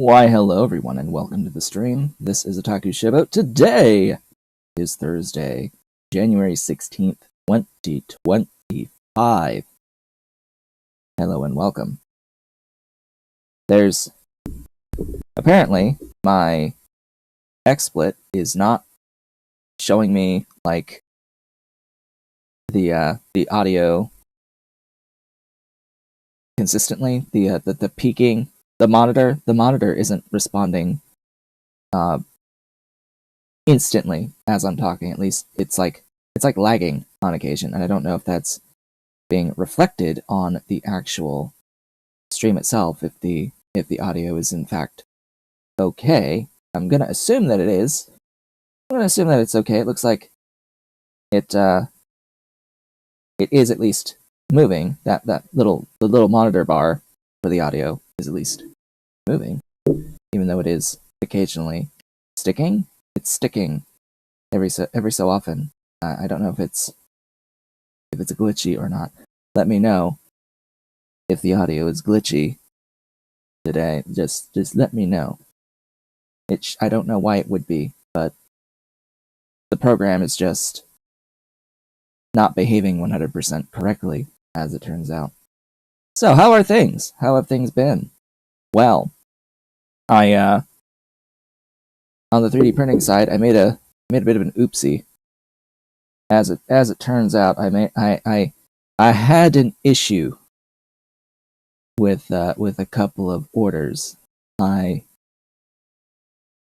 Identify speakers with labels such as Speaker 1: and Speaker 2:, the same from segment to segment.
Speaker 1: Why, hello everyone, and welcome to the stream. This is Otaku Shibo. Today is Thursday, January 16th, 2025. Hello and welcome. There's... apparently, my XSplit is not showing me, like, the audio consistently. The peaking... The monitor isn't responding instantly as I'm talking. At least it's like lagging on occasion, and I don't know if that's being reflected on the actual stream itself. If the audio is in fact okay, I'm gonna assume that it is. I'm gonna assume that it's okay. It looks like it is at least moving. The little monitor bar for the audio is at least moving, even though it is occasionally sticking. It's sticking every so often. I don't know if it's glitchy or not. Let me know if the audio is glitchy today. Just let me know. I don't know why it would be, but the program is just not behaving 100% correctly, as it turns out. So, how are things? How have things been? Well, on the 3D printing side, I made a bit of an oopsie. As it turns out, I had an issue with a couple of orders. I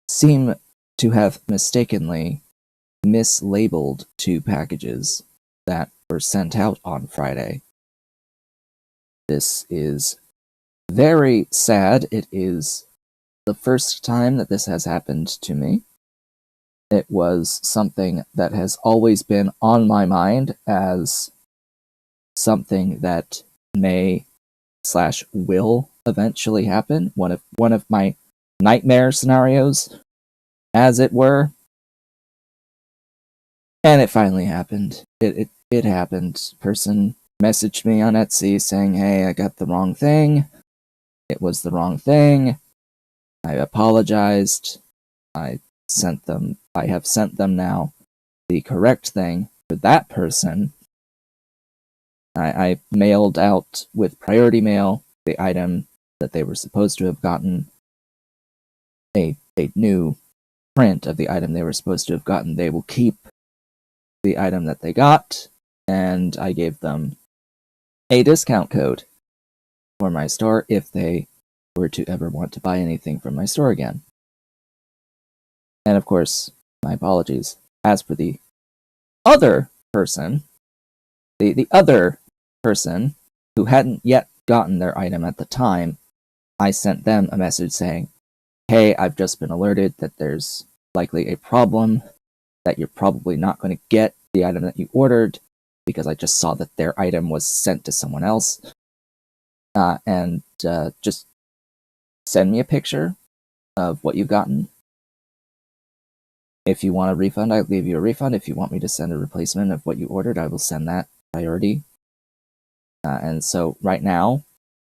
Speaker 1: seem to have mistakenly mislabeled 2 packages that were sent out on Friday. This is very sad. It is the first time that this has happened to me. It was something that has always been on my mind as something that may/will eventually happen. One of my nightmare scenarios, as it were. And it finally happened. It happened. Person messaged me on Etsy saying, "Hey, I got the wrong thing. It was the wrong thing." I apologized. I have sent them now the correct thing for that person. I mailed out with priority mail the item that they were supposed to have gotten. A new print of the item they were supposed to have gotten. They will keep the item that they got, and I gave them a discount code for my store if they were to ever want to buy anything from my store again. And of course, my apologies. As for the other person, the other person who hadn't yet gotten their item at the time, I sent them a message saying, "Hey, I've just been alerted that there's likely a problem, that you're probably not going to get the item that you ordered, because I just saw that their item was sent to someone else. And just send me a picture of what you've gotten. If you want a refund, I'll leave you a refund. If you want me to send a replacement of what you ordered, I will send that priority." And so right now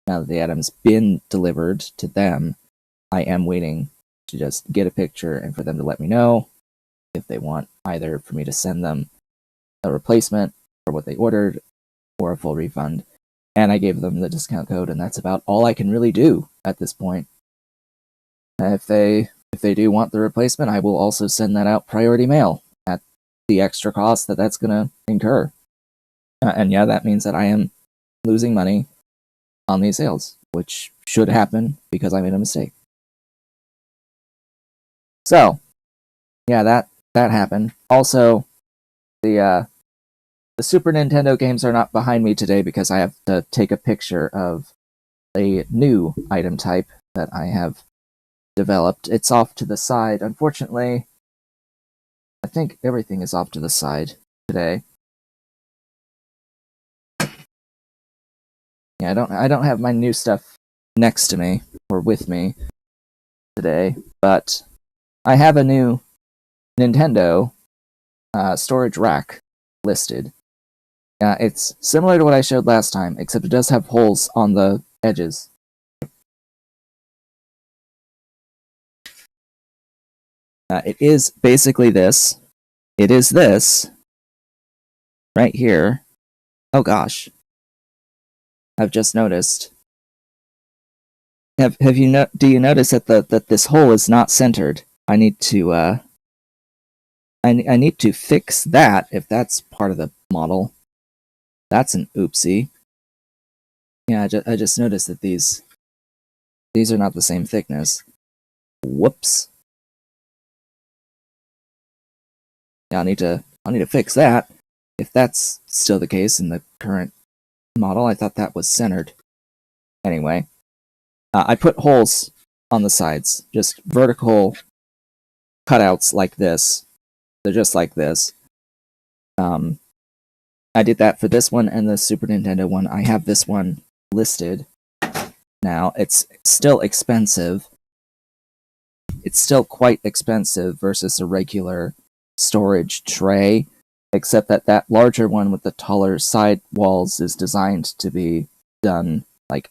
Speaker 1: that the item's been delivered to them, I am waiting to just get a picture and for them to let me know if they want either for me to send them a replacement for what they ordered or a full refund. And I gave them the discount code, and that's about all I can really do at this point. If they do want the replacement, I will also send that out priority mail at the extra cost that that's going to incur. And yeah, that means that I am losing money on these sales, which should happen because I made a mistake. So, yeah, that happened. Also, the Super Nintendo games are not behind me today because I have to take a picture of a new item type that I have developed. It's off to the side. Unfortunately, I think everything is off to the side today. Yeah, I don't have my new stuff next to me or with me today, but I have a new Nintendo storage rack listed. It's similar to what I showed last time, except it does have holes on the edges. It is basically this. It is this right here. Oh gosh, I've just noticed. Have you do you notice that that this hole is not centered? I need to I need to fix that if that's part of the model. That's an oopsie. Yeah, I just noticed that these are not the same thickness. Whoops. Yeah, I need to fix that. If that's still the case in the current model, I thought that was centered. Anyway, I put holes on the sides, just vertical cutouts like this. They're just like this. I did that for this one and the Super Nintendo one. I have this one listed now. It's still expensive. It's still quite expensive versus a regular storage tray, except that that larger one with the taller side walls is designed to be done like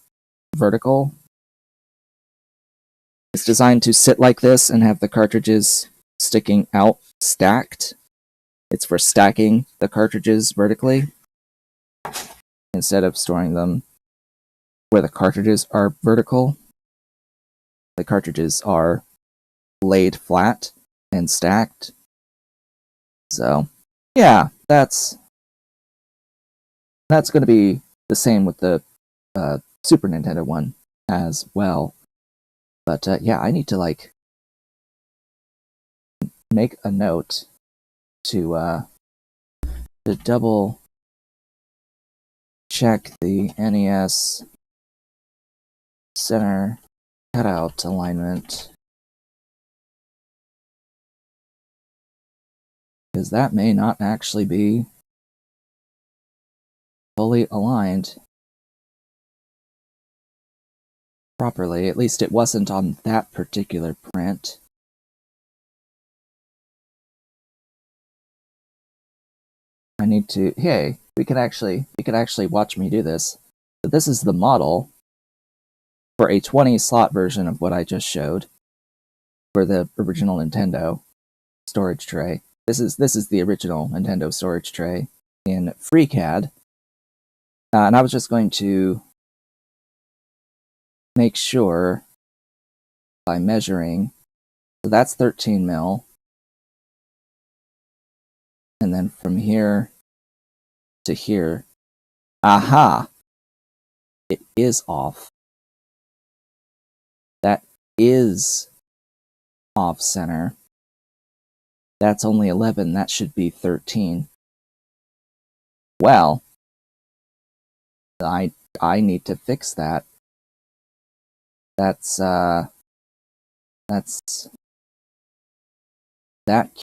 Speaker 1: vertical. It's designed to sit like this and have the cartridges sticking out stacked. It's for stacking the cartridges vertically instead of storing them where the cartridges are vertical. The cartridges are laid flat and stacked. So, yeah, that's going to be the same with the Super Nintendo one as well. But yeah, I need to like make a note to double check the NES center cutout alignment, because that may not actually be fully aligned properly. At least it wasn't on that particular print. I need to, hey, we could actually watch me do this. But this is the model for a 20 slot version of what I just showed for the original Nintendo storage tray. This is the original Nintendo storage tray in FreeCAD. And I was just going to make sure by measuring. So that's 13 mil. And then from here to here. Aha! It is off. That is off center. That's only 11. That should be 13. Well, I need to fix that. That's that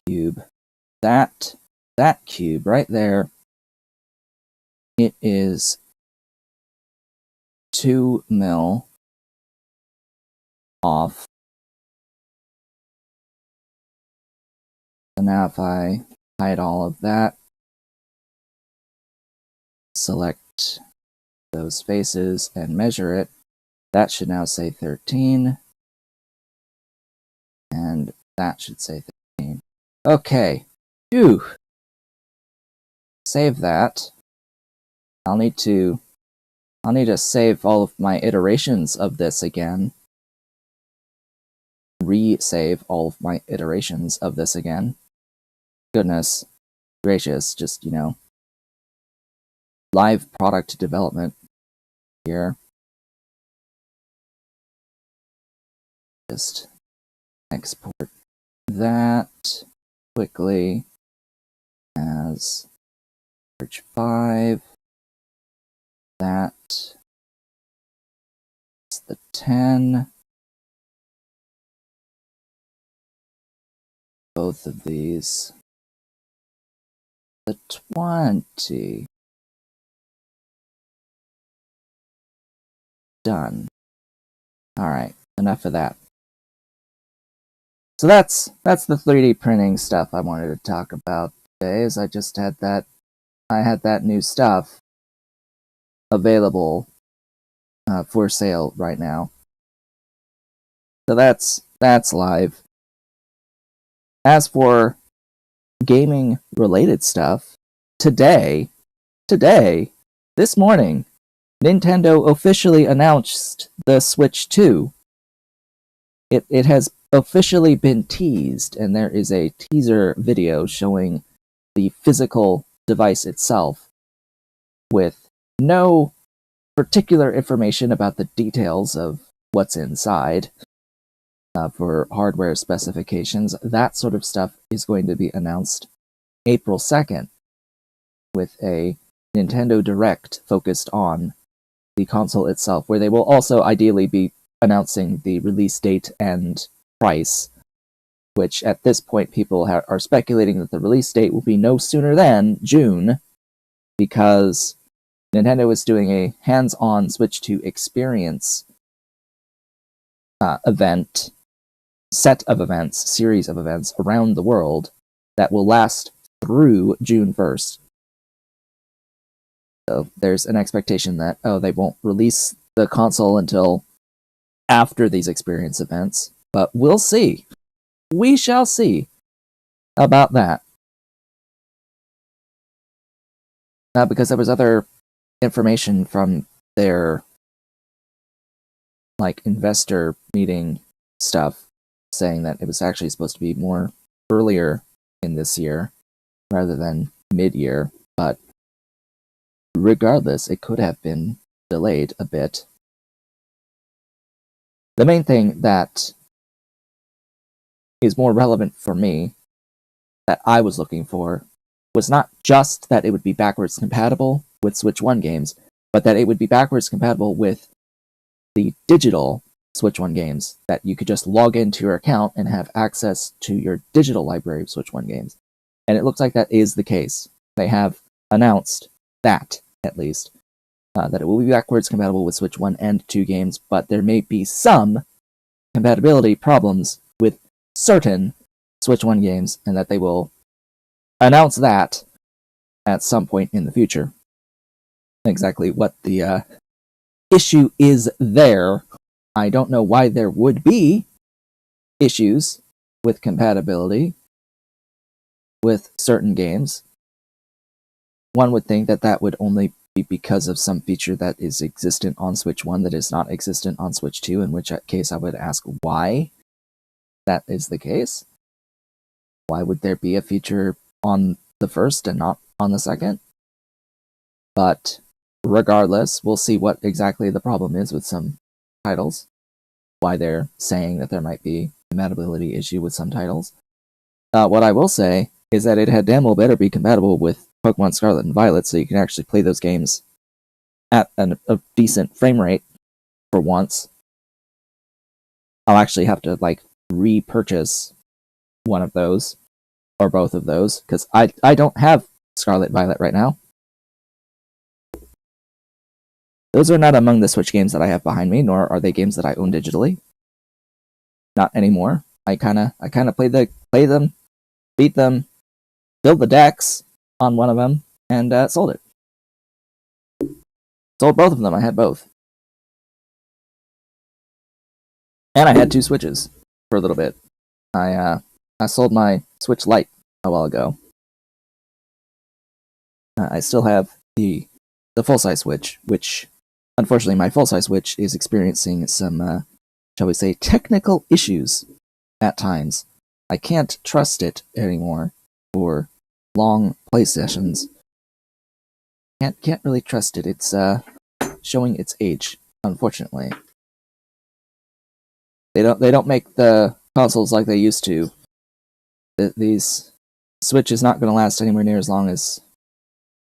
Speaker 1: cube. That cube right there. It is 2 mil off. So now if I hide all of that, select those faces and measure it, that should now say 13. And that should say 13. Okay. Phew. Save that. I'll need to save all of my iterations of this again. Re-save all of my iterations of this again. Goodness gracious, just, you know, live product development here. Just export that quickly as Search 5. That's the 10. Both of these. The 20. Done. Alright, enough of that. So that's the 3D printing stuff I wanted to talk about today, is I just had that new stuff available for sale right now. So that's live. as for gaming-related stuff, today, this morning, Nintendo officially announced the Switch 2. It has officially been teased, and there is a teaser video showing the physical device itself with no particular information about the details of what's inside for hardware specifications. That sort of stuff is going to be announced April 2nd with a Nintendo Direct focused on the console itself, where they will also ideally be announcing the release date and price, which at this point people are speculating that the release date will be no sooner than June, because Nintendo is doing a hands-on Switch 2 experience series of events around the world that will last through June 1st. So there's an expectation that, they won't release the console until after these experience events, but we'll see. We shall see about that. Because there was other information from their investor meeting stuff saying that it was actually supposed to be more earlier in this year rather than mid-year, but regardless, it could have been delayed a bit. The main thing that is more relevant for me, that I was looking for, was not just that it would be backwards compatible with Switch 1 games, but that it would be backwards compatible with the digital Switch 1 games, that you could just log into your account and have access to your digital library of Switch 1 games. And it looks like that is the case. They have announced that, at least, that it will be backwards compatible with Switch 1 and 2 games, but there may be some compatibility problems with certain Switch 1 games, and that they will announce that at some point in the future. Exactly what the issue is there, I don't know why there would be issues with compatibility with certain games. One would think that that would only be because of some feature that is existent on Switch 1 that is not existent on Switch 2, in which case I would ask why that is the case. Why would there be a feature on the first and not on the second? But regardless, we'll see what exactly the problem is with some titles, why they're saying that there might be a compatibility issue with some titles. What I will say is that it had damn well better be compatible with Pokemon Scarlet and Violet, so you can actually play those games at a decent frame rate for once. I'll actually have to repurchase one of those, or both of those, because I don't have Scarlet Violet right now. Those are not among the Switch games that I have behind me, nor are they games that I own digitally. Not anymore. I kinda play them, beat them, build the decks on one of them, and sold it. Sold both of them. I had both. And I had 2 Switches for a little bit. I sold my Switch Lite a while ago. I still have the full-size Switch, which, unfortunately, my full-size Switch is experiencing some, shall we say, technical issues at times. I can't trust it anymore for long play sessions. Can't really trust it. It's showing its age, unfortunately. They don't make the consoles like they used to. These Switch is not going to last anywhere near as long as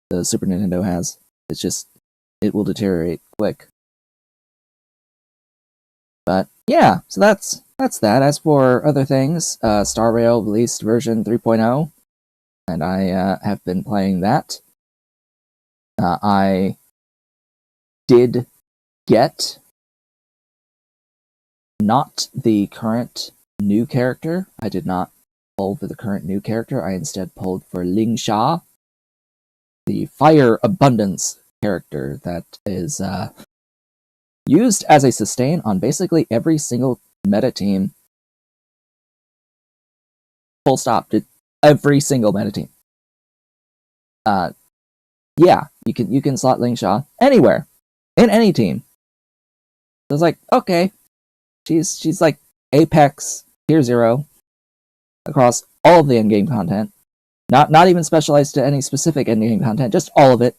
Speaker 1: the Super Nintendo has. It's just, it will deteriorate quick. But yeah, so that's that. As for other things, Star Rail released version 3.0, and I have been playing that. I did get not the current new character. I did not pull for the current new character. I instead pulled for Ling Sha, the Fire Abundance character that is used as a sustain on basically every single meta team full stop. Every single meta team. Yeah, you can slot Ling Sha anywhere, in any team. So it's like, okay, she's like Apex Tier 0 across all of the endgame content. Not even specialized to any specific endgame content, just all of it.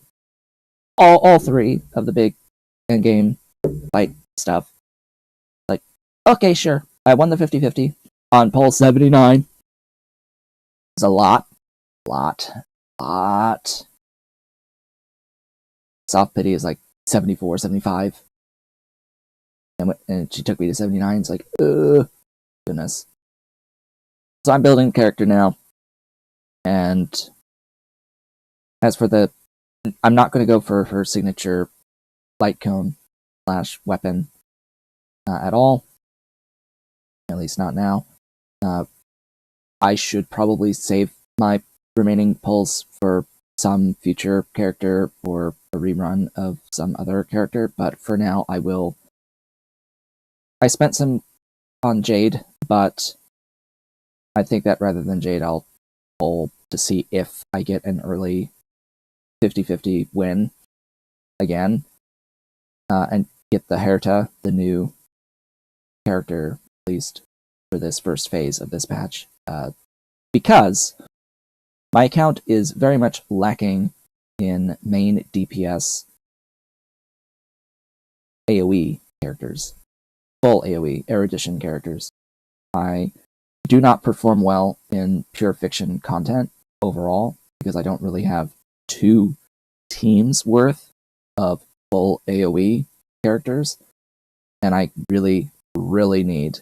Speaker 1: All three of the big endgame fight stuff. Like, okay, sure. I won the 50-50 on poll 79. It's a lot. Soft pity is like 74, 75. And she took me to 79. It's like, goodness. So I'm building a character now. And as for I'm not going to go for her signature light cone / weapon at all. At least not now. I should probably save my remaining pulls for some future character or a rerun of some other character, but for now I will. I spent some on Jade, but I think that rather than Jade, I'll pull to see if I get an early 50-50 win again, and get the Herta, the new character, released for this first phase of this patch, because my account is very much lacking in main DPS AoE characters, full AoE erudition characters. I do not perform well in pure fiction content overall because I don't really have 2 teams worth of full AoE characters, and I really need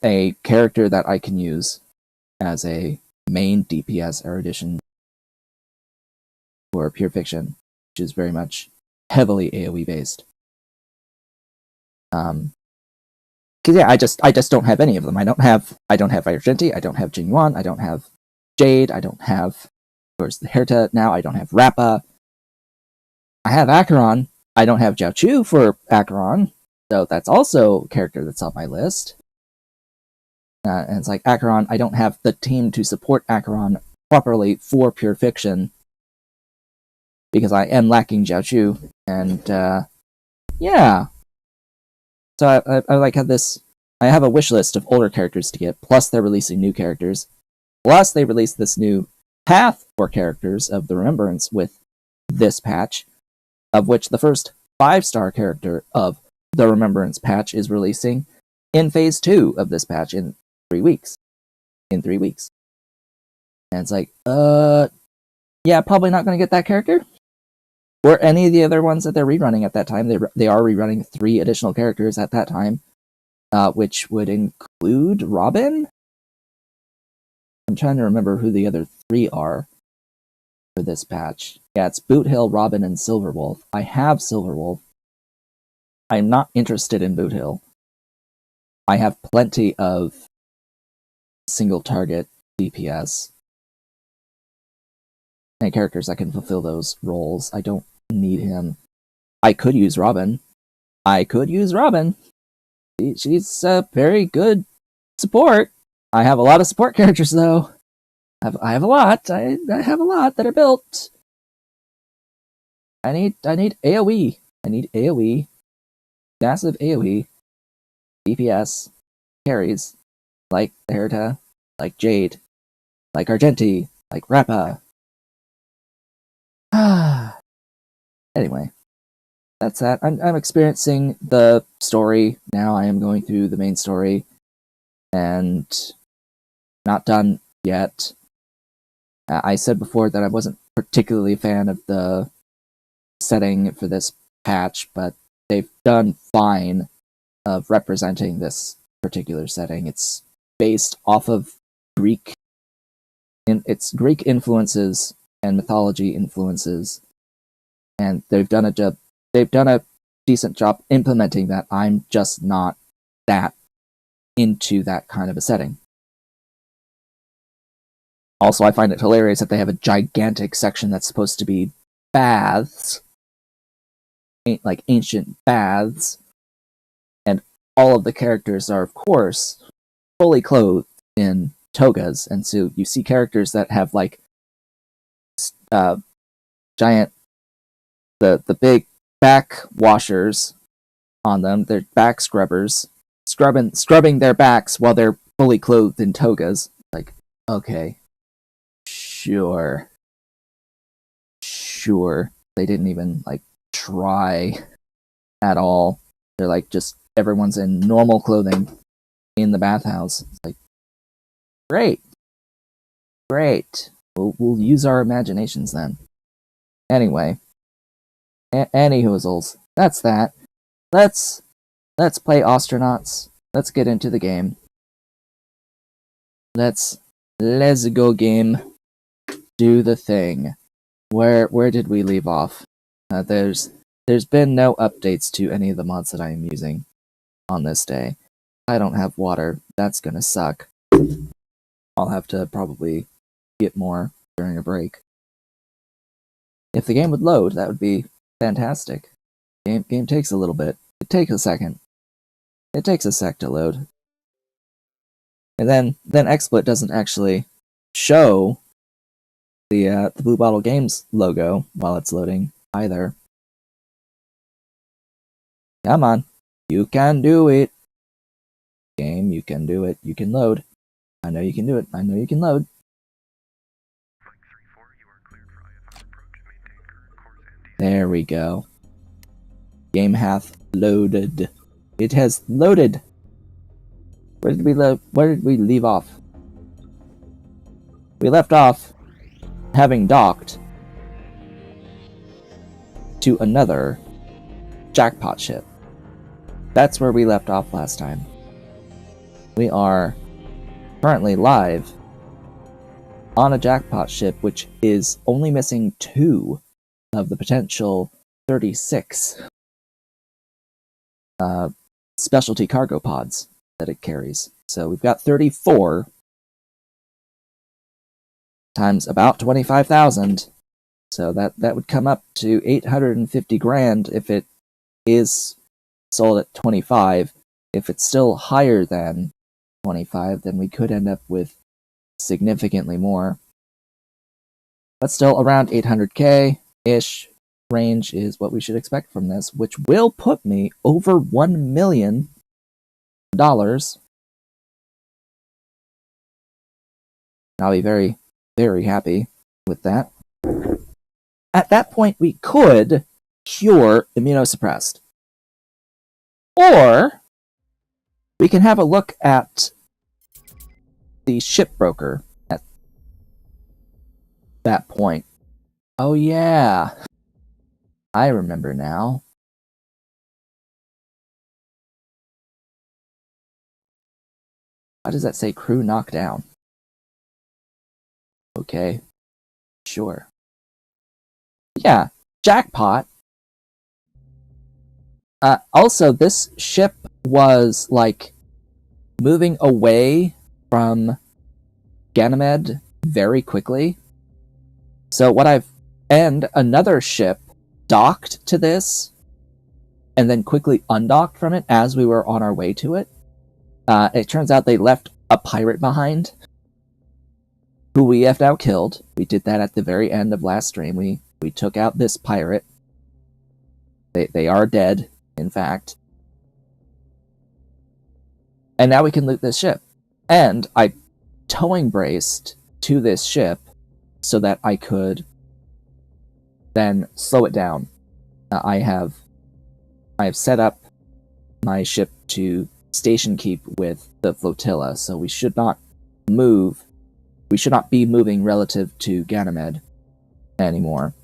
Speaker 1: a character that I can use as a main DPS erudition for pure fiction, which is very much heavily AoE based. Because yeah, I just don't have any of them. I don't have Argenti, I don't have Jingyuan, I don't have Jade, I don't have, of course, the Herta now, I don't have Rappa. I have Acheron. I don't have Jiao Chu for Acheron, so that's also a character that's on my list. And it's like, Acheron, I don't have the team to support Acheron properly for pure fiction because I am lacking Jiao Chu, and yeah. So I have this. I have a wish list of older characters to get. Plus, they're releasing new characters. Plus, they released this new path for characters of the Remembrance with this patch, of which the first 5-star character of the Remembrance patch is releasing in Phase 2 of this patch in 3 weeks. And it's like, yeah, probably not going to get that character. Or any of the other ones that they're rerunning at that time. They are rerunning 3 additional characters at that time, which would include Robin. I'm trying to remember who the other 3 are for this patch. Yeah, it's Boothill, Robin, and Silverwolf. I have Silverwolf. I'm not interested in Boothill. I have plenty of single target DPS and characters that can fulfill those roles. I don't need him. I could use Robin. She's a very good support. I have a lot of support characters though. I have a lot. I have a lot that are built. I need AoE. I need AoE. Massive AoE. DPS. Carries. Like Herta. Like Jade. Like Argenti. Like Rappa. Anyway. That's that. I'm experiencing the story now. I am going through the main story. And not done yet. I said before that I wasn't particularly a fan of the setting for this patch, but they've done fine of representing this particular setting. It's based off of Greek influences and mythology influences, and they've done a decent job implementing that. I'm just not that into that kind of a setting. Also, I find it hilarious that they have a gigantic section that's supposed to be baths, like ancient baths, and all of the characters are, of course, fully clothed in togas, and so you see characters that have like giant the big back washers on them. They're back scrubbers, scrubbing their backs while they're fully clothed in togas. Like, okay, sure. They didn't even like try at all. They're like just everyone's in normal clothing in the bathhouse. It's like, great. We'll use our imaginations then. Anyway, any hoozles. That's that. Let's play Ostranauts. Let's get into the game. Let's go game. Do the thing. Where did we leave off? There's been no updates to any of the mods that I am using on this day. I don't have water. That's gonna suck. I'll have to probably get more during a break. If the game would load, that would be fantastic. Game takes a little bit. It takes a second. It takes a sec to load. And then XSplit doesn't actually show the Blue Bottle Games logo while it's loading either. Come on. You can do it. Game, you can do it. You can load. I know you can do it. I know you can load. There we go. Game hath loaded. It has loaded. Where did we leave off? We left off having docked to another jackpot ship. That's where we left off last time. We are currently live on a jackpot ship, which is only missing 2 of the potential 36 specialty cargo pods that it carries. So we've got 34 times about 25,000. So that would come up to 850 grand if it is sold at 25. If it's still higher than 25, then we could end up with significantly more. But still, around 800k-ish range is what we should expect from this, which will put me over $1 million. I'll be very, very happy with that. At that point, we could cure immunosuppressed. Or we can have a look at the shipbroker at that point. Oh yeah, I remember now. Why does that say crew knockdown? Okay, sure. Yeah, jackpot. Also, this ship was, like, moving away from Ganymede very quickly. So and another ship docked to this, and then quickly undocked from it as we were on our way to it. It turns out they left a pirate behind, who we have now killed. We did that at the very end of last stream. We took out this pirate. They are dead, in fact. And now we can loot this ship. And I towing braced to this ship so that I could then slow it down. I have set up my ship to station keep with the flotilla, so we should not move. We should not be moving relative to Ganymede anymore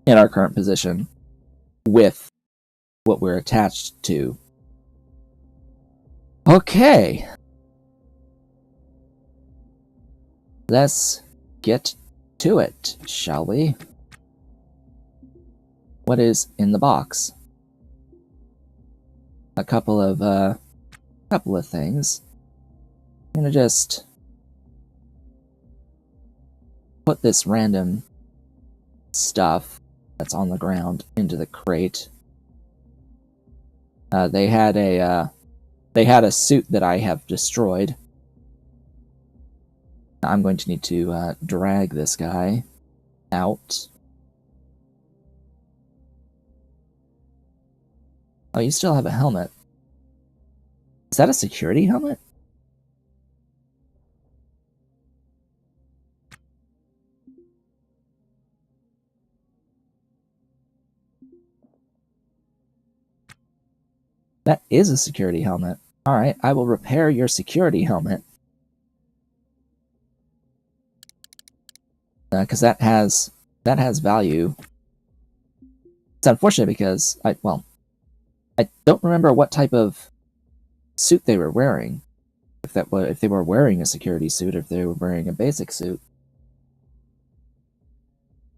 Speaker 1: in our current position with what we're attached to. Okay. Let's get to it, shall we? What is in the box? A couple of things. I'm gonna just put this random stuff that's on the ground into the crate. They had a suit that I have destroyed. I'm going to need to drag this guy out. Oh, you still have a helmet. Is that a security helmet? That is a security helmet. Alright, I will repair your security helmet. Because that has value. It's unfortunate because I don't remember what type of suit they were wearing. If they were wearing a security suit, or if they were wearing a basic suit.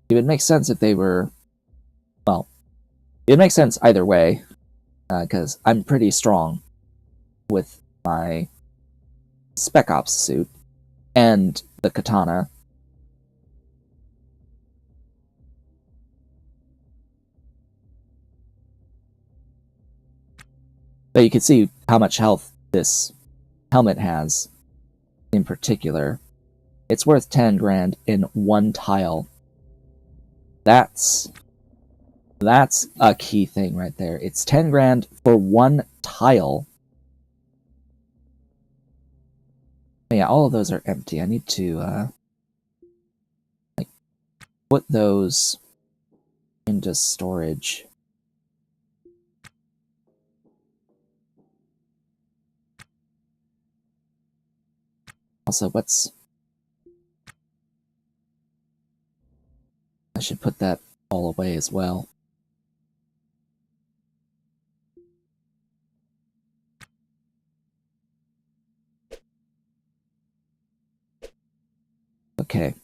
Speaker 1: It would make sense if they were, well, it would make sense either way, because I'm pretty strong with my Spec Ops suit and the katana. But you can see how much health this helmet has in particular. It's worth 10 grand in one tile. That's a key thing right there. It's 10 grand for one tile. But yeah, all of those are empty. I need to like put those into storage. Also, I should put that all away as well. Okay.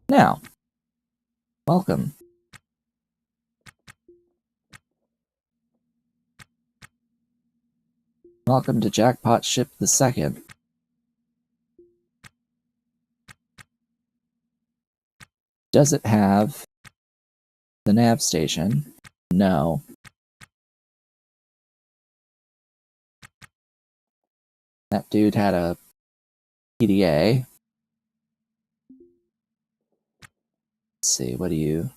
Speaker 1: Now, welcome. Welcome to Jackpot Ship the Second. Does it have the nav station? No. That dude had a PDA. Let's see, what do you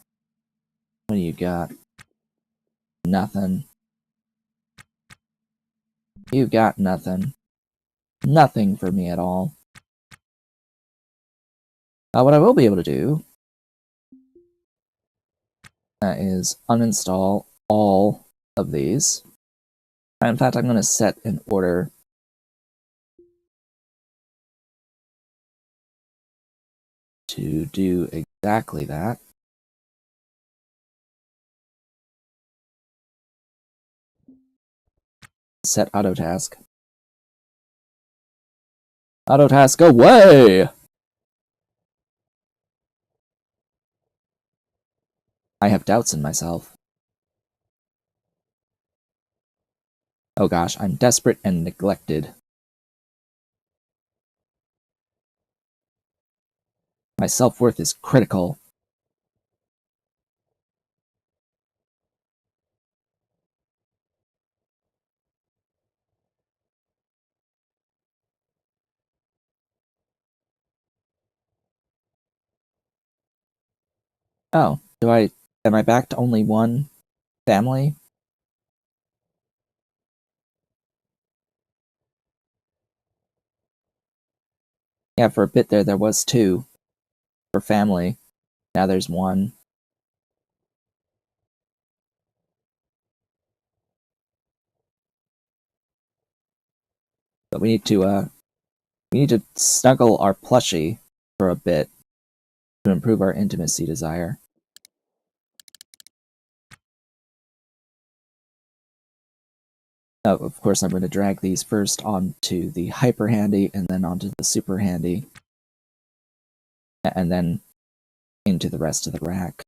Speaker 1: got? Nothing. You got nothing. Nothing for me at all. What I will be able to do is uninstall all of these. In fact, I'm going to set an order to do exactly that. Set autotask. Autotask away! I have doubts in myself. Oh gosh, I'm desperate and neglected. My self-worth is critical. Oh, am I back to only one family? Yeah, for a bit there was two for family. Now there's one. But we need to snuggle our plushie for a bit to improve our intimacy desire. Oh, of course, I'm going to drag these first onto the hyper handy and then onto the super handy, and then into the rest of the rack.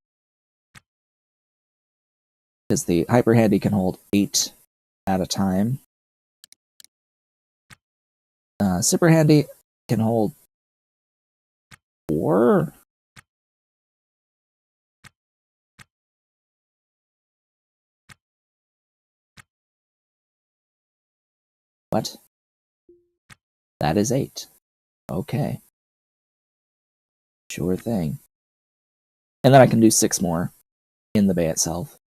Speaker 1: Because the hyper handy can hold 8 at a time. Super handy can hold 4. What? That is 8. Okay. Sure thing. And then I can do 6 more in the bay itself.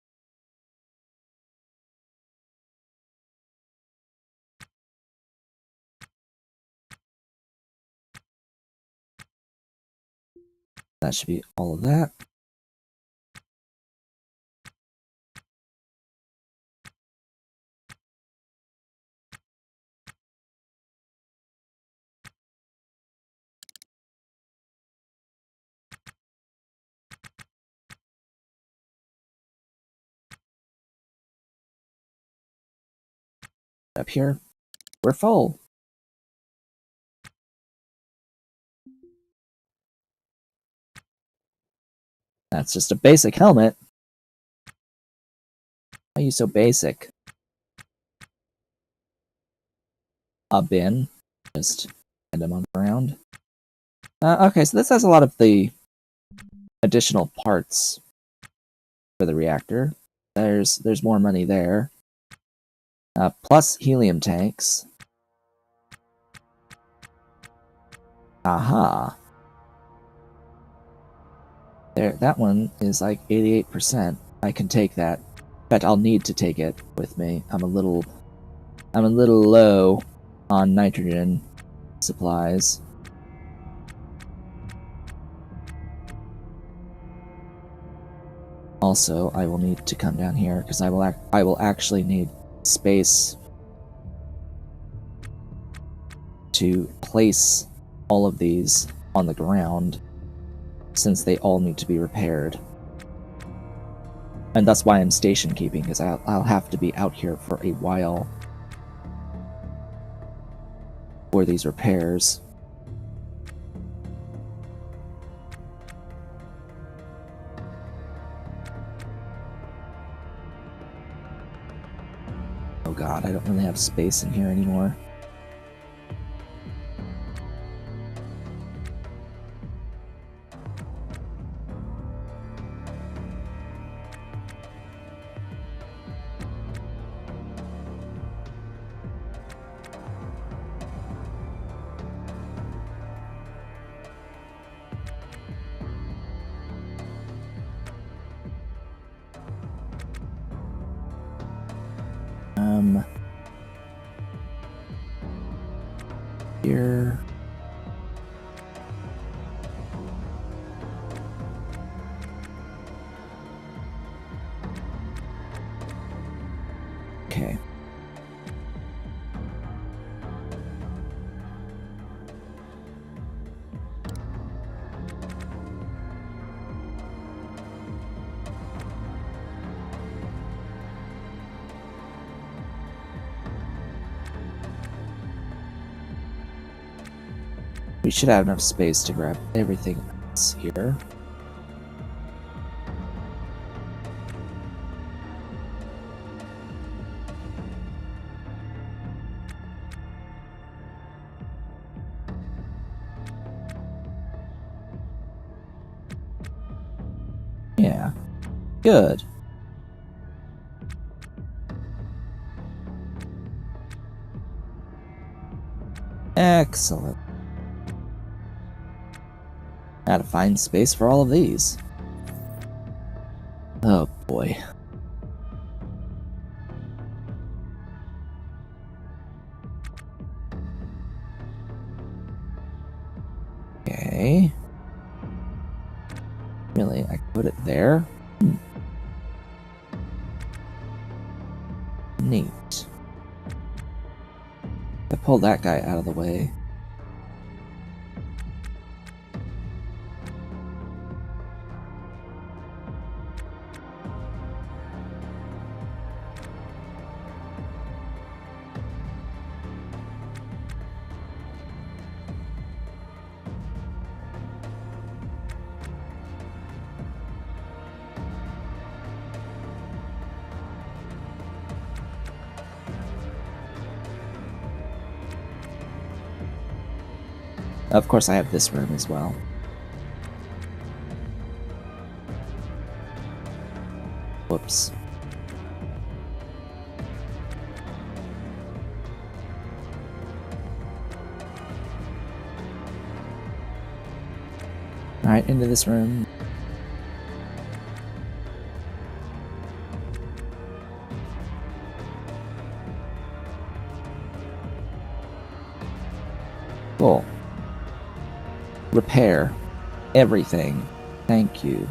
Speaker 1: That should be all of that. Up here, we're full. That's just a basic helmet. Why are you so basic? A bin. Just hand them on the ground. Okay, so this has a lot of the additional parts for the reactor. There's more money there. Plus helium tanks. Aha. There, that one is like 88%. I can take that. In fact, I'll need to take it with me. I'm a little low on nitrogen supplies. Also, I will need to come down here because I will actually need space to place all of these on the ground, since they all need to be repaired. And that's why I'm station keeping, because I'll have to be out here for a while for these repairs. Oh god, I don't really have space in here anymore. Here. Okay. We should have enough space to grab everything else here. Yeah. Good. Excellent. Gotta find space for all of these. Oh boy. Okay. Really, I could put it there? Neat. I pulled that guy out of the way. Of course, I have this room as well. Whoops. Alright, into this room. Cool. Repair everything. Thank you.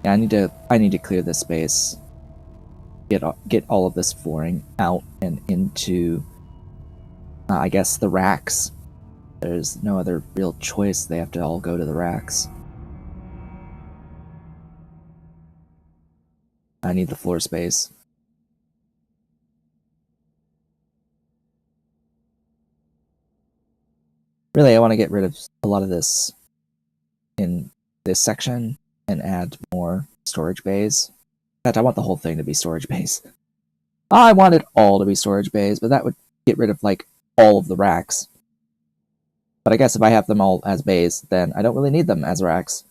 Speaker 1: Yeah, I need to clear this space. Get all of this flooring out and into, I guess, the racks. There's no other real choice. They have to all go to the racks. I need the floor space. Really, I want to get rid of a lot of this in this section and add more storage bays. In fact, I want the whole thing to be storage bays. I want it all to be storage bays, but that would get rid of, like, all of the racks. But I guess if I have them all as bays, then I don't really need them as racks.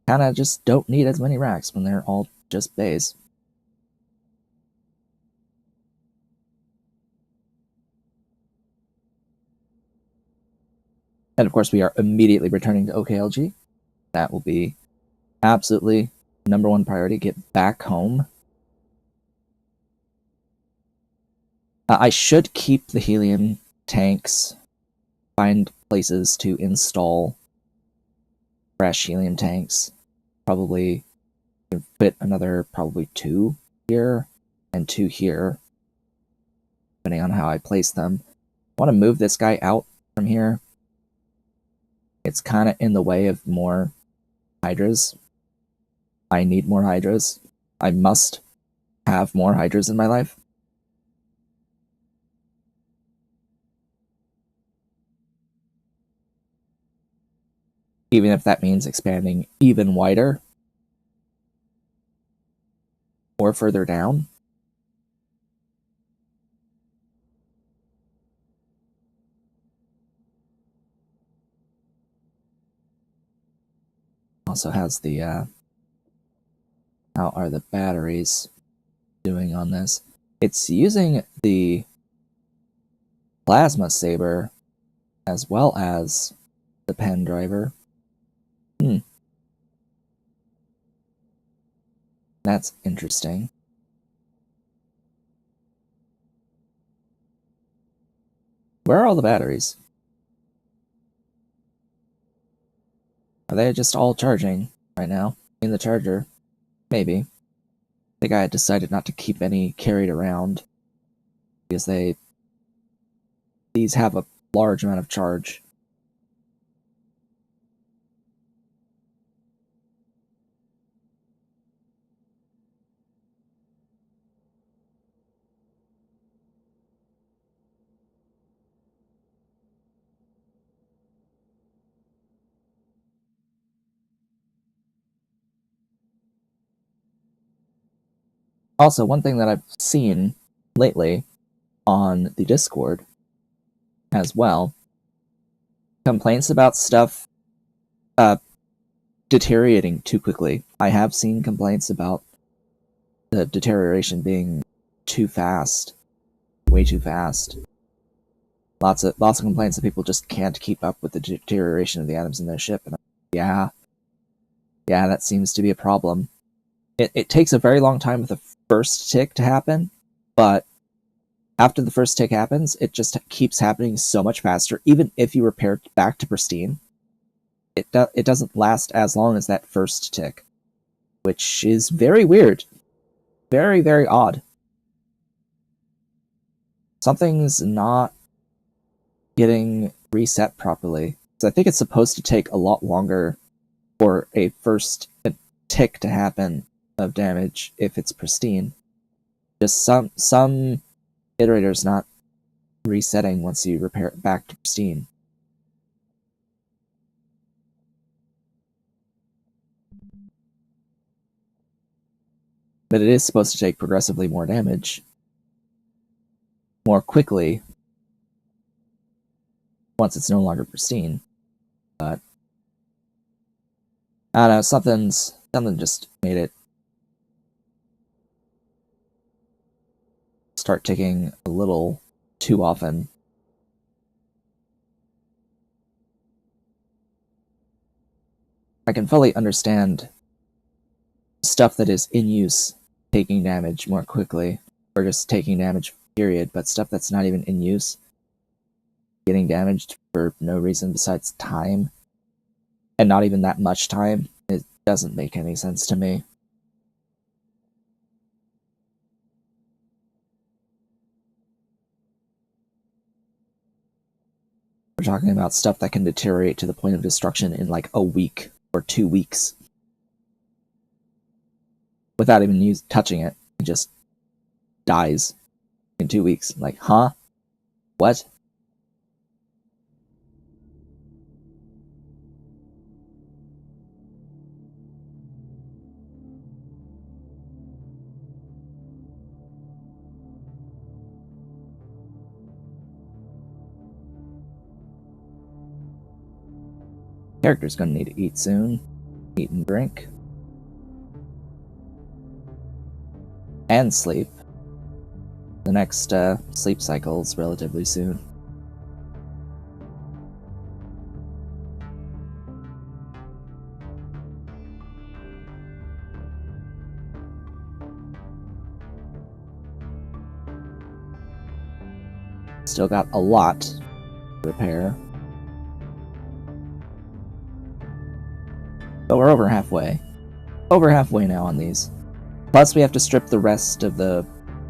Speaker 1: Kinda just don't need as many racks when they're all just bays. And of course we are immediately returning to OKLG. That will be absolutely #1 priority, get back home. I should keep the helium tanks, find places to install fresh helium tanks. Probably fit another probably 2 here and 2 here, depending on how I place them. I want to move this guy out from here. It's kind of in the way of more hydras. I need more hydras. I must have more hydras in my life. Even if that means expanding even wider or further down. Also has the, how are the batteries doing on this? It's using the plasma saber as well as the pen driver. That's interesting. Where are all the batteries? Are they just all charging right now in the charger? Maybe. I think I had decided not to keep any carried around because these have a large amount of charge. Also, one thing that I've seen lately on the Discord as well, complaints about stuff deteriorating too quickly. I have seen complaints about the deterioration being too fast, way too fast. Lots of complaints that people just can't keep up with the deterioration of the atoms in their ship. And yeah, that seems to be a problem. It takes a very long time for the first tick to happen, but after the first tick happens, it just keeps happening so much faster. Even if you repair it back to pristine, it doesn't last as long as that first tick, which is very weird. Very, very odd. Something's not getting reset properly. So I think it's supposed to take a lot longer for a first tick to happen of damage if it's pristine. Just some iterators not resetting once you repair it back to pristine. But it is supposed to take progressively more damage more quickly once it's no longer pristine. But I don't know, something just made it start ticking a little too often. I can fully understand stuff that is in use taking damage more quickly, or just taking damage, period, but stuff that's not even in use getting damaged for no reason besides time, and not even that much time, it doesn't make any sense to me. We're talking about stuff that can deteriorate to the point of destruction in like a week or 2 weeks. Without even touching it, it just dies in 2 weeks. Like, huh? What? Character's gonna need to eat soon. Eat and drink. And sleep. The next sleep cycle is relatively soon. Still got a lot to repair. But we're over halfway. Over halfway now on these. Plus we have to strip the rest of the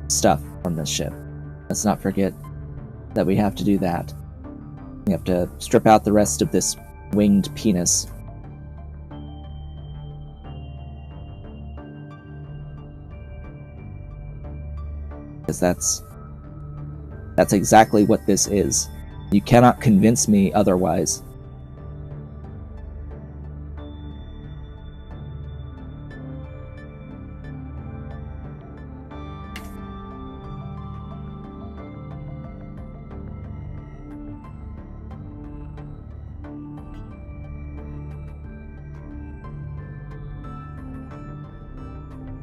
Speaker 1: stuff from this ship. Let's not forget that we have to do that. We have to strip out the rest of this winged penis. Because that's exactly what this is. You cannot convince me otherwise.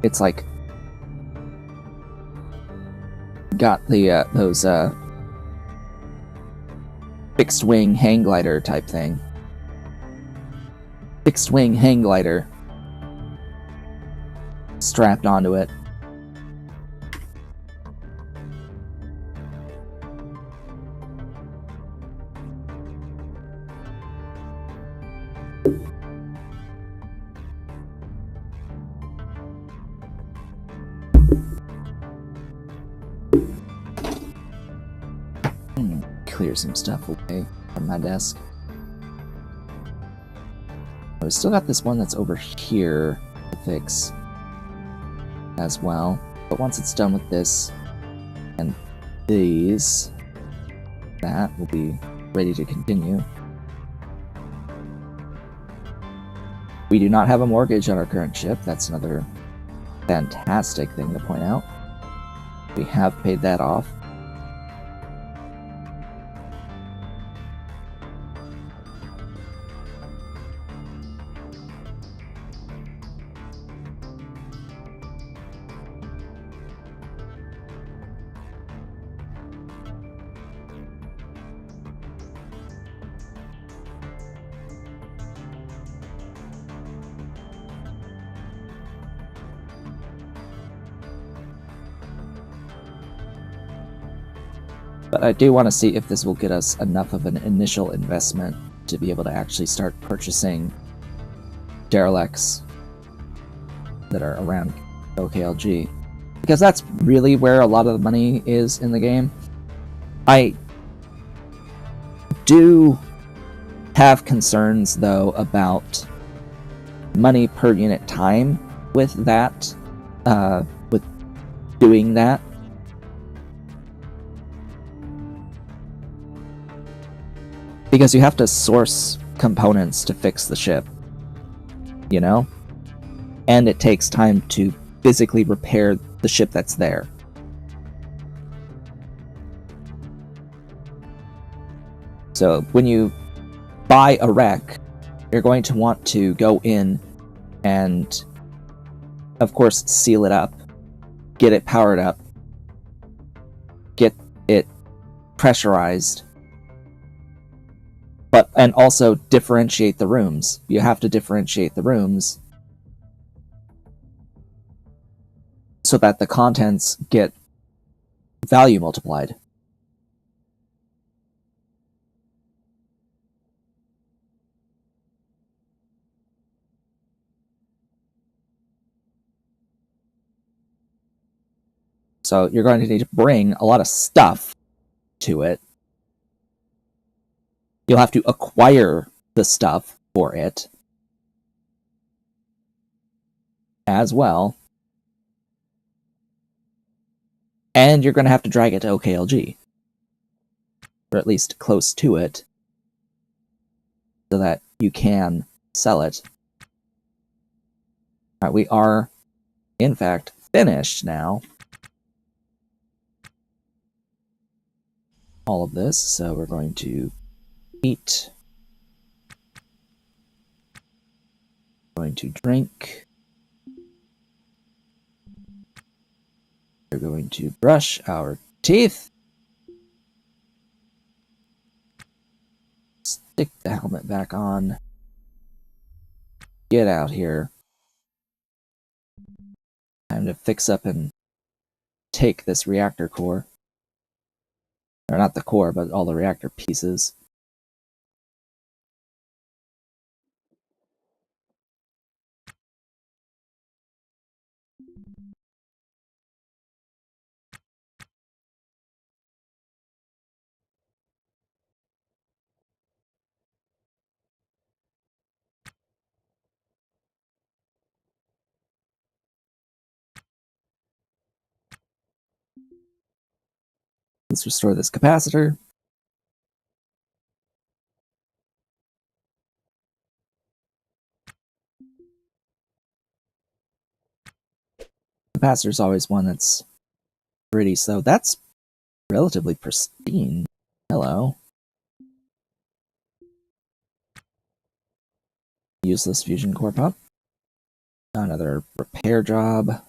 Speaker 1: It's like got the those fixed wing hang glider type thing. Fixed wing hang glider strapped onto it. Clear some stuff away from my desk. We still got this one that's over here to fix as well. But once it's done with this and these, that will be ready to continue. We do not have a mortgage on our current ship. That's another fantastic thing to point out. We have paid that off. But I do want to see if this will get us enough of an initial investment to be able to actually start purchasing derelicts that are around OKLG. Because that's really where a lot of the money is in the game. I do have concerns, though, about money per unit time with that, with doing that. Because you have to source components to fix the ship, you know? And it takes time to physically repair the ship that's there. So when you buy a wreck, you're going to want to go in and, of course, seal it up, get it powered up, get it pressurized, And also differentiate the rooms. You have to differentiate the rooms so that the contents get value multiplied. So you're going to need to bring a lot of stuff to it. You'll have to acquire the stuff for it as well. And you're going to have to drag it to OKLG, or at least close to it, so that you can sell it. All right, we are, in fact, finished now. All of this, so we're going to eat. Going to drink. We're going to brush our teeth. Stick the helmet back on. Get out here. Time to fix up and take this reactor core. Or not the core, but all the reactor pieces. Let's restore this capacitor. Capacitor's always one that's pretty, so that's relatively pristine. Hello. Useless fusion core pump. Another repair job.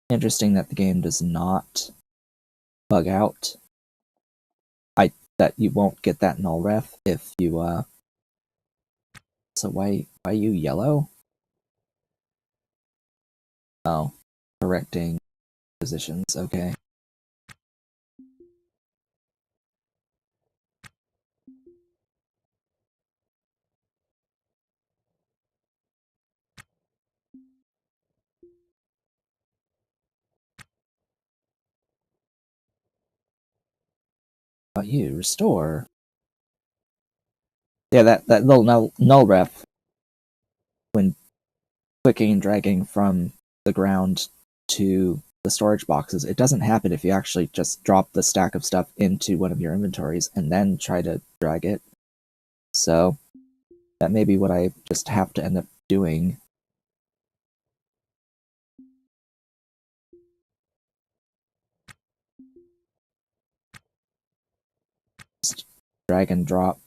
Speaker 1: Interesting that the game does not bug out. That you won't get that null ref if you so why you yellow? Oh, correcting positions, okay. About you, restore. Yeah, that little null ref when clicking and dragging from the ground to the storage boxes, it doesn't happen if you actually just drop the stack of stuff into one of your inventories and then try to drag it. So that may be what I just have to end up doing. Just drag and drop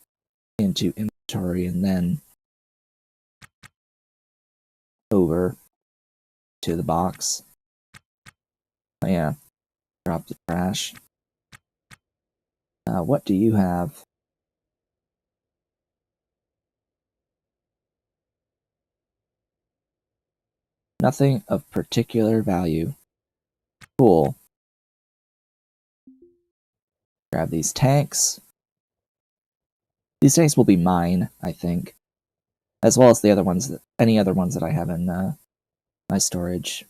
Speaker 1: into inventory and then over to the box. Oh, yeah, drop the trash. What do you have? Nothing of particular value. Cool. Grab these tanks. These tanks will be mine, I think. As well as the other ones, any other ones that I have in my storage.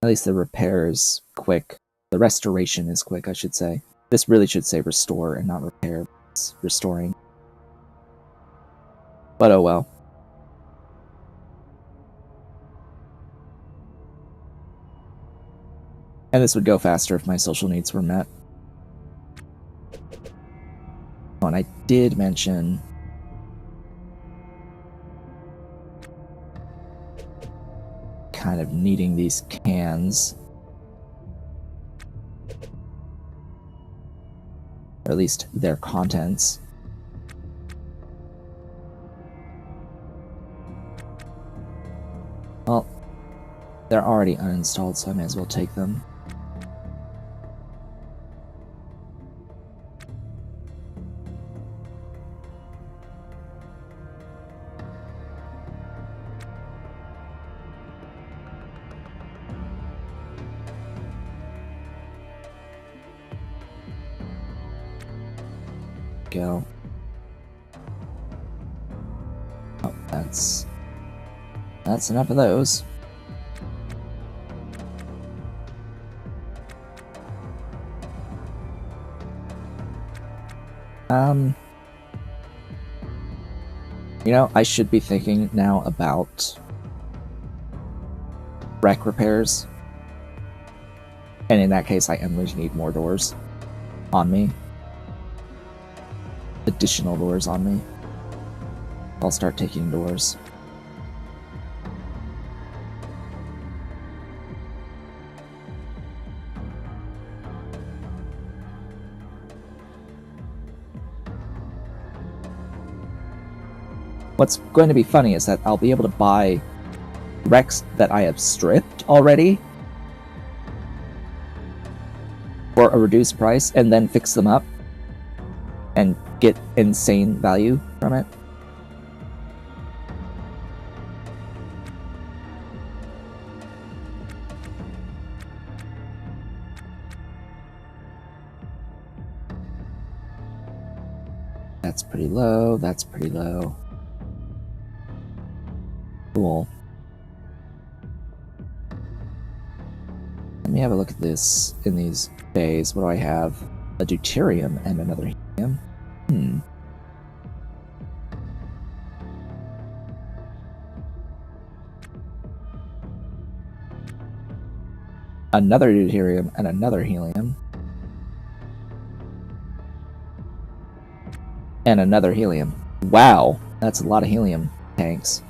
Speaker 1: At least the repair is quick. The restoration is quick, I should say. This really should say restore and not repair. It's restoring. But oh well. And this would go faster if my social needs were met. Oh, and I did mention kind of needing these cans. Or at least their contents. Well, they're already uninstalled, so I may as well take them. Go. Oh, that's enough of those. You know, I should be thinking now about wreck repairs. And in that case, I am going to need more doors on me. Additional doors on me. I'll start taking doors. What's going to be funny is that I'll be able to buy wrecks that I have stripped already for a reduced price and then fix them up and get insane value from it. That's pretty low, that's pretty low. Cool. Let me have a look at this in these bays. What do I have? A deuterium and another helium. Another deuterium and another helium. And another helium. Wow, that's a lot of helium tanks.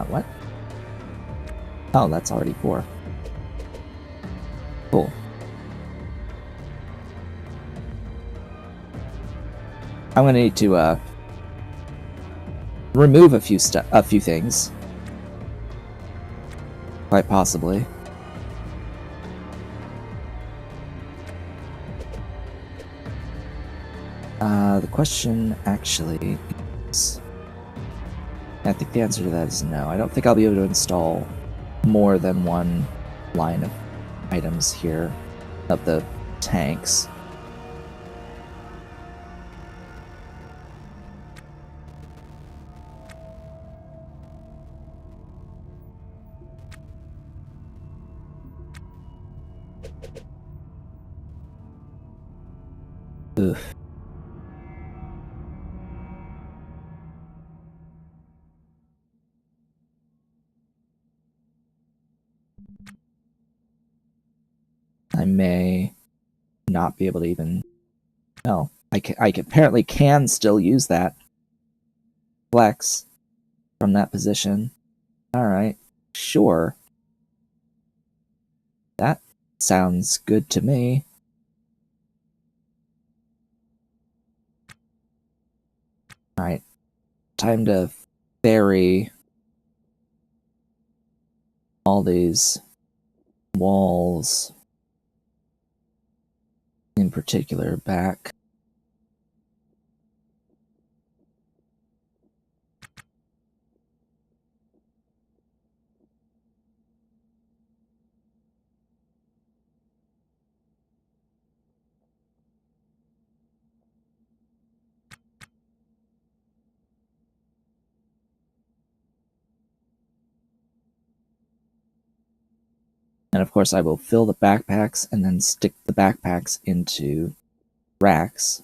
Speaker 1: What? Oh, that's already 4. Cool. I'm gonna need to remove a few things, quite possibly. The question actually is, I think the answer to that is no. I don't think I'll be able to install more than one line of items here, of the tanks. Oof. I may not be able to even... No, I apparently can still use that flex from that position. Alright, sure. That sounds good to me. Alright, time to ferry all these walls in particular back. And of course I will fill the backpacks and then stick the backpacks into racks.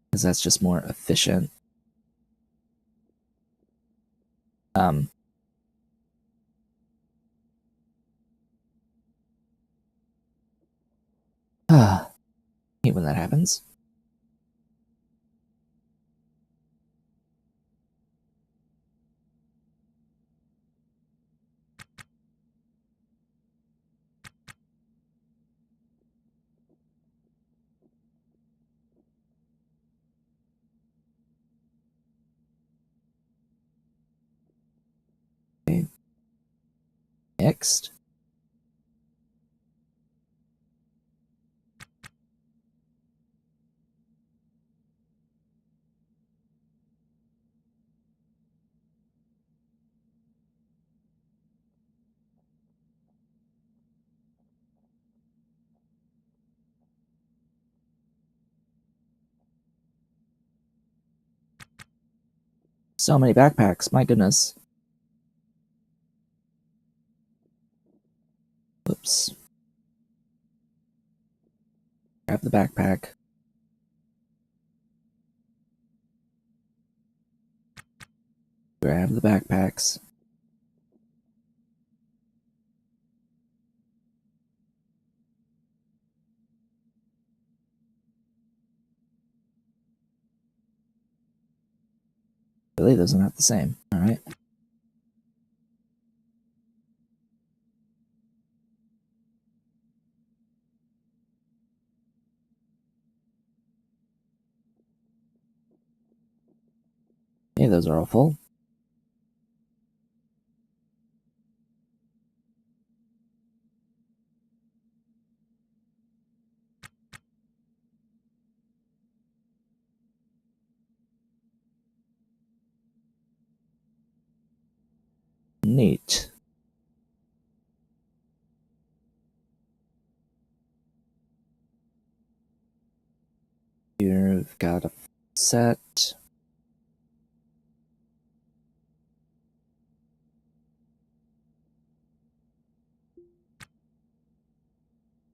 Speaker 1: Because that's just more efficient. Hate when that happens. Okay. Next. So many backpacks, my goodness. Oops. Grab the backpack. Grab the backpacks. Really, those are not the same. Alright. Okay, those are all full. Neat. Here we've got a set.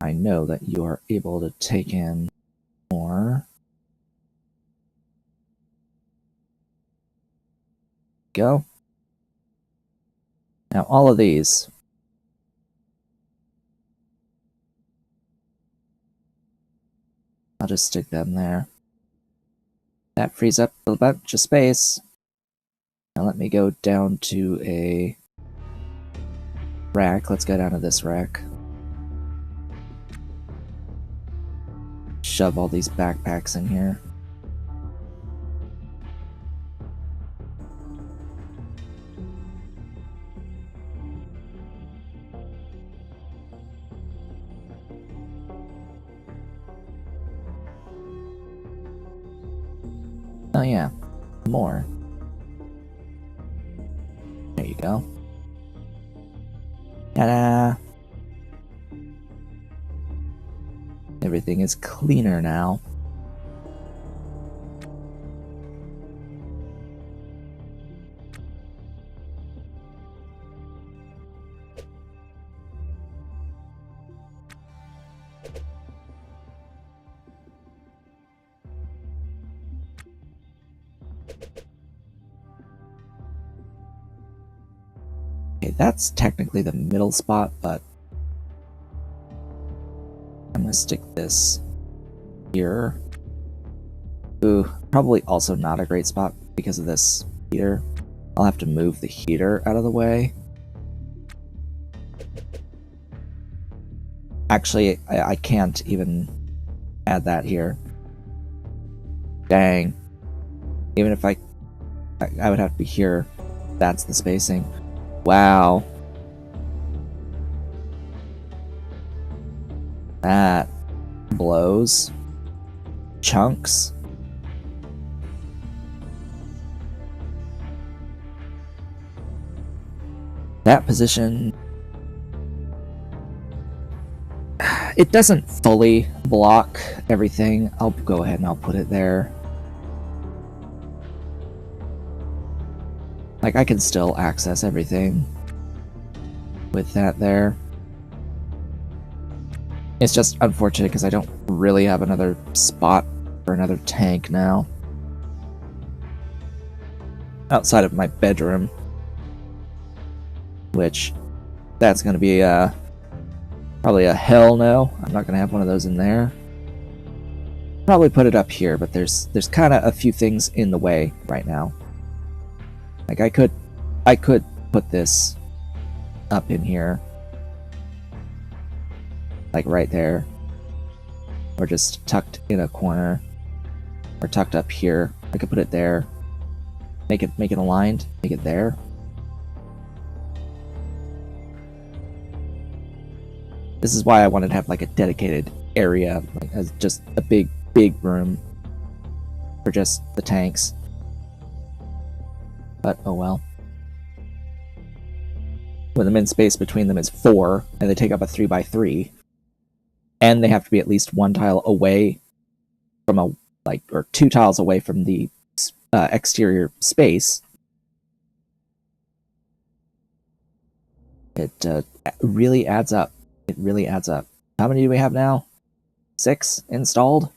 Speaker 1: I know that you are able to take in more. Go. Now all of these. I'll just stick them there. That frees up a bunch of space. Now let me go down to a rack. Let's go down to this rack. Shove all these backpacks in here. Oh yeah, more. There you go. Ta-da! Everything is cleaner now. Okay, that's technically the middle spot, but I'm gonna stick this here. Ooh, probably also not a great spot because of this heater. I'll have to move the heater out of the way. Actually, I can't even add that here. Dang. Even if I would have to be here. That's the spacing. Wow. That blows. Chunks. That position, it doesn't fully block everything. I'll go ahead and I'll put it there. Like, I can still access everything with that there. It's just unfortunate because I don't really have another spot for another tank now. Outside of my bedroom. Which, that's going to be probably a hell no. I'm not going to have one of those in there. Probably put it up here, but there's kind of a few things in the way right now. Like, I could put this up in here. Like right there. Or just tucked in a corner. Or tucked up here. I could put it there. Make it aligned. Make it there. This is why I wanted to have like a dedicated area, like as just a big room for just the tanks. But oh well. When the min space between them is 4, and they take up a 3x3, and they have to be at least 1 tile away from or 2 tiles away from the exterior space, it really adds up. It really adds up. How many do we have now? 6 installed?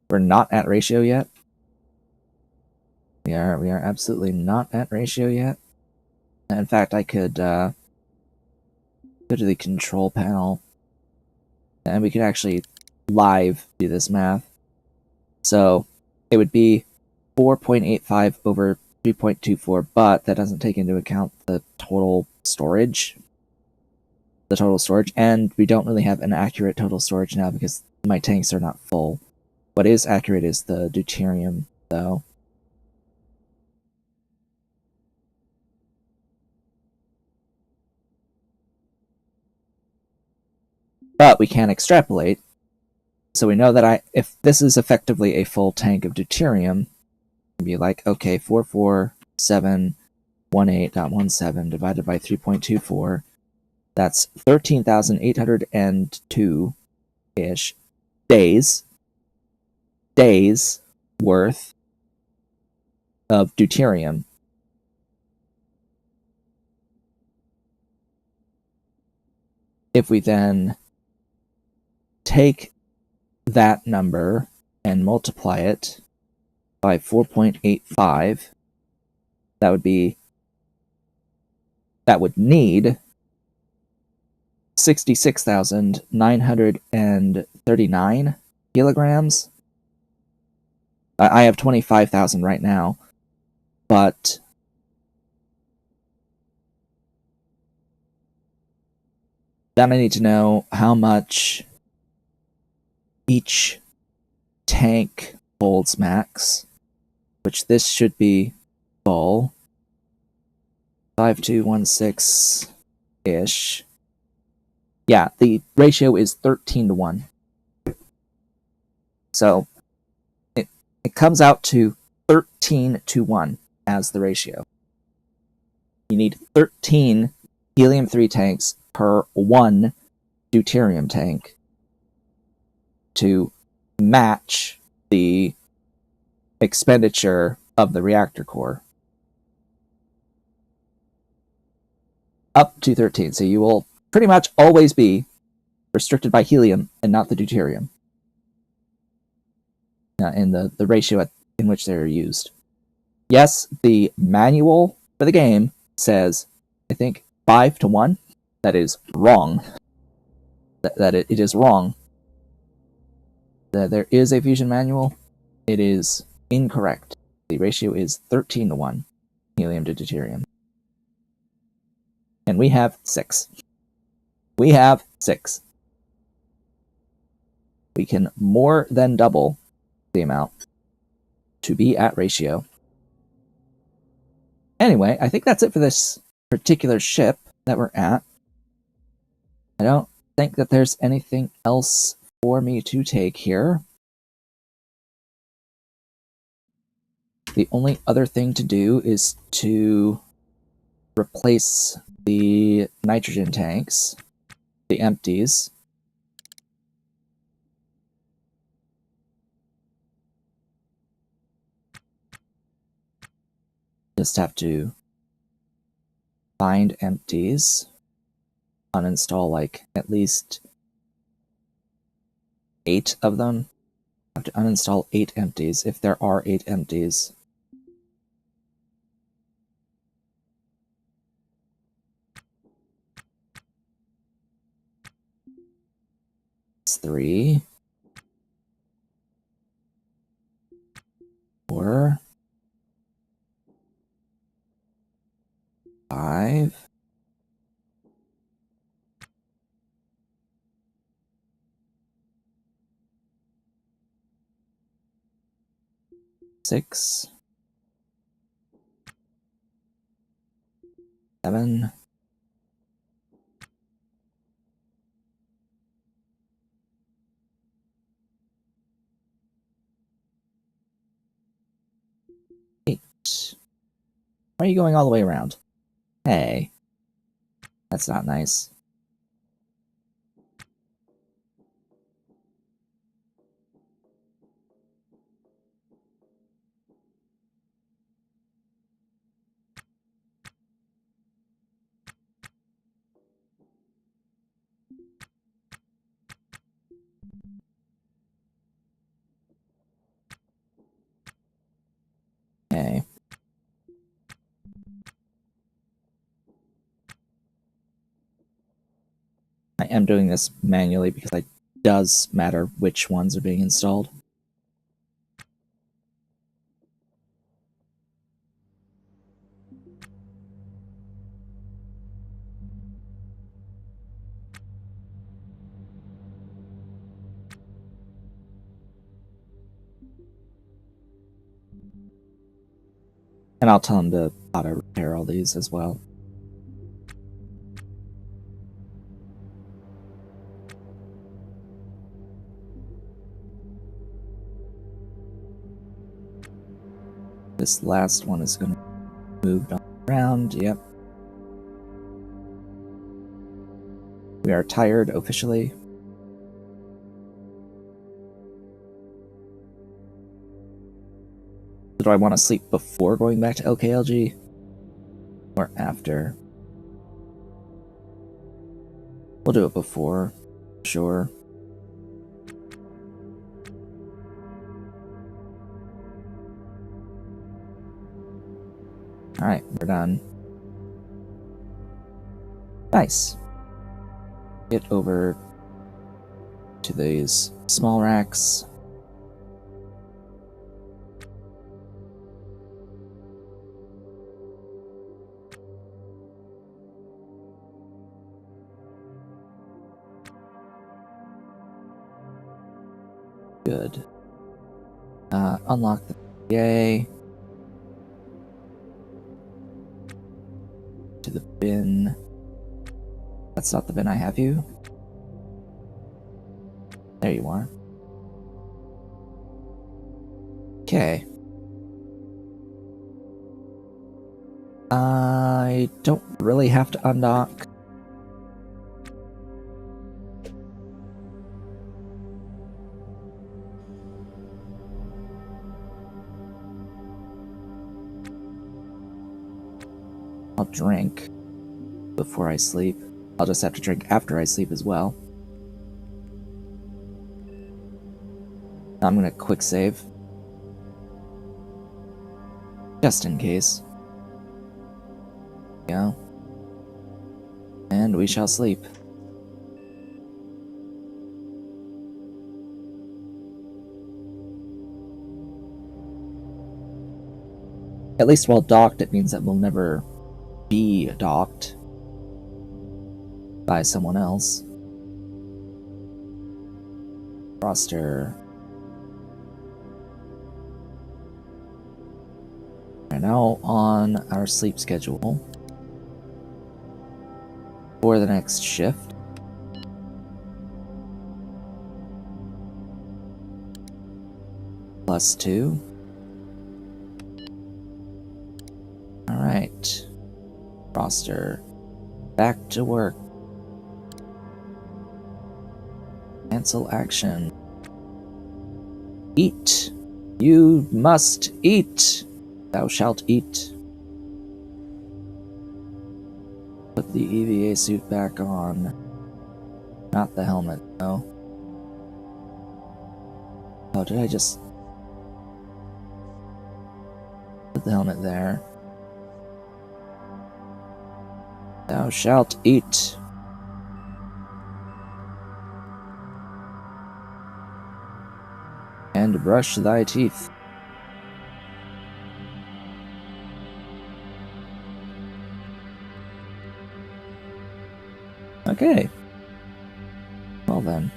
Speaker 1: We're not at ratio yet. We are absolutely not at ratio yet. In fact, I could go to the control panel, and we could actually live do this math. So it would be 4.85 over 3.24, but that doesn't take into account the total storage. And we don't really have an accurate total storage now because my tanks are not full. What is accurate is the deuterium, though. But we can extrapolate, so we know that if this is effectively a full tank of deuterium, it'd be like, okay, 44718.17 divided by 3.24, that's 13,802-ish days worth of deuterium. If we then take that number and multiply it by 4.85, that would need 66,939 kilograms. I have 25,000 right now, but then I need to know how much each tank holds max, which this should be full. 5216-ish. Yeah, the ratio is 13-1. So it comes out to 13-1 as the ratio. You need 13 helium-3 tanks per 1 deuterium tank to match the expenditure of the reactor core. Up to 13, so you will pretty much always be restricted by helium and not the deuterium in the ratio in which they're used. Yes, the manual for the game says, I think, 5-1. That is wrong. It is wrong. There is a fusion manual. It is incorrect. The ratio is 13-1, helium to deuterium. And we have 6. We have 6. We can more than double the amount to be at ratio. Anyway, I think that's it for this particular ship that we're at. I don't think that there's anything else for me to take here. The only other thing to do is to replace the nitrogen tanks, the empties. Just have to find empties, uninstall like at least 8 of them. I have to uninstall 8 empties if there are 8 empties. It's 3, 4, 5, 6, 7, 8. Why are you going all the way around? Hey, that's not nice. Okay. I am doing this manually because it does matter which ones are being installed. And I'll tell him to auto repair all these as well. This last one is going to move around. Yep. We are tired officially. Do I want to sleep before going back to LKLG? Or after? We'll do it before, sure. Alright, we're done. Nice. Get over to these small racks. Good. Unlock the PA. To the bin. That's not the bin I have you. There you are. Okay. I don't really have to undock. I'll drink before I sleep. I'll just have to drink after I sleep as well. I'm gonna quick save. Just in case. Yeah. And we shall sleep. At least while docked, it means that we'll never be docked by someone else. Roster. We're now on our sleep schedule for the next shift. +2. Alright. Roster. Back to work. Cancel action. Eat. You must eat. Thou shalt eat. the EVA suit back on. Not the helmet, no. Oh, did I just put the helmet there? Thou shalt eat. And brush thy teeth. Okay. Well then.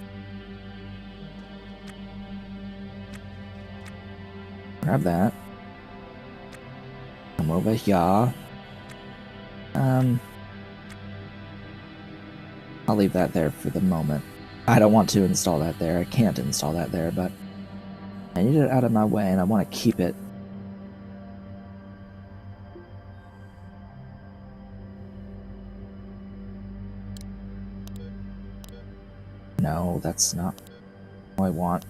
Speaker 1: Grab that. Come over here. I'll leave that there for the moment. I don't want to install that there. I can't install that there, but I need it out of my way and I want to keep it. No, that's not what I want.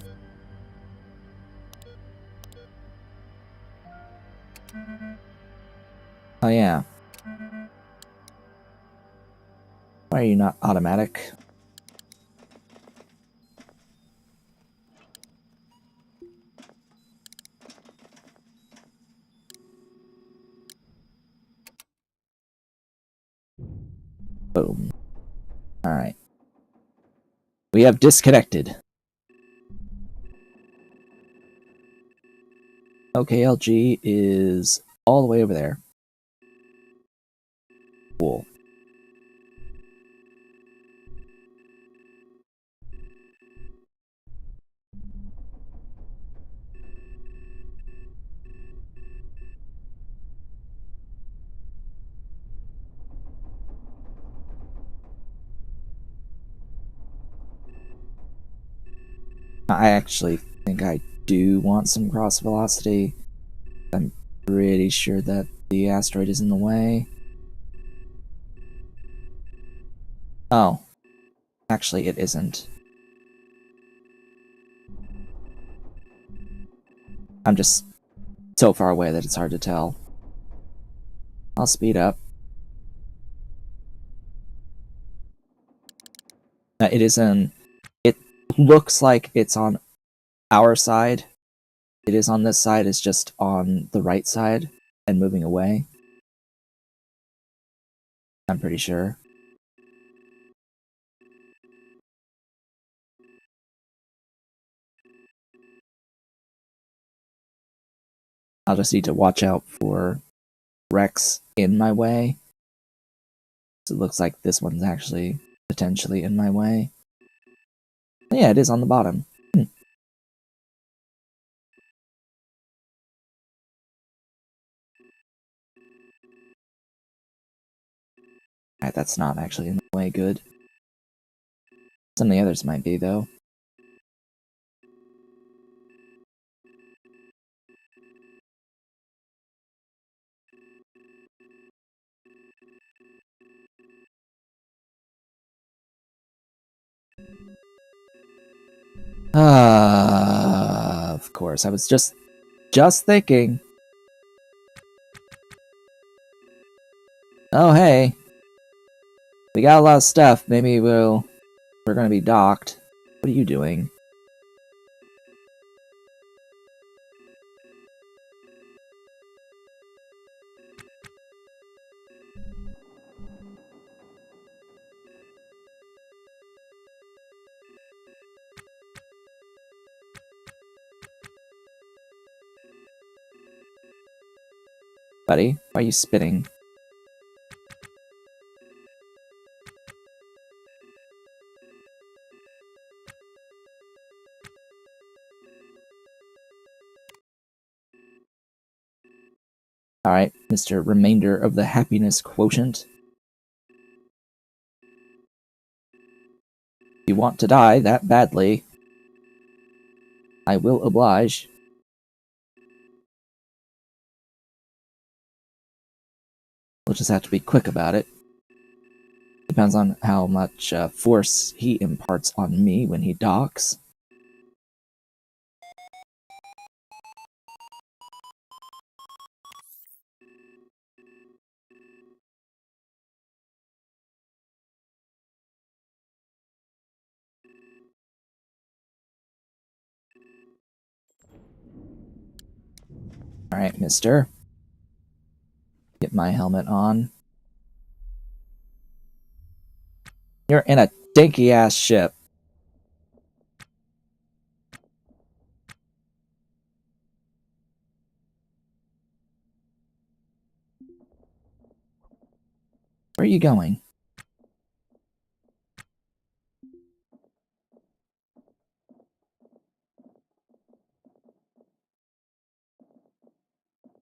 Speaker 1: Oh yeah. Why are you not automatic? Boom. Alright. We have disconnected. Okay, LG is all the way over there. Cool. I actually think I do want some cross velocity. I'm pretty sure that the asteroid is in the way. Oh. Actually, it isn't. I'm just so far away that it's hard to tell. I'll speed up. It looks like it's on our side. It is on this side, it's just on the right side and moving away. I'm pretty sure. I'll just need to watch out for wrecks in my way. So it looks like this one's actually potentially in my way. Yeah, it is on the bottom. Alright, that's not actually in the way good. Some of the others might be, though. Of course, I was just thinking. Oh, hey. We got a lot of stuff. Maybe we're gonna be docked. What are you doing? Buddy, why are you spitting? Alright, Mr. Remainder of the Happiness Quotient. If you want to die that badly, I will oblige. We'll just have to be quick about it. Depends on how much force he imparts on me when he docks. Alright, mister. Get my helmet on. You're in a dinky-ass ship. Where are you going?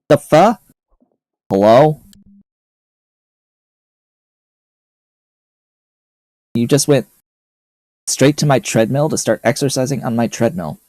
Speaker 1: The fuck? Hello? You just went straight to my treadmill to start exercising on my treadmill.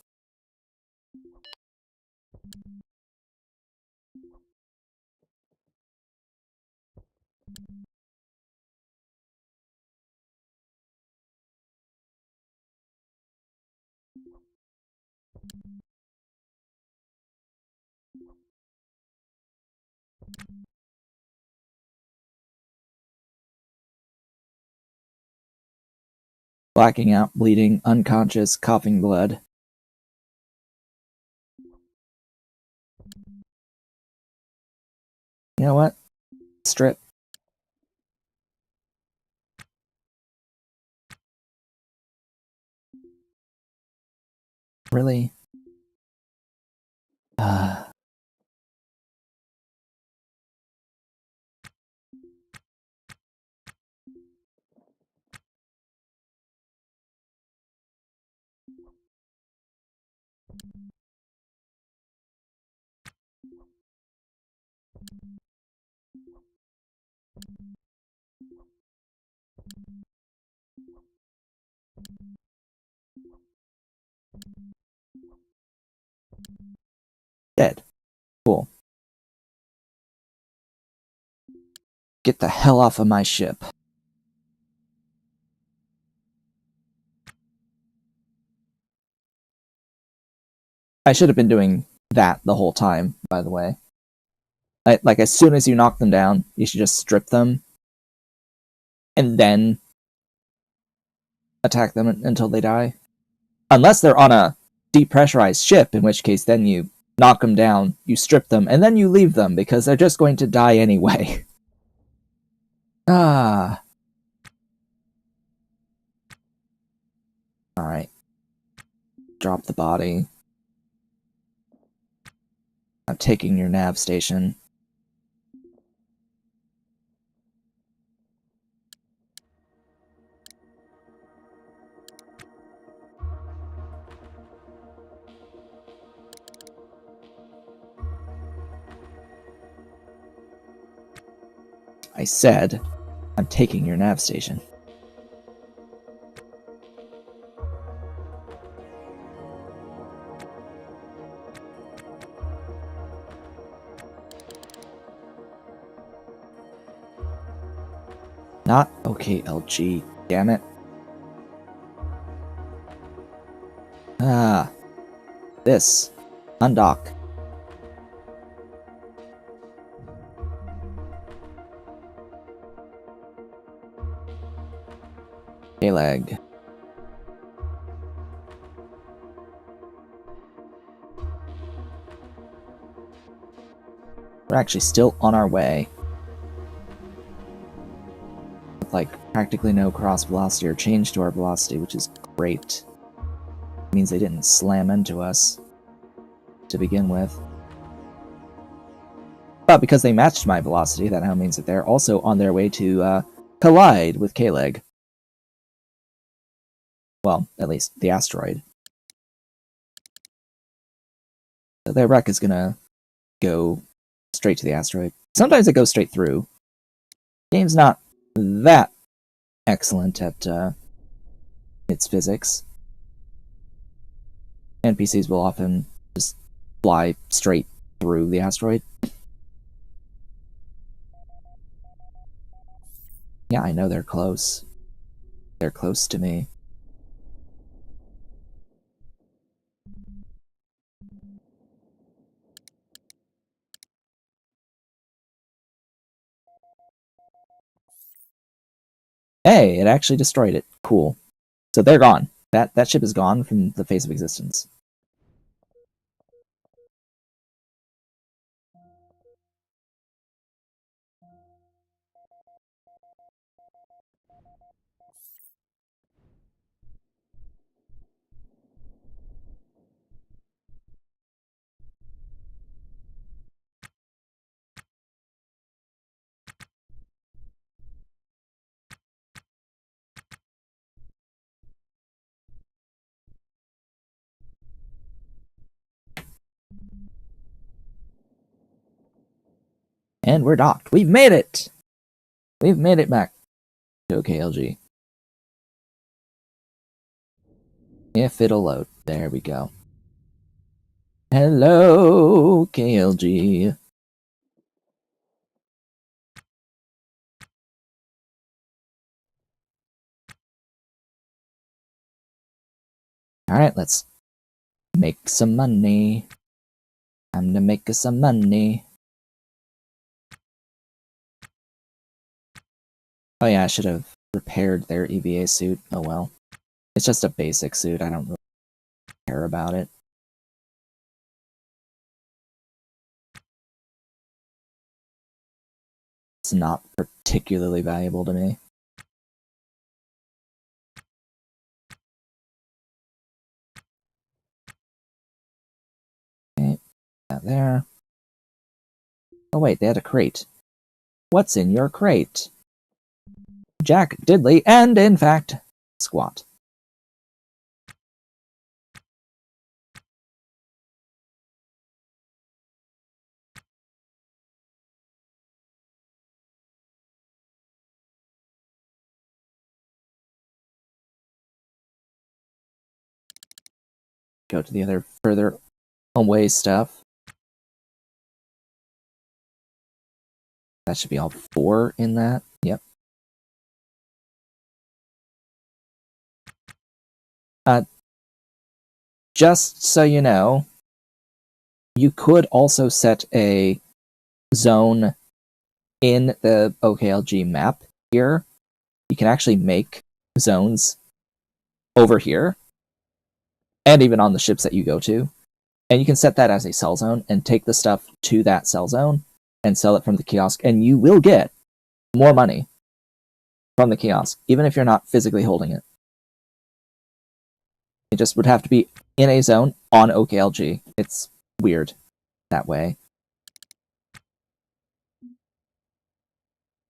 Speaker 1: Blacking out, bleeding, unconscious, coughing blood. You know what? Strip. Really? Dead. Cool. Get the hell off of my ship. I should have been doing that the whole time, by the way. Like, as soon as you knock them down, you should just strip them. And then attack them until they die. Unless they're on a depressurized ship, in which case then you knock them down, you strip them, and then you leave them, because they're just going to die anyway. Ah. Alright. Drop the body. I'm taking your nav station. I said, I'm taking your nav station. Not okay, LG. Damn it. Ah. This. Undock. K-leg. We're actually still on our way. With, like, practically no cross velocity or change to our velocity, which is great. It means they didn't slam into us to begin with. But because they matched my velocity, that now means that they're also on their way to collide with K-leg. Well, at least the asteroid. So their wreck is gonna go straight to the asteroid. Sometimes it goes straight through. Game's not that excellent at its physics. NPCs will often just fly straight through the asteroid. Yeah, I know they're close. They're close to me. Hey, it actually destroyed it. Cool. So they're gone. That ship is gone from the face of existence. And we're docked. We've made it! We've made it back to OKLG. If it'll load. There we go. Hello, KLG. Alright, let's make some money. Time to make us some money. Oh yeah, I should have repaired their EVA suit. Oh well. It's just a basic suit, I don't really care about it. It's not particularly valuable to me. Okay, that there. Oh wait, they had a crate. What's in your crate? Jack, Diddley, and in fact, Squat. Go to the other further away stuff. That should be all 4 in that. Yep. Just so you know, you could also set a zone in the OKLG map here. You can actually make zones over here, and even on the ships that you go to. And you can set that as a sell zone and take the stuff to that sell zone and sell it from the kiosk, and you will get more money from the kiosk, even if you're not physically holding it. It just would have to be in a zone on OKLG. It's weird that way.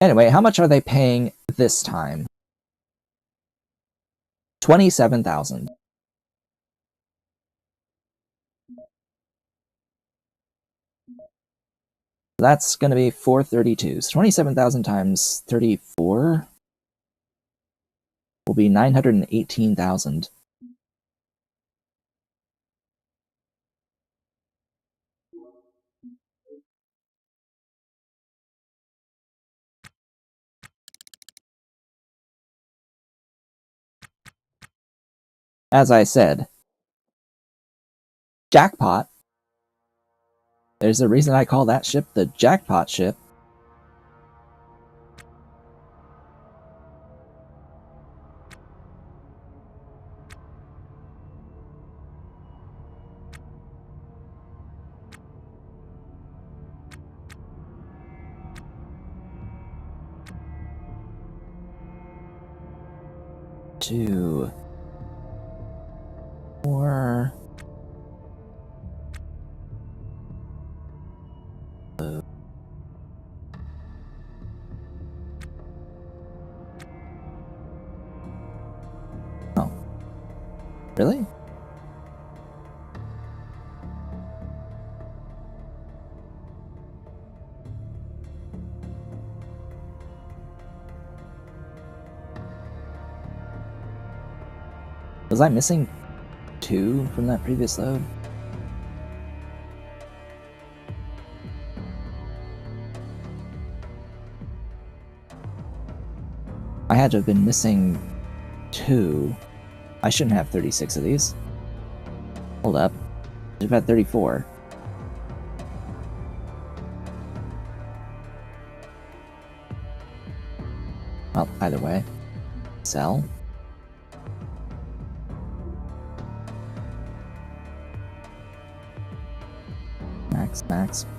Speaker 1: Anyway, how much are they paying this time? 27,000. That's going to be 432. So 27,000 times 34 will be 918,000. As I said, jackpot. There's a reason I call that ship the jackpot ship. Two. 4. Oh. Really? Was I missing 2 from that previous load? I had to have been missing 2. I shouldn't have 36 of these. Hold up. I should have had 34. Well, either way. Sell.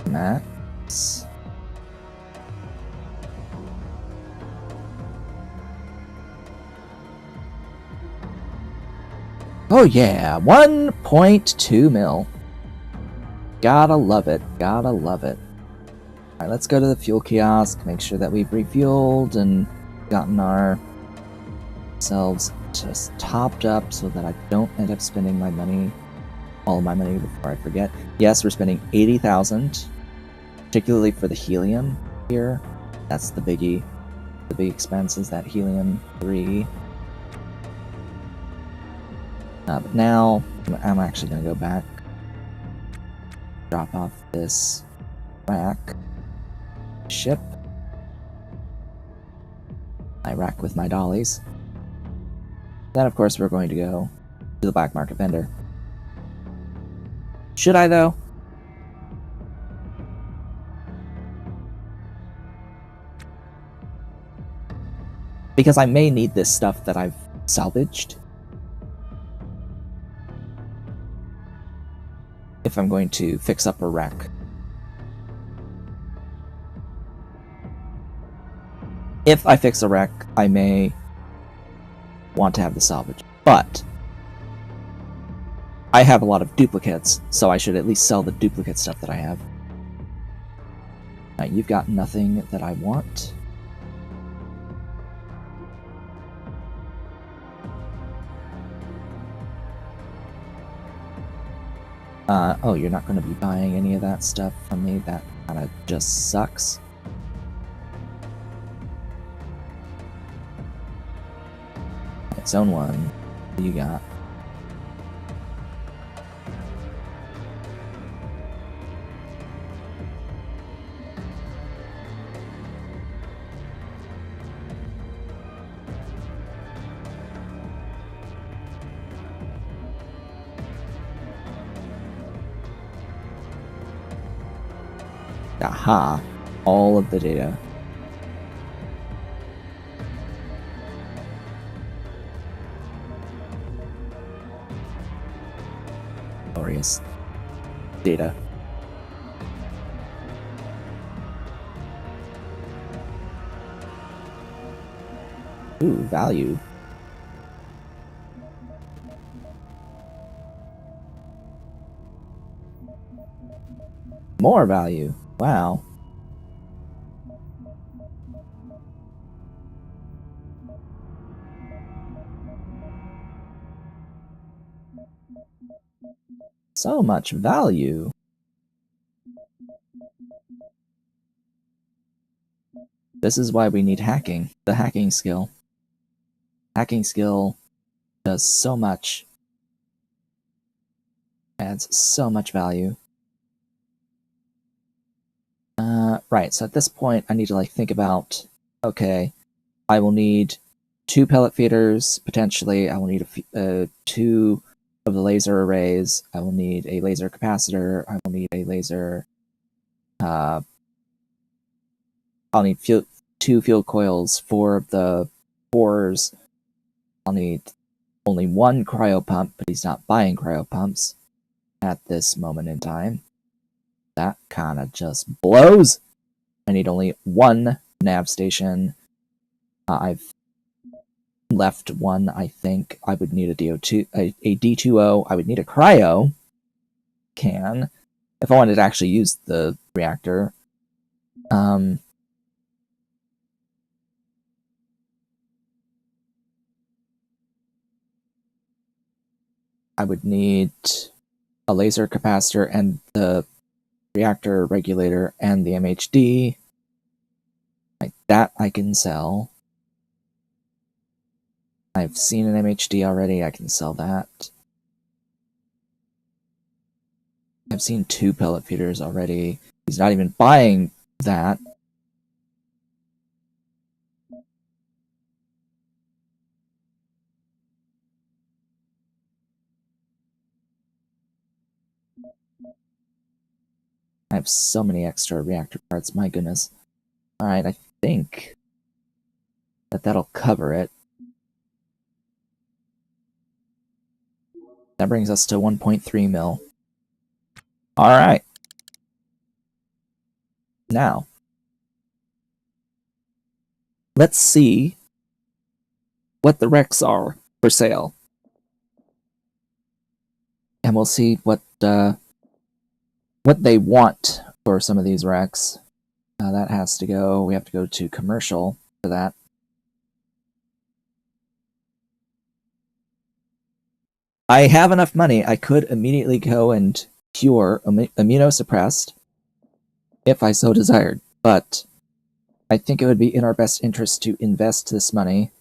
Speaker 1: Max. Oh yeah, 1.2 mil. Gotta love it, gotta love it. Alright, let's go to the fuel kiosk, make sure that we've refueled and gotten ourselves just topped up so that I don't end up spending my money, all of my money before I forget. Yes, we're spending 80,000 particularly for the helium here. That's the biggie. The big expense is that helium-3. But now, I'm actually going to go back. Drop off this rack. Ship. My rack with my dollies. Then, of course, we're going to go to the black market vendor. Should I, though? Because I may need this stuff that I've salvaged. If I'm going to fix up a wreck. If I fix a wreck, I may want to have the salvage. But I have a lot of duplicates, so I should at least sell the duplicate stuff that I have. Now, you've got nothing that I want. Oh, you're not going to be buying any of that stuff from me? That kind of just sucks. Right, Zone 1. What do you got? Aha! All of the data. Glorious data. Ooh, value. More value. Wow. So much value. This is why we need hacking. The hacking skill. Hacking skill does so much. Adds so much value. Right, so at this point, I need to like think about, okay, I will need 2 pellet feeders, potentially. I will need 2 of the laser arrays. I will need a laser capacitor. I will need a laser... I'll need 2 field coils, 4 of the 4s. I'll need only 1 cryo pump, but he's not buying cryo pumps at this moment in time. That kind of just blows. I need only 1 nav station. I've left 1, I think. I would need a D2O. I would need a cryo can if I wanted to actually use the reactor. I would need a laser capacitor and the reactor regulator and the MHD. Like that I can sell. I've seen an MHD already, I can sell that. I've seen 2 pellet feeders already. He's not even buying that. I have so many extra reactor parts, my goodness. Alright, I think that that'll cover it. That brings us to 1.3 mil. Alright. Now, let's see what the wrecks are for sale. And we'll see what they want for some of these wrecks. That has to go, we have to go to commercial for that. I have enough money, I could immediately go and cure immunosuppressed. if I so desired, but I think it would be in our best interest to invest this money,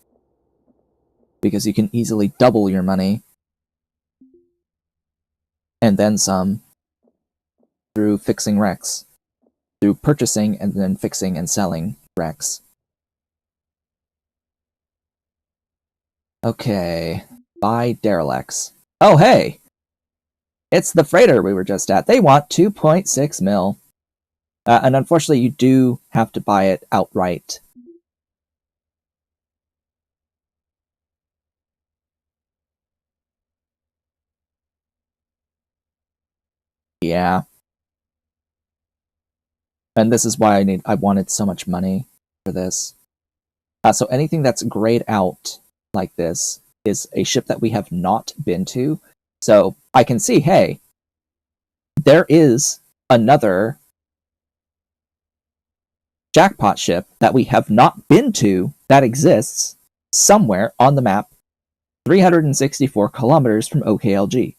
Speaker 1: because you can easily double your money, and then some, through fixing wrecks, through purchasing and then fixing and selling wrecks. Okay, buy derelicts. Oh hey! It's the freighter we were just at. They want 2.6 mil. And unfortunately, you do have to buy it outright. Yeah. And this is why I wanted so much money for this. So anything that's grayed out like this is a ship that we have not been to. So I can see, hey, there is another jackpot ship that we have not been to that exists somewhere on the map, 364 kilometers from OKLG.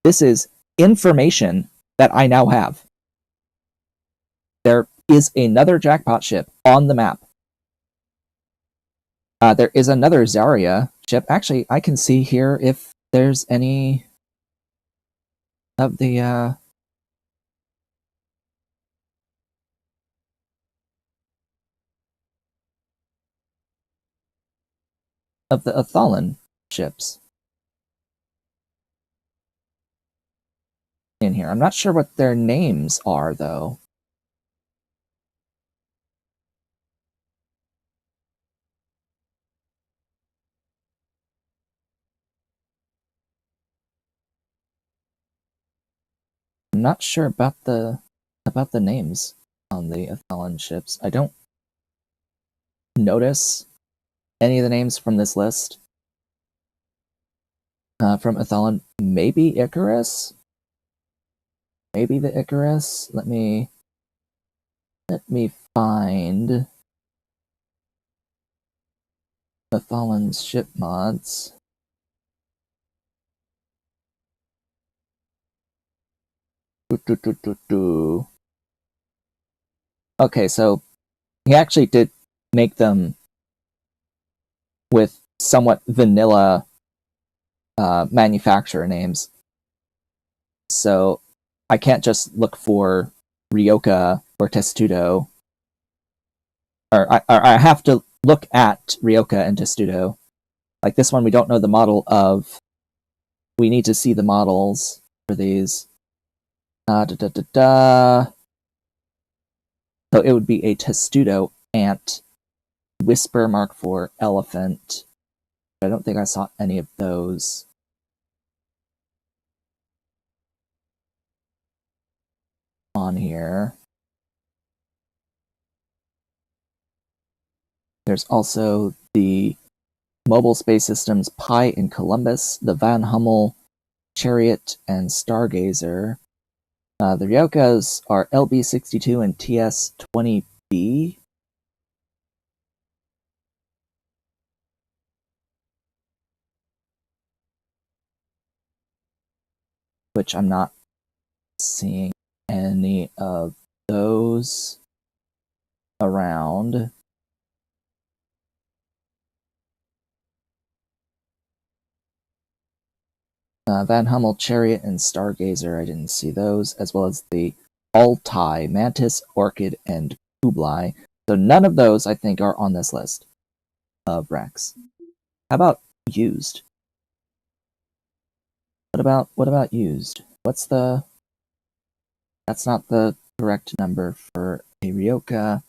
Speaker 1: This is information that I now have. There is another jackpot ship on the map. There is another Zaria ship. Actually, I can see here if there's any of the Athalan ships in here. I'm not sure what their names are, though. I'm not sure about the names on the Athalan ships. I don't notice any of the names from this list. From Athalan, maybe Icarus? Maybe the Icarus? Let me find Athalan's ship mods. Okay, so he actually did make them with somewhat vanilla manufacturer names. So I can't just look for Ryoka or Testudo. Or I have to look at Ryoka and Testudo. Like this one, we don't know the model of. We need to see the models for these. So it would be a Testudo Ant, Whisper Mark IV Elephant. I don't think I saw any of those. On here. There's also the Mobile Space Systems Pi in Columbus, the Van Hummel Chariot and Stargazer. The Ryokas are LB62 and TS20B. Which I'm not seeing any of those around. Van Hummel Chariot and Stargazer, I didn't see those, as well as the Altai, Mantis, Orchid, and Kublai. So none of those, I think, are on this list of wrecks. How about used? What about used? What's the... That's not the correct number for a Ryoka.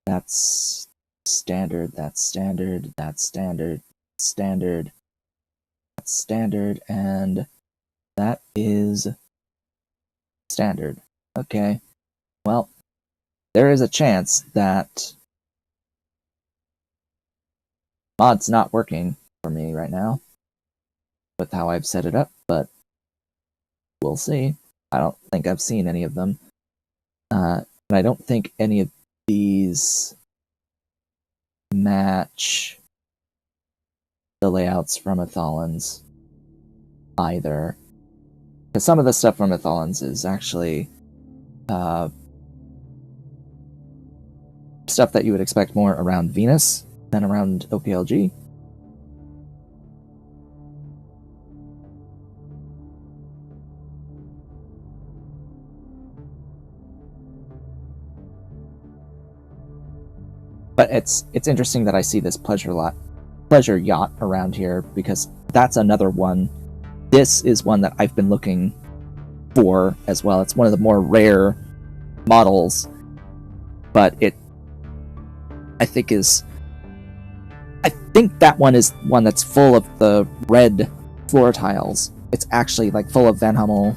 Speaker 1: That's standard, that's standard, that's standard, standard, that's standard, and that is standard. Okay. Well, there is a chance that mod's not working for me right now with how I've set it up, but we'll see. I don't think I've seen any of them. And I don't think any of these match the layouts from Athalan's either. Because some of the stuff from Athalan's is actually stuff that you would expect more around Venus than around OPLG. But it's interesting that I see this pleasure yacht around here, because that's another one. This is one that I've been looking for as well. It's one of the more rare models, but I think that one is one that's full of the red floor tiles. It's actually like full of Van Hummel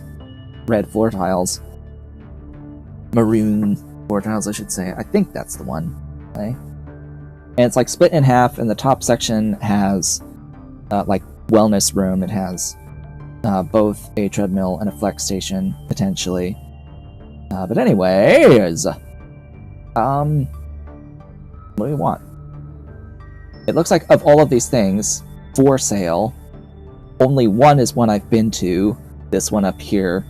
Speaker 1: red floor tiles. Maroon floor tiles, I should say. I think that's the one. Okay. And it's like split in half, and the top section has like wellness room. It has both a treadmill and a flex station, potentially. But anyways, what do we want? It looks like of all of these things for sale, only one is one I've been to, this one up here,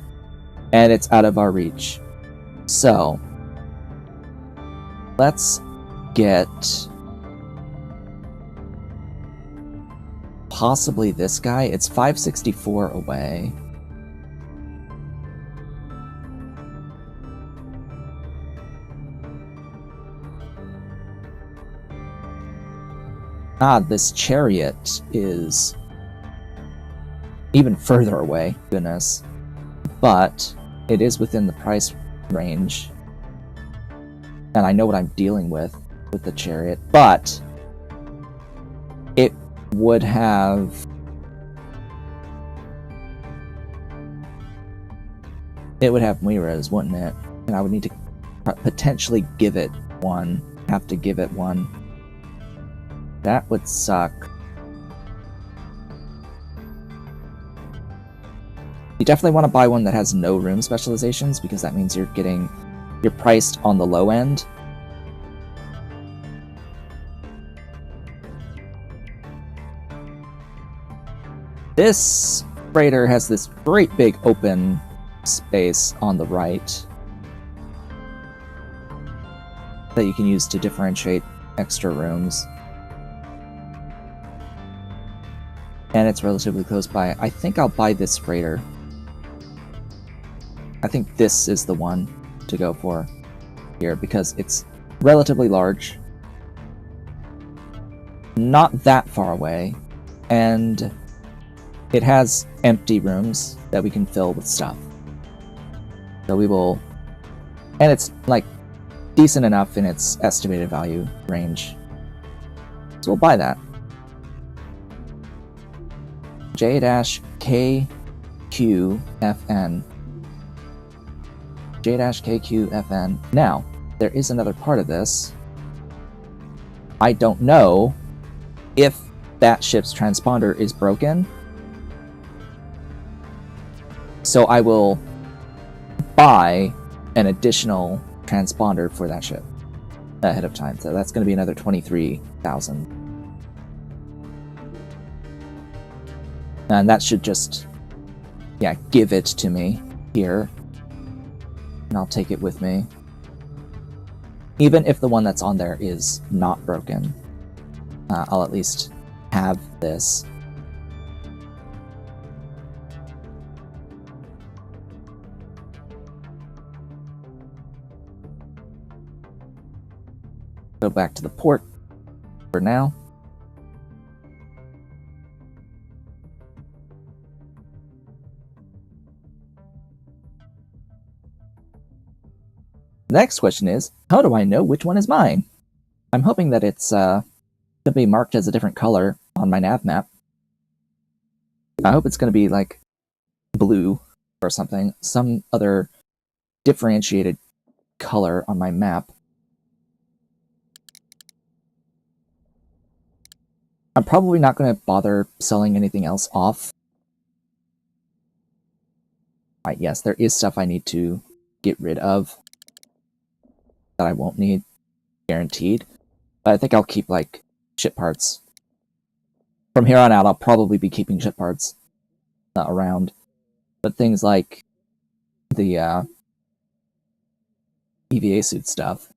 Speaker 1: and it's out of our reach. So, let's get possibly this guy. It's 564 away. This chariot is even further away, goodness. But it is within the price range. And I know what I'm dealing with the chariot, but it would have mirrors, wouldn't it? And I would need to potentially give it one. Have to give it one. That would suck. You definitely want to buy one that has no room specializations, because that means you're priced on the low end. This freighter has this great big open space on the right that you can use to differentiate extra rooms. And it's relatively close by. I think I'll buy this freighter. I think this is the one to go for here, because it's relatively large, not that far away, and it has empty rooms that we can fill with stuff. So we will, and it's like decent enough in its estimated value range. So we'll buy that. J-KQFN. J-KQFN. Now, there is another part of this. I don't know if that ship's transponder is broken, so I will buy an additional transponder for that ship ahead of time. So that's going to be another 23,000. And that should just, yeah, give it to me here. And I'll take it with me. Even if the one that's on there is not broken, I'll at least have this. Go back to the port for now. The next question is, how do I know which one is mine? I'm hoping that it's going to be marked as a different color on my nav map. I hope it's going to be like blue or something, some other differentiated color on my map. I'm probably not going to bother selling anything else off. Right, yes, there is stuff I need to get rid of that I won't need, guaranteed. But I think I'll keep, like, ship parts. From here on out, I'll probably be keeping ship parts around. But things like the EVA suit stuff.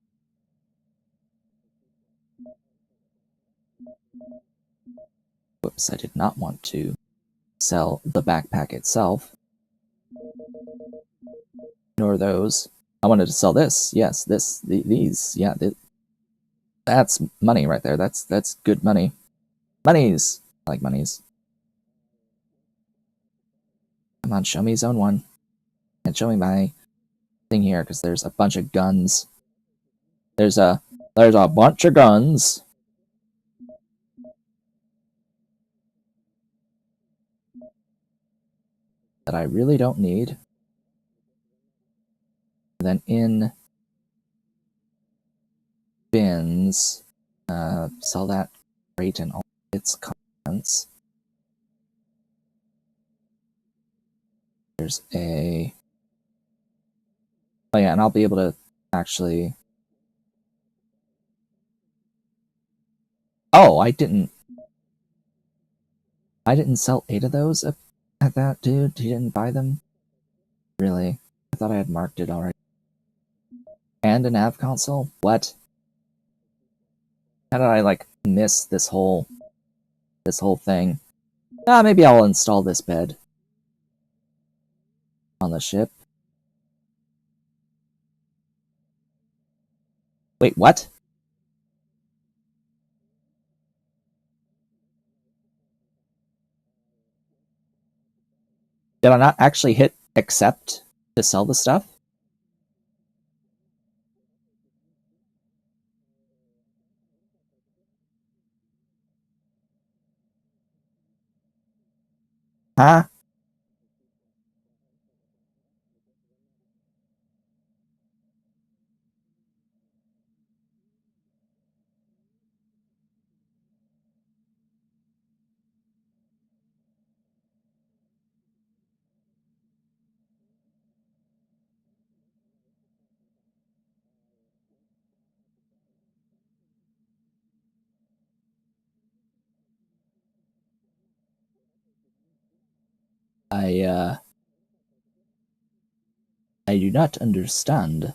Speaker 1: Whoops, I did not want to sell the backpack itself. Nor those. I wanted to sell this. Yes, these. Yeah, that's money right there. That's good money. Monies! I like monies. Come on, show me zone 1. And show me my thing here, because there's a bunch of guns. There's a bunch of guns. That I really don't need. And then in bins, sell that crate and all its contents. There's a... Oh yeah, and I'll be able to actually... Oh, I didn't sell 8 of those at that dude. He didn't buy them? Really? I thought I had marked it already. And a nav console? What? How did I, like, miss this whole thing? Maybe I'll install this bed on the ship. Wait, what? Did I not actually hit accept to sell the stuff? Huh? I do not understand.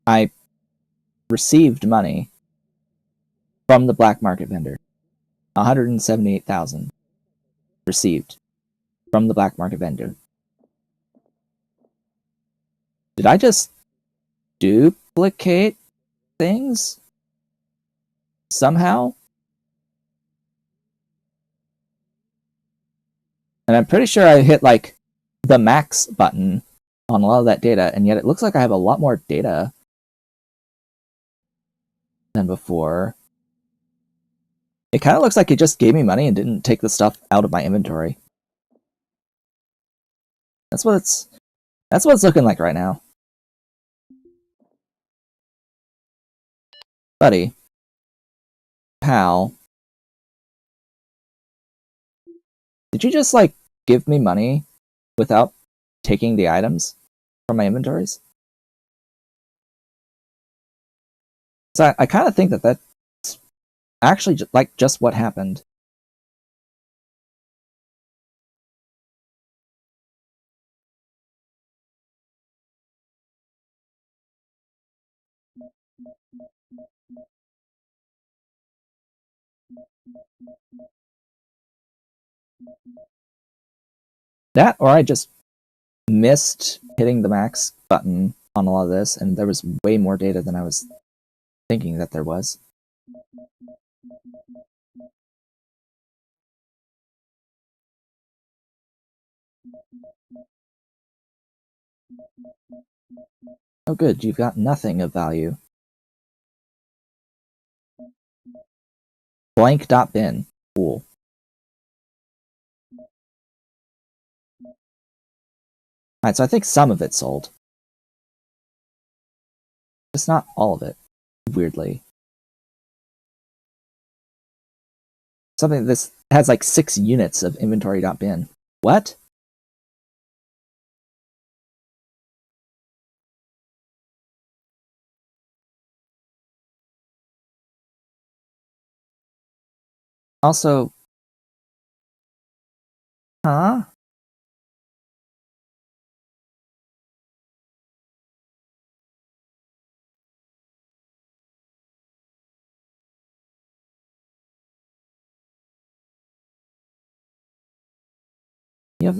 Speaker 1: I received money from the black market vendor. 178,000 received from the black market vendor. Did I just duplicate things somehow? And I'm pretty sure I hit, like, the max button on a lot of that data, and yet it looks like I have a lot more data than before. It kind of looks like it just gave me money and didn't take the stuff out of my inventory. That's what it's looking like right now. Buddy. Pal. Did you just, like, give me money without taking the items from my inventories? So I kind of think that that's actually just what happened. That, or I just missed hitting the max button on a lot of this, and there was way more data than I was thinking that there was. Oh good, you've got nothing of value. Blank.bin. Cool. Alright, so I think some of it sold. Just not all of it, weirdly. something this has like 6 units of inventory.bin. What? Also, huh?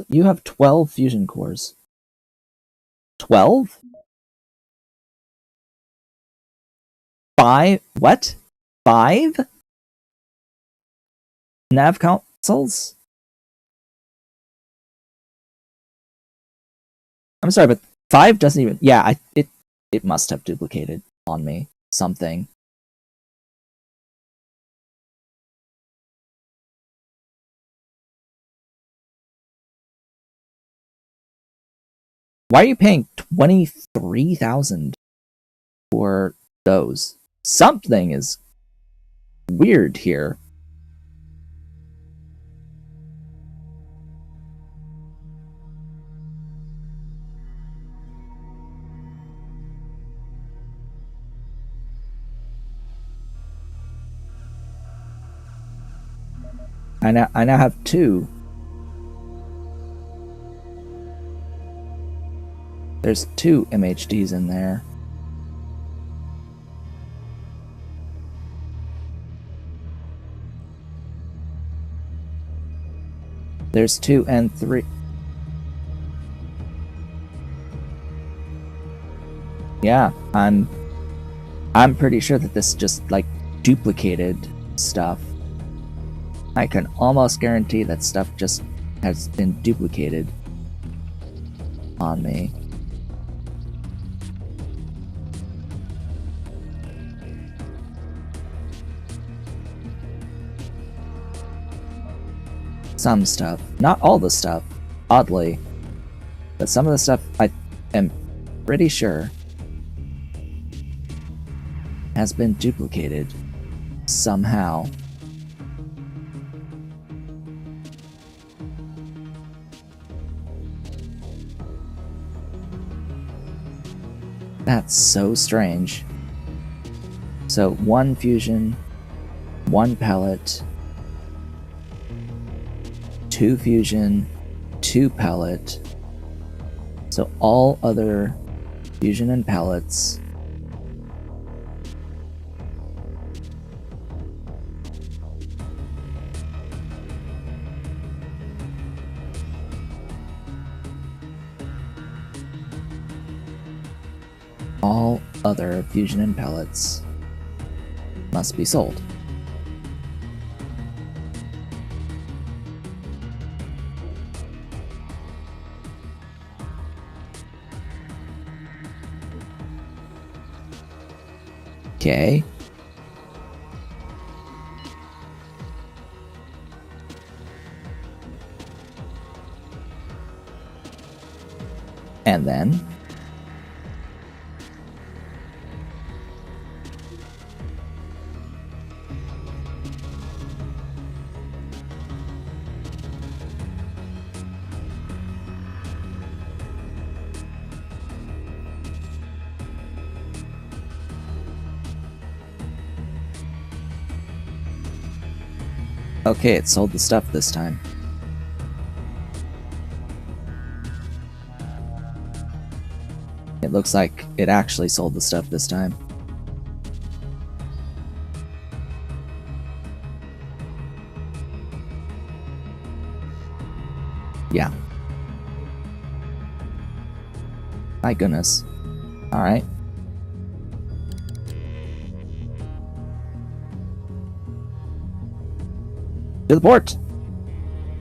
Speaker 1: You have 12 fusion cores. 12? 5? What? 5? Nav consoles? I'm sorry, but 5 doesn't even... Yeah, it must have duplicated on me. Something. Why are you paying 23,000 for those? Something is weird here. I now have 2. There's 2 MHDs in there. There's 2 and 3. Yeah, I'm pretty sure that this just like duplicated stuff. I can almost guarantee that stuff just has been duplicated on me. Some stuff. Not all the stuff, oddly. But some of the stuff I am pretty sure has been duplicated somehow. That's so strange. So 1 fusion, 1 pellet, 2 fusion, 2 pellet. So all other fusion and pellets. All other fusion and pellets must be sold. Okay. And then okay, it sold the stuff this time. It looks like it actually sold the stuff this time. Yeah. My goodness. Alright. To the port!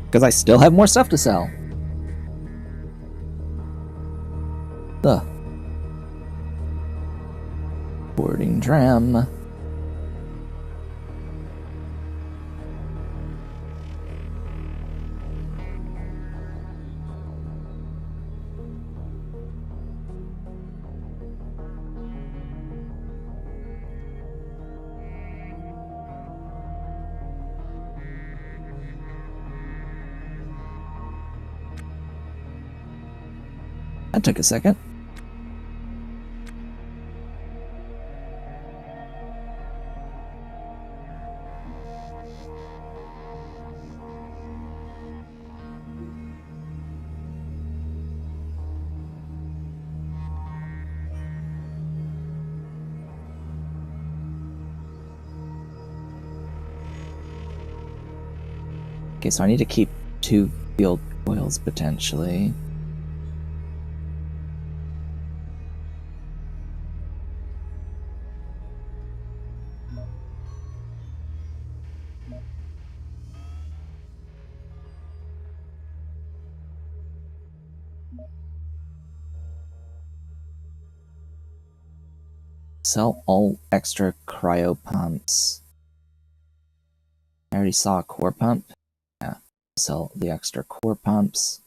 Speaker 1: Because I still have more stuff to sell. The boarding tram. That took a second. Okay, so I need to keep 2 field coils potentially. Sell all extra cryo pumps. I already saw a core pump. Yeah, sell the extra core pumps.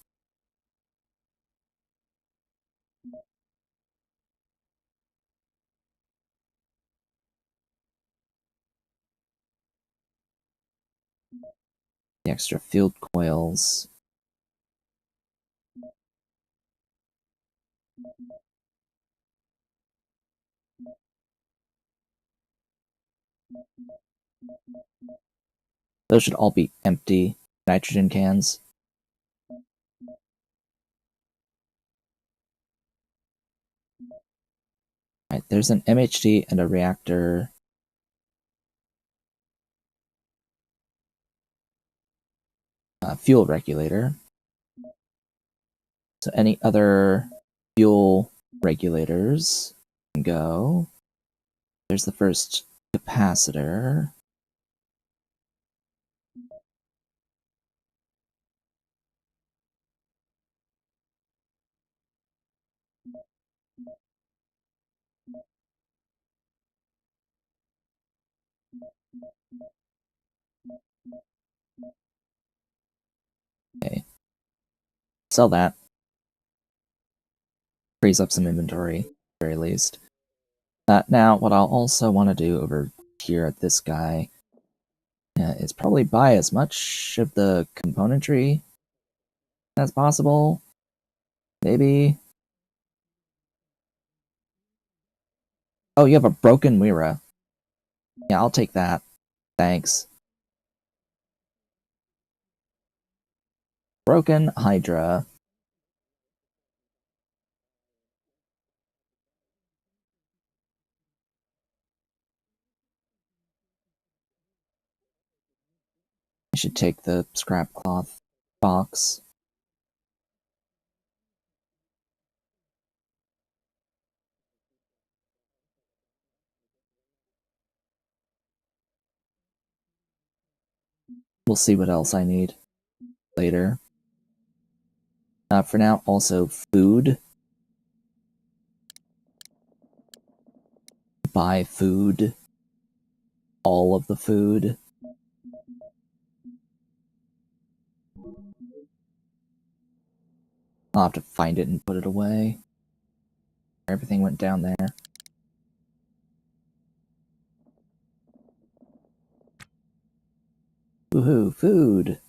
Speaker 1: The extra field coils. Those should all be empty nitrogen cans. Right, there's an MHD and a reactor. Fuel regulator. So any other fuel regulators can go. There's the first capacitor. Okay. Sell that. Frees up some inventory, at the very least. Now, what I'll also want to do over here at this guy is probably buy as much of the componentry as possible. Maybe. Oh, you have a broken Mira. Yeah, I'll take that. Thanks. Broken Hydra. I should take the scrap cloth box. We'll see what else I need later. For now, also food. Buy food. All of the food. I'll have to find it and put it away. Everything went down there. Woohoo, food!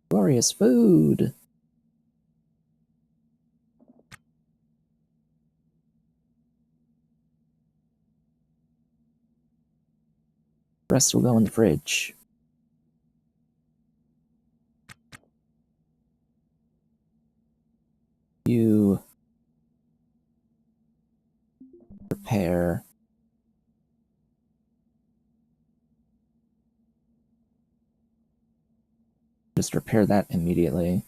Speaker 1: Glorious food! The rest will go in the fridge. You repair. Just repair that immediately.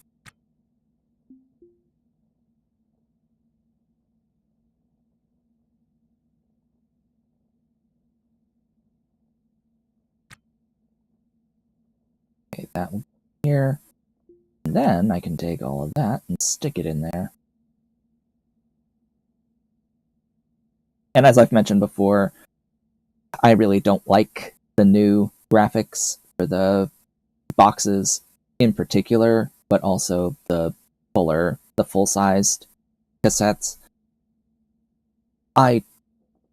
Speaker 1: Okay, that one here. And then I can take all of that and stick it in there. And as I've mentioned before, I really don't like the new graphics for the boxes in particular, but also the full-sized cassettes. I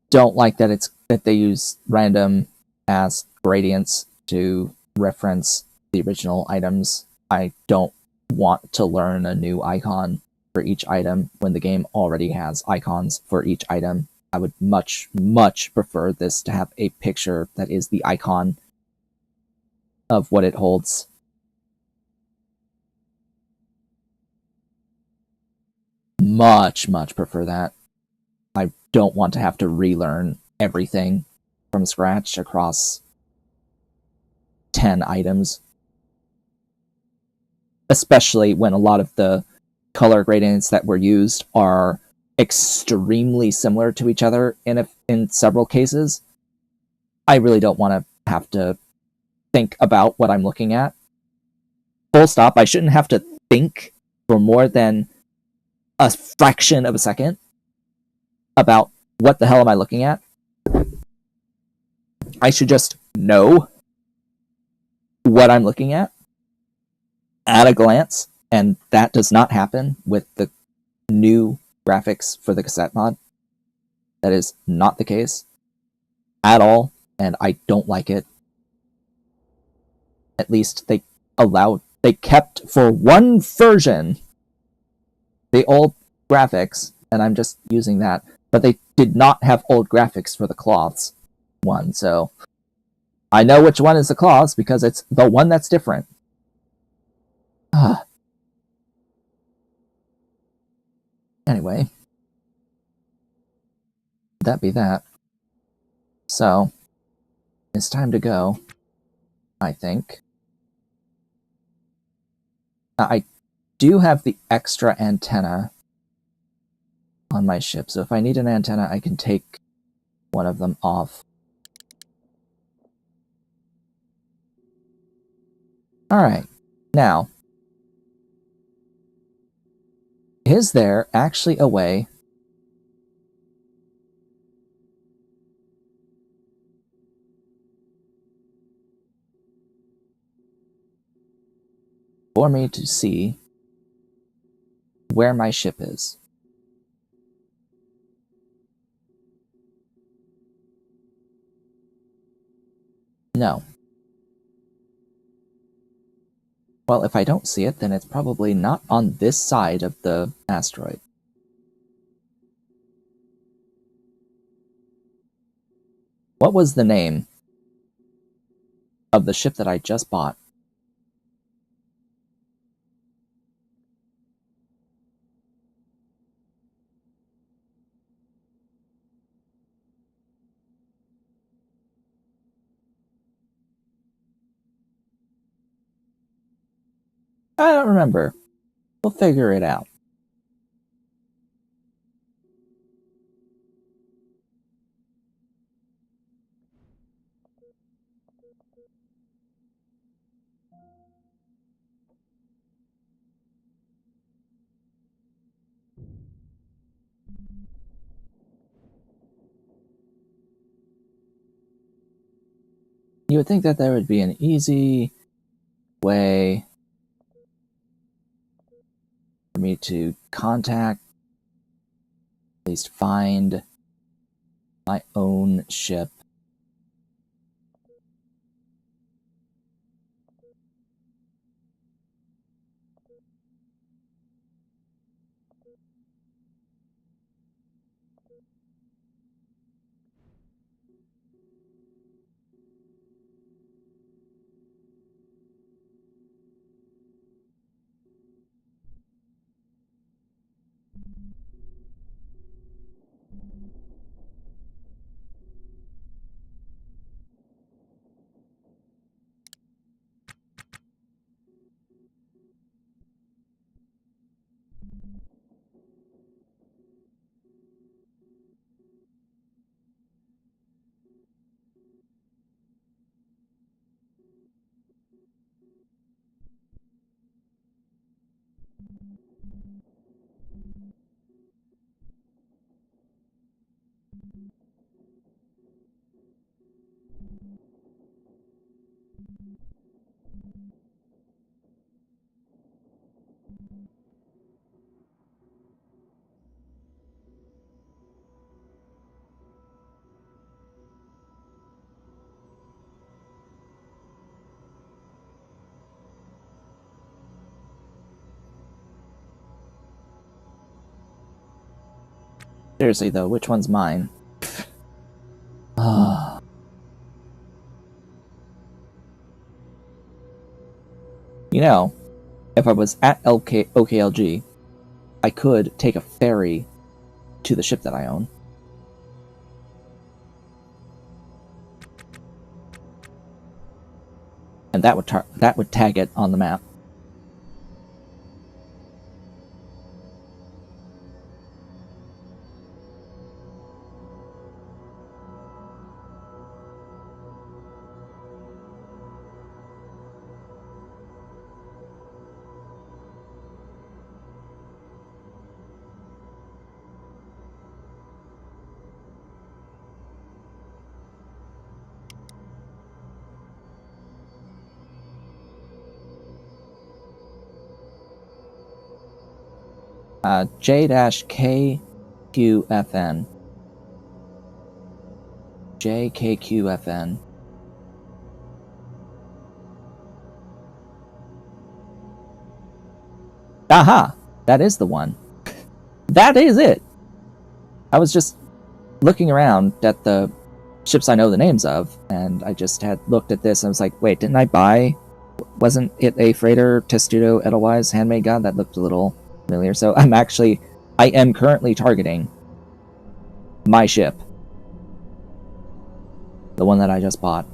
Speaker 1: don't like that they use random ass gradients to reference the original items. I don't want to learn a new icon for each item when the game already has icons for each item. I would much, much prefer this to have a picture that is the icon of what it holds. Much, much prefer that. I don't want to have to relearn everything from scratch across 10 items. Especially when a lot of the color gradients that were used are extremely similar to each other in several cases. I really don't want to have to think about what I'm looking at. Full stop. I shouldn't have to think for more than a fraction of a second about what the hell am I looking at. I should just know what I'm looking at a glance, and that does not happen with the new graphics for the cassette mod. That is not the case at all, and I don't like it. At least they kept for one version the old graphics, and I'm just using that, but they did not have old graphics for the cloths one, so I know which one is the cloths because it's the one that's different. Anyway, that be that. So, it's time to go, I think. I do have the extra antenna on my ship, so if I need an antenna, I can take one of them off. Alright, now, is there actually a way for me to see where my ship is? No. Well, if I don't see it, then it's probably not on this side of the asteroid. What was the name of the ship that I just bought? I don't remember. We'll figure it out. You would think that there would be an easy way for me to contact, at least find my own ship. Seriously though, which one's mine? You know, if I was at OKLG, I could take a ferry to the ship that I own. And that would tag it on the map. J-KQFN. JKQFN. Aha! That is the one. That is it! I was just looking around at the ships I know the names of, and I just had looked at this and I was like, wait, didn't I buy... Wasn't it a freighter Testudo Edelweiss handmade god? That looked a little familiar. So I am currently targeting my ship. The one that I just bought.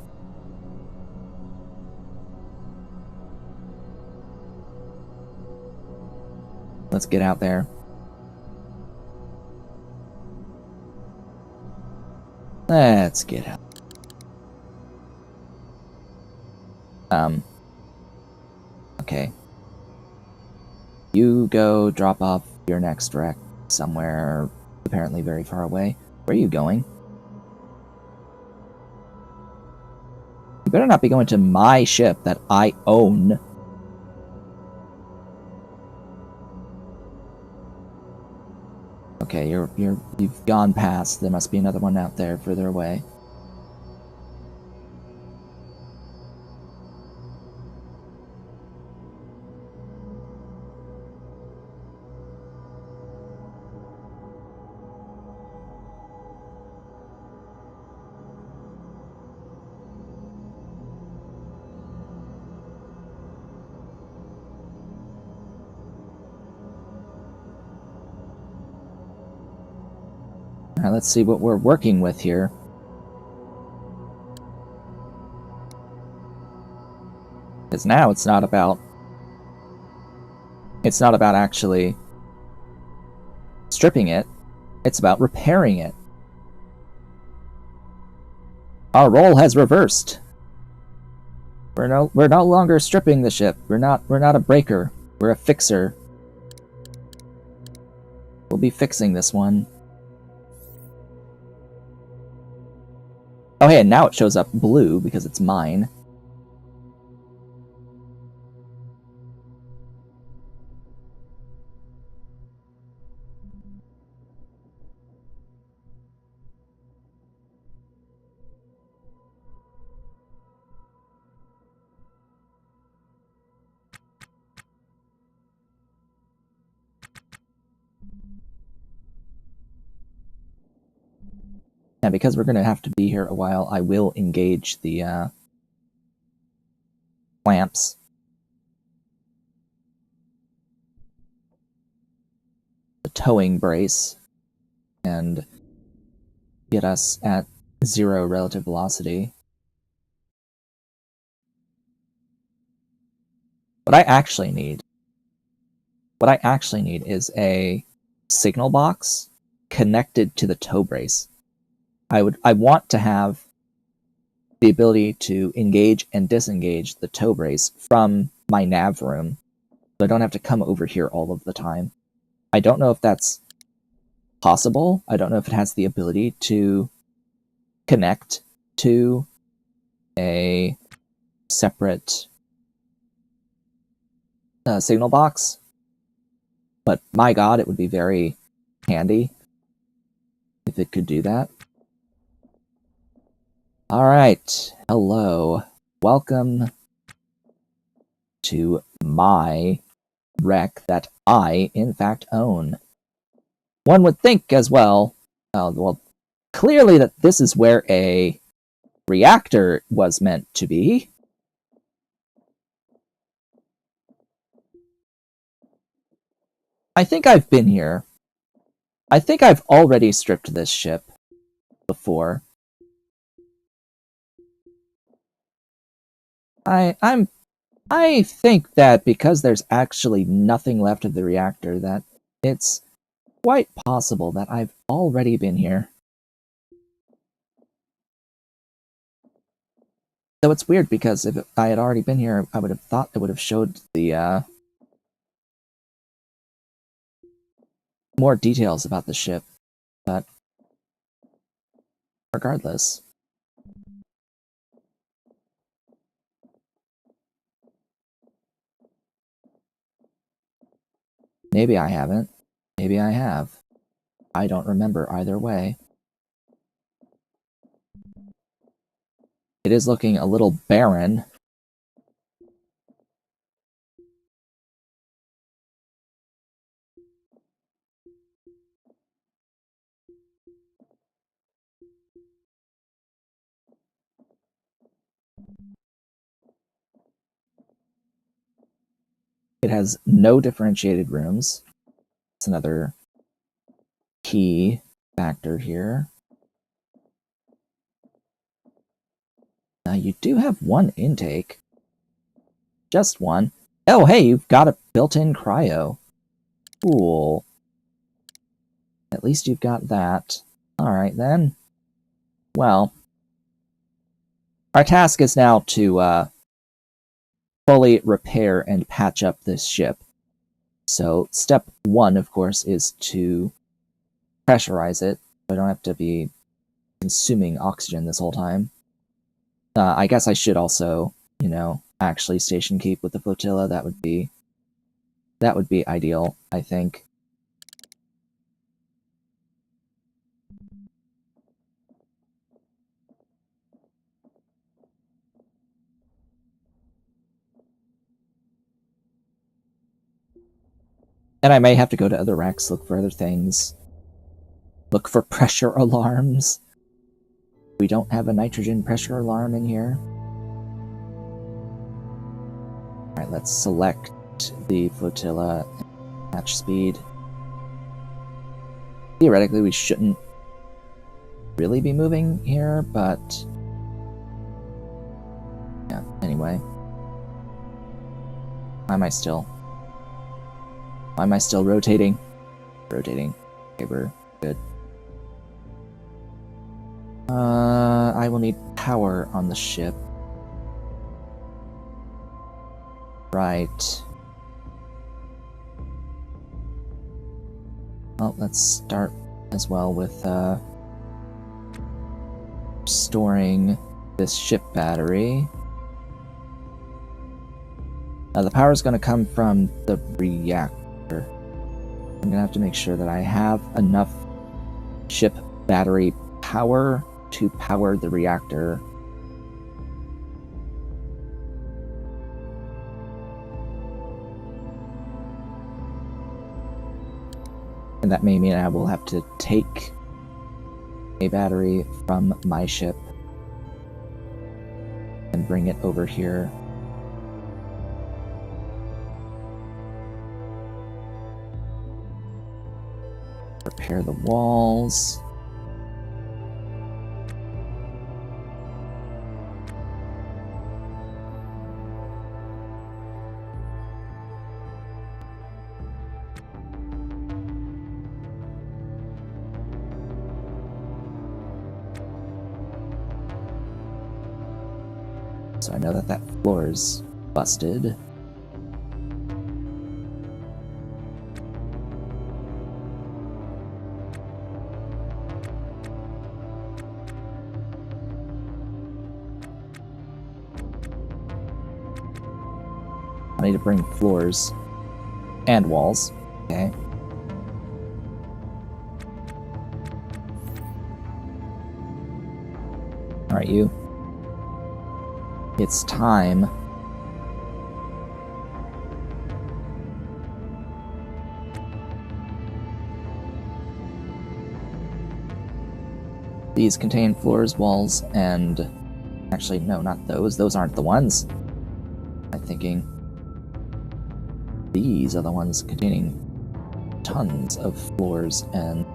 Speaker 1: Let's get out there. Let's get out. Okay. You go drop off your next wreck somewhere apparently very far away. Where are you going? You better not be going to my ship that I own. Okay, you've gone past. There must be another one out there further away. Alright, let's see what we're working with here. Because now it's not about actually stripping it, it's about repairing it. Our role has reversed. We're no longer stripping the ship. We're not a breaker. We're a fixer. We'll be fixing this one. Oh hey, and now it shows up blue because it's mine. And because we're going to have to be here a while, I will engage the clamps. The towing brace. And get us at 0 relative velocity. What I actually need is a signal box connected to the tow brace. I want to have the ability to engage and disengage the tow brace from my nav room, so I don't have to come over here all of the time. I don't know if that's possible. I don't know if it has the ability to connect to a separate signal box, but my god, it would be very handy if it could do that. Alright, hello. Welcome to my wreck that I, in fact, own. one would think as well, well, clearly that this is where a reactor was meant to be. I think I've been here. I think I've already stripped this ship before. I think that because there's actually nothing left of the reactor, that it's quite possible that I've already been here. Though it's weird because if I had already been here, I would have thought it would have showed the more details about the ship, but regardless. Maybe I haven't. Maybe I have. I don't remember either way. It is looking a little barren. It has no differentiated rooms. It's another key factor here. Now you do have one intake. Just one. Oh, hey, you've got a built-in cryo. Cool. At least you've got that. Alright then. Well, our task is now to fully repair and patch up this ship. So step one, of course, is to pressurize it, so I don't have to be consuming oxygen this whole time. I guess I should also, you know, actually station keep with the flotilla. That would be ideal, I think. And I may have to go to other racks, look for other things. Look for pressure alarms. We don't have a nitrogen pressure alarm in here. Alright, let's select the flotilla and match speed. Theoretically, we shouldn't really be moving here, but yeah, anyway. Why am I still rotating? Rotating. Okay, we're good. I will need power on the ship. Right. Well, let's start as well with storing this ship battery. Now the power is going to come from the reactor. I'm going to have to make sure that I have enough ship battery power to power the reactor. And that may mean I will have to take a battery from my ship and bring it over here. Repair the walls. So I know that that floor is busted. I need to bring floors and walls. Okay. Alright, you. It's time. these contain floors, walls, and... Actually, no, not those. Those aren't the ones. I'm thinking... These are the ones containing tons of floors and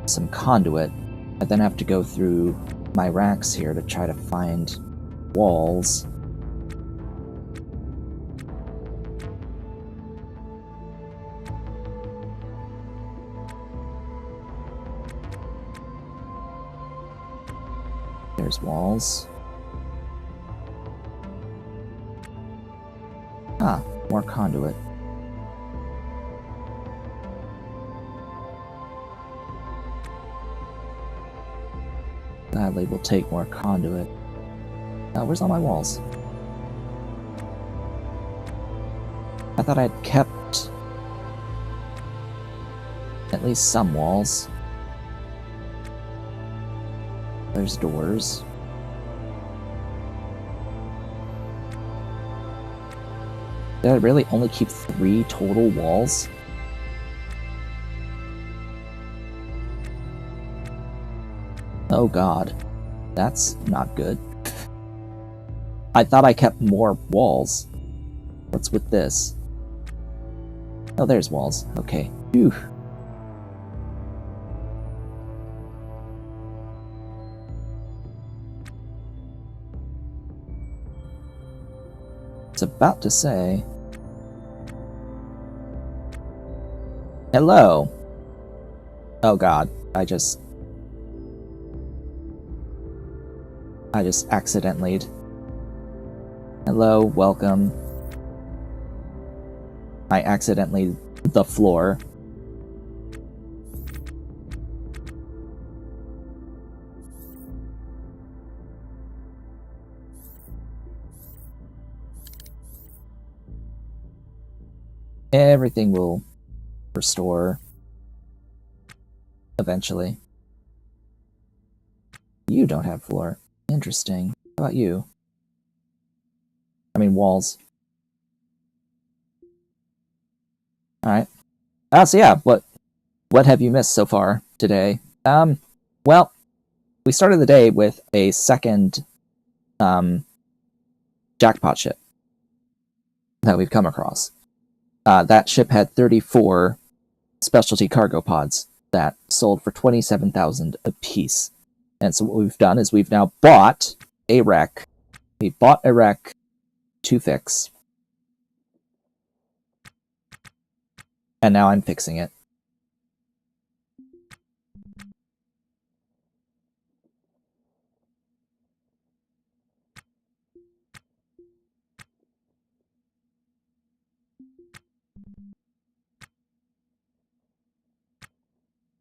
Speaker 1: some conduit. I then have to go through my racks here to try to find walls. There's walls. Ah, more conduit. Gladly will take more conduit. Where's all my walls? I thought I'd kept at least some walls. There's doors. Did I really only keep 3 total walls? Oh god. That's not good. I thought I kept more walls. What's with this? Oh, there's walls. Okay. Phew. It's about to say... Hello! Oh god, I just accidentally... Hello, welcome. I accidentally... the floor. Everything will restore eventually. You don't have floor. Interesting. How about you? I mean, walls. Alright. So yeah, what have you missed so far today? Well, we started the day with a second, jackpot ship that we've come across. That ship had 34 specialty cargo pods that sold for 27,000 apiece. And so what we've done is we've now bought a wreck. We bought a wreck to fix. And now I'm fixing it.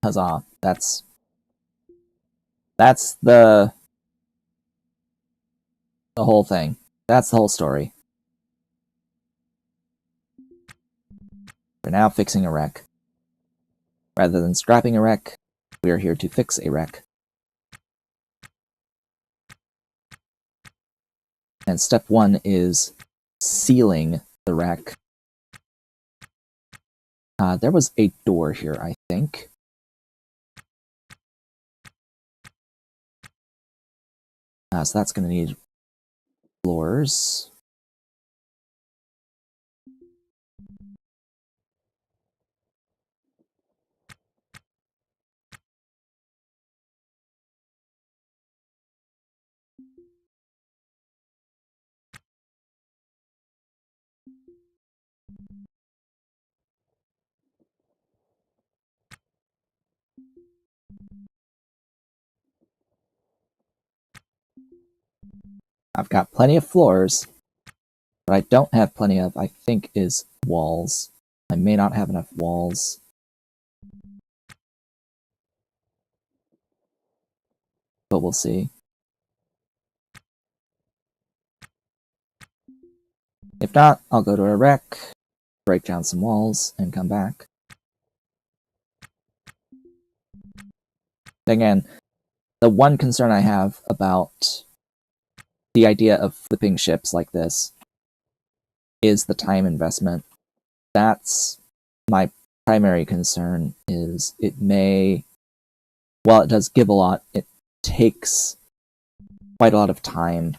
Speaker 1: Huzzah. That's the whole thing. That's the whole story. We're now fixing a wreck. Rather than scrapping a wreck, we are here to fix a wreck. And step 1 is sealing the wreck. There was a door here, I think. So that's going to need floors. I've got plenty of floors. What I don't have plenty of, I think, is walls. I may not have enough walls. But we'll see. If not, I'll go to a wreck, break down some walls, and come back. Again, the one concern I have about the idea of flipping ships like this is the time investment. That's my primary concern, is it may, while it does give a lot, it takes quite a lot of time.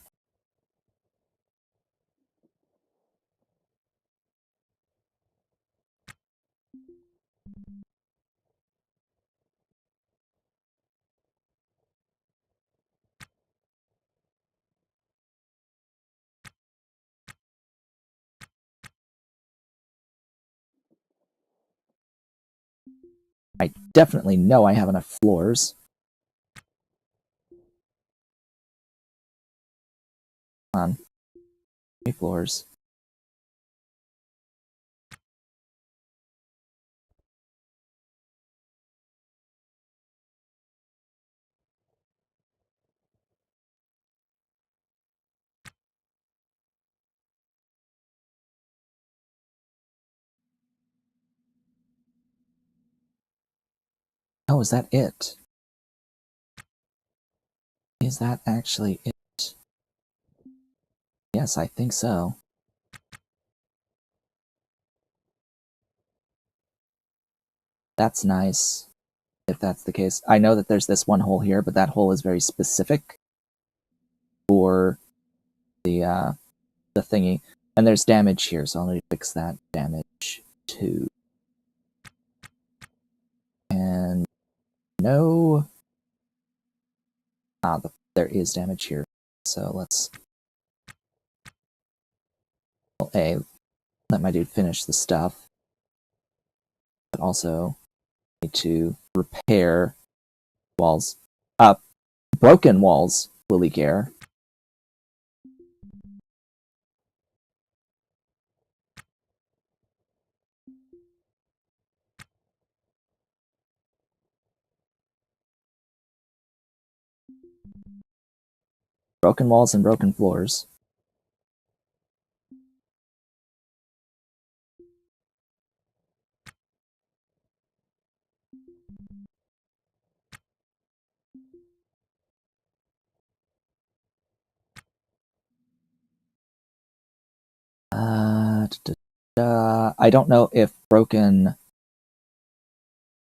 Speaker 1: I definitely know I have enough floors. Come on. 3 floors. Oh, is that it? Is that actually it? Yes, I think so. That's nice, if that's the case. I know that there's this one hole here, but that hole is very specific for the thingy. And there's damage here, so I'll need to fix that damage too. And no... there is damage here. So let's... Well, A, let my dude finish the stuff. But also need to repair walls. Broken walls will leak air. Broken walls and broken floors. I don't know if broken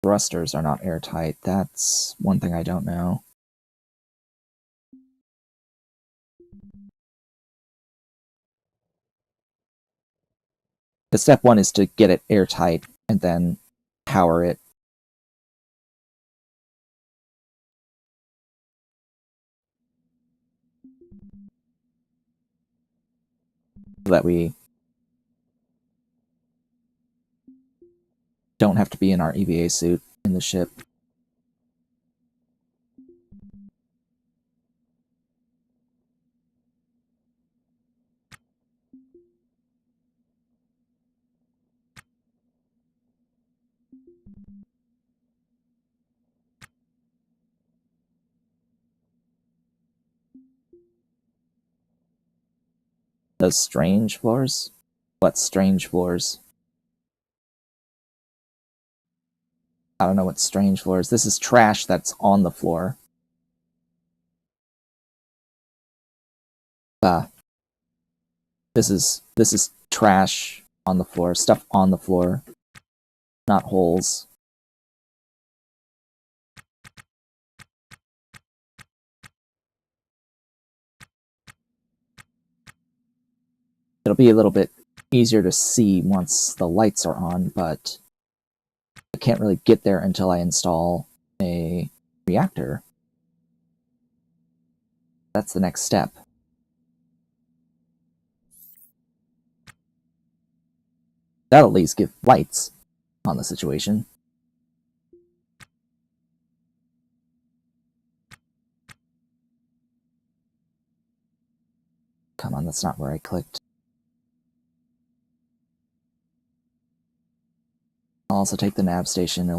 Speaker 1: thrusters are not airtight. That's one thing I don't know. The step 1 is to get it airtight and then power it. So that we don't have to be in our EVA suit in the ship. Those strange floors? What strange floors? I don't know what strange floors. This is trash that's on the floor. This is trash on the floor. Stuff on the floor, not holes. It'll be a little bit easier to see once the lights are on, but I can't really get there until I install a reactor. That's the next step. That'll at least give lights on the situation. Come on, that's not where I clicked. I'll also take the nav station.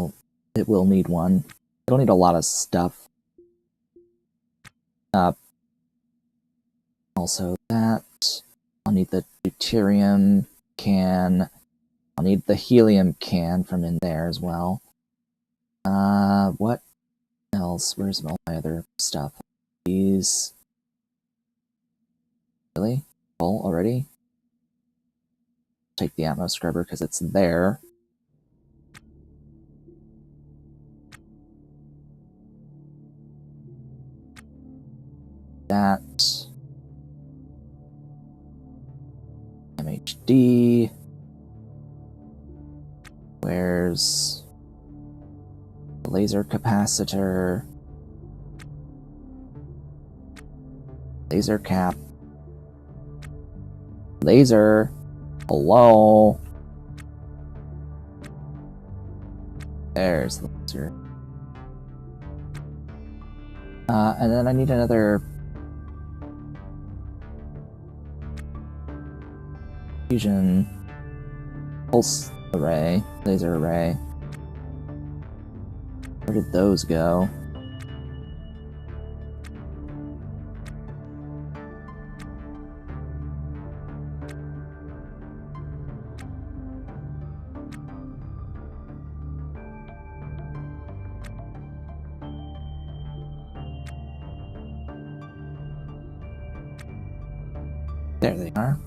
Speaker 1: It will need one. It'll need a lot of stuff. Also that. I'll need the deuterium can. I'll need the helium can from in there as well. What else? Where's all my other stuff? These... Really? Full already? Take the Atmos scrubber because it's there. that. MHD. Where's the laser capacitor? Laser cap. Laser. Hello. There's the laser. And then I need another fusion pulse array, laser array. Where did those go? There they are.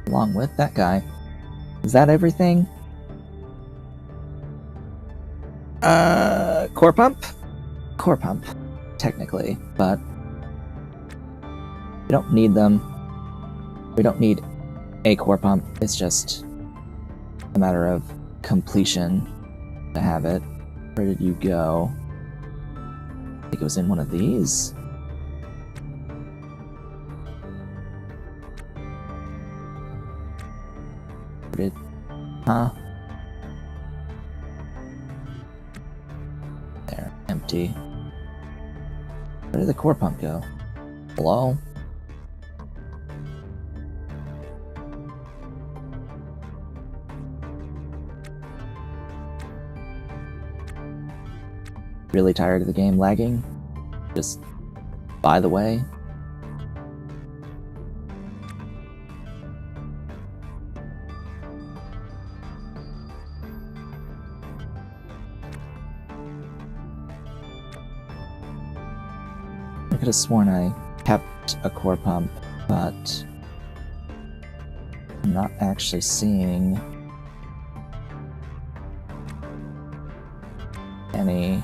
Speaker 1: Along with that guy. Is that everything? Core pump? Core pump, technically, but we don't need them. We don't need a core pump. It's just a matter of completion to have it. Where did you go? I think it was in one of these. Huh? There, empty. Where did the core pump go? Hello? Really tired of the game lagging? Just by the way? I could have sworn I kept a core pump, but I'm not actually seeing any.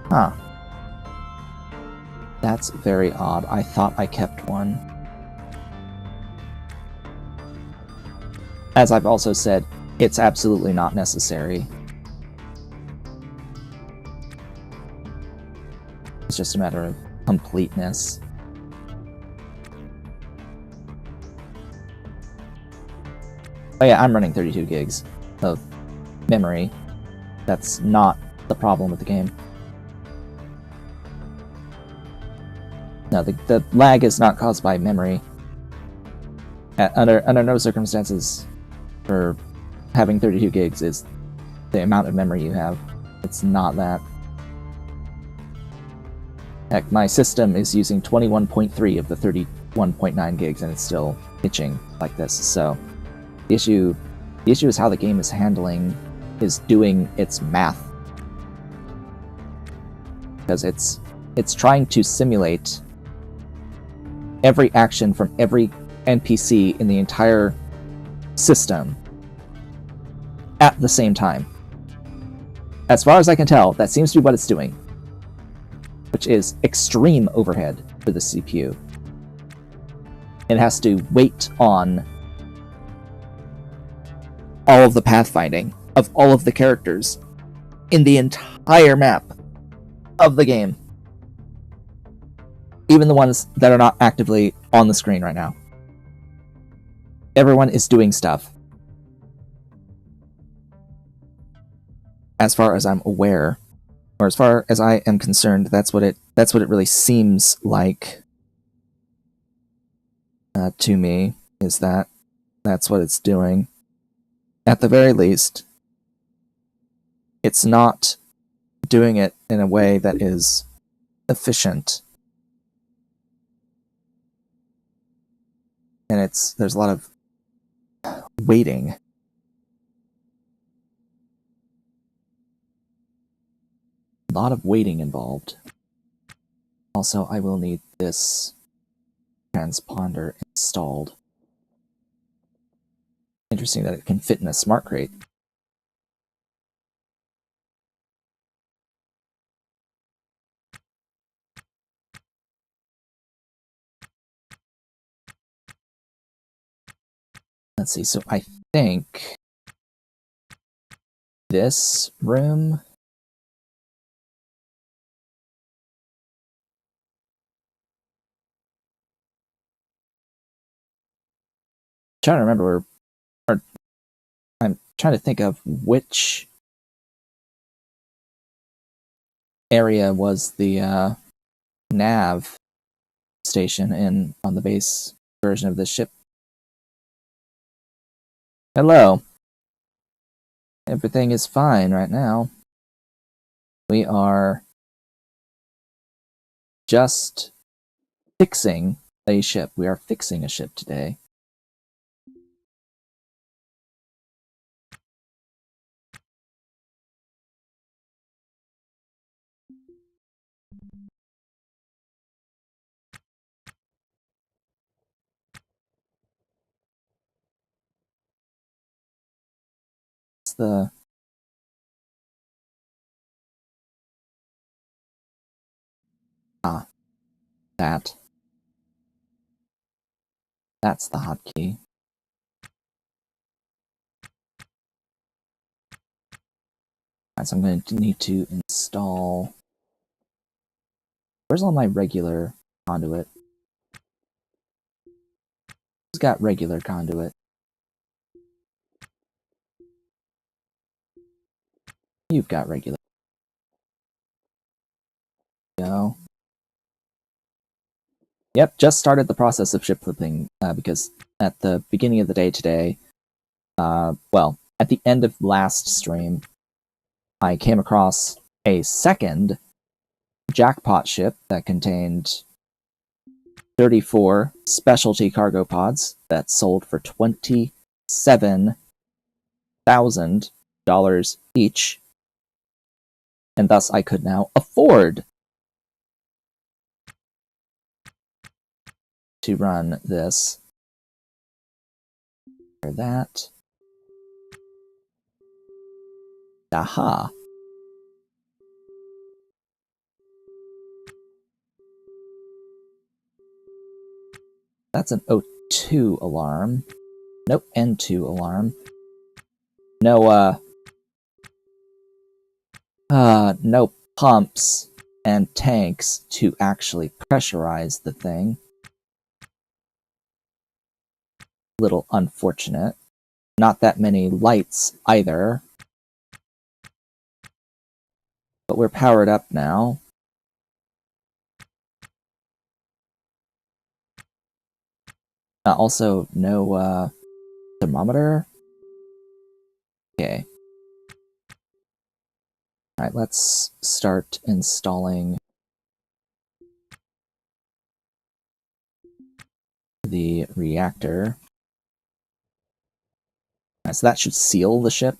Speaker 1: Huh. That's very odd. I thought I kept one. As I've also said, it's absolutely not necessary. It's just a matter of completeness. Oh yeah, I'm running 32 gigs of memory. That's not the problem with the game. No, the lag is not caused by memory. Under no circumstances for having 32 gigs is the amount of memory you have. It's not that. Heck, my system is using 21.3 of the 31.9 gigs and it's still itching like this, so the issue is how the game is doing its math. Because it's trying to simulate every action from every NPC in the entire system at the same time. As far as I can tell, that seems to be what it's doing, which is extreme overhead for the CPU. It has to wait on all of the pathfinding of all of the characters in the entire map of the game. Even the ones that are not actively on the screen right now. Everyone is doing stuff. As far as I'm aware, or as far as I am concerned, that's what it really seems like to me, is that that's what it's doing. At the very least, it's not doing it in a way that is efficient. And there's a lot of waiting. A lot of waiting involved. Also, I will need this transponder installed. Interesting that it can fit in a smart crate. Let's see, so I think this room... I'm trying to remember I'm trying to think of which area was the nav station on the base version of this ship. Hello. Everything is fine right now. We are just fixing a ship. We are fixing a ship today. It's the... that. That's the hotkey. Alright, so I'm going to need to install... Where's all my regular conduit? Who's got regular conduit? You've got regular. Go. Yep, just started the process of ship flipping, because at the beginning of the day today, well, at the end of last stream, I came across a second jackpot ship that contained 34 specialty cargo pods that sold for $27,000 each, and thus I could now afford to run this. Or that. Aha. That's an O2 alarm. Nope, N2 alarm. No, no pumps and tanks to actually pressurize the thing. Little unfortunate. Not that many lights either. But we're powered up now. Also, no, thermometer? Okay. Alright, let's start installing the reactor. Alright, so that should seal the ship.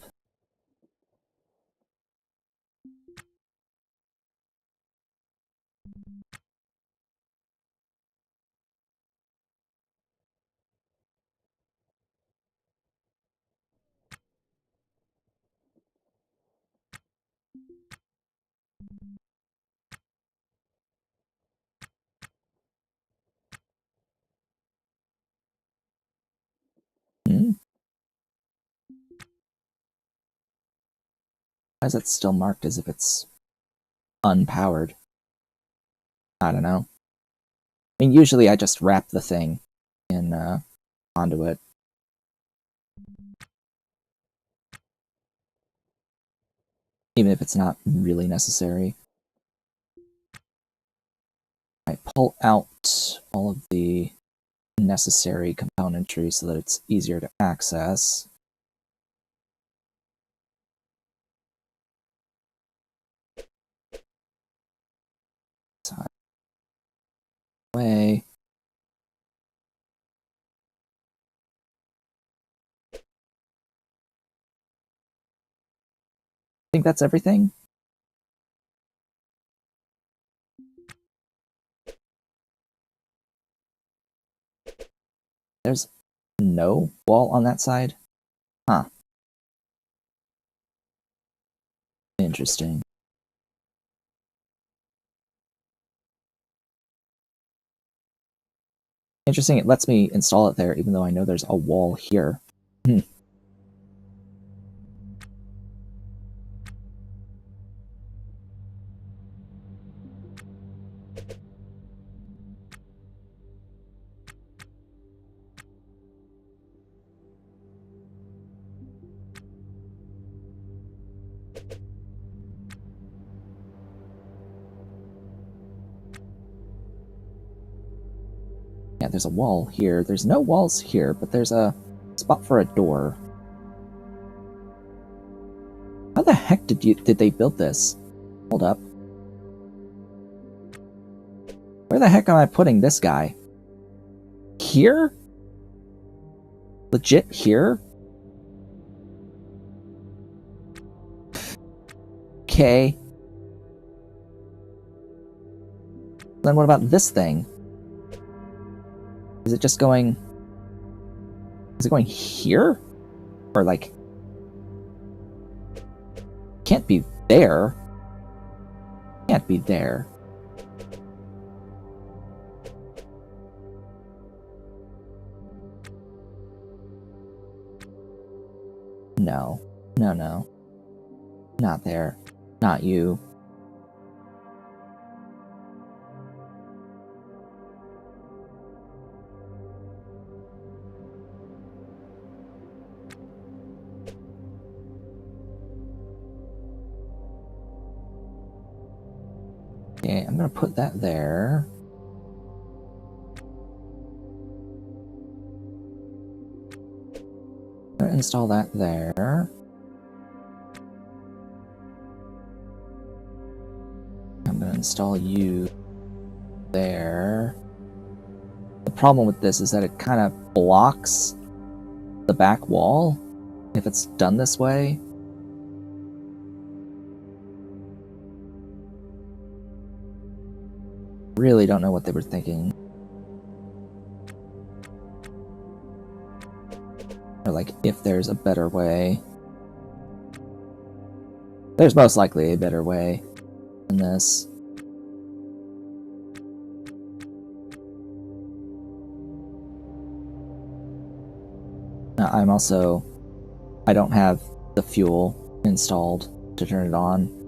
Speaker 1: Hmm? Why is it still marked as if it's unpowered? I don't know. I mean, usually I just wrap the thing in conduit. Even if it's not really necessary. I pull out all of the necessary componentry so that it's easier to access. Away. I think that's everything. There's no wall on that side? Huh. Interesting. Interesting, it lets me install it there even though I know there's a wall here. Hmm. Yeah, there's a wall here. There's no walls here, but there's a spot for a door. How the heck did they build this? Hold up. Where the heck am I putting this guy? Here? Legit here? Okay. Then what about this thing? Is it just going... Is it going here? Or like... Can't be there. Can't be there. No. No, no. Not there. Not you. Okay, I'm gonna put that there. I'm gonna install that there. I'm gonna install you there. The problem with this is that it kind of blocks the back wall if it's done this way. Really don't know what they were thinking. Or like, if there's a better way. There's most likely a better way than this. I don't have the fuel installed to turn it on.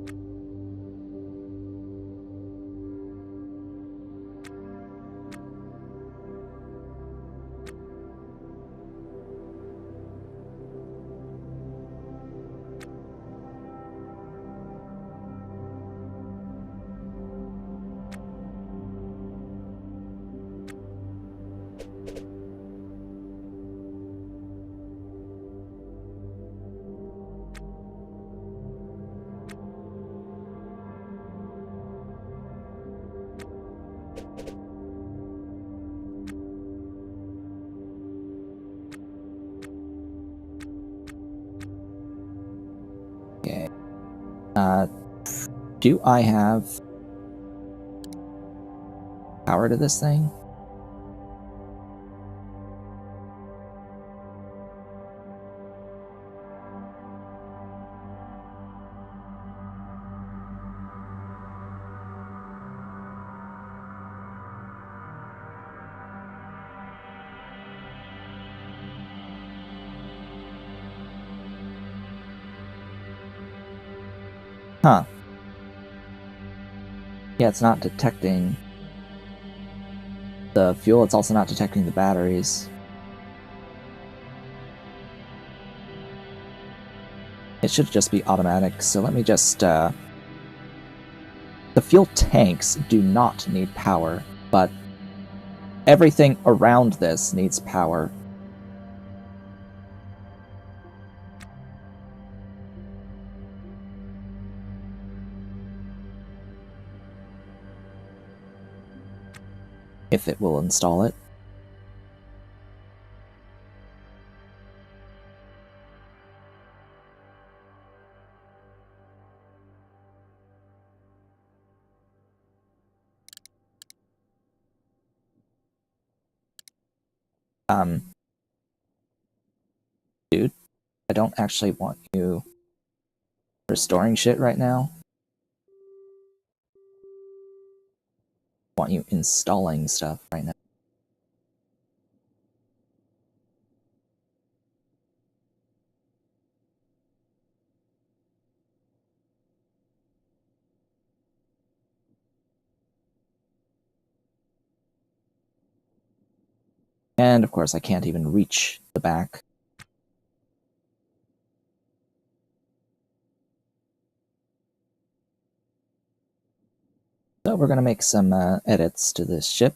Speaker 1: Okay. Do I have power to this thing? Huh. Yeah, it's not detecting the fuel, it's also not detecting the batteries. It should just be automatic, so let me just, The fuel tanks do not need power, but everything around this needs power. If it will install it. Dude, I don't actually want you restoring shit right now. I want you installing stuff right now. And of course I can't even reach the back. So we're going to make some edits to this ship.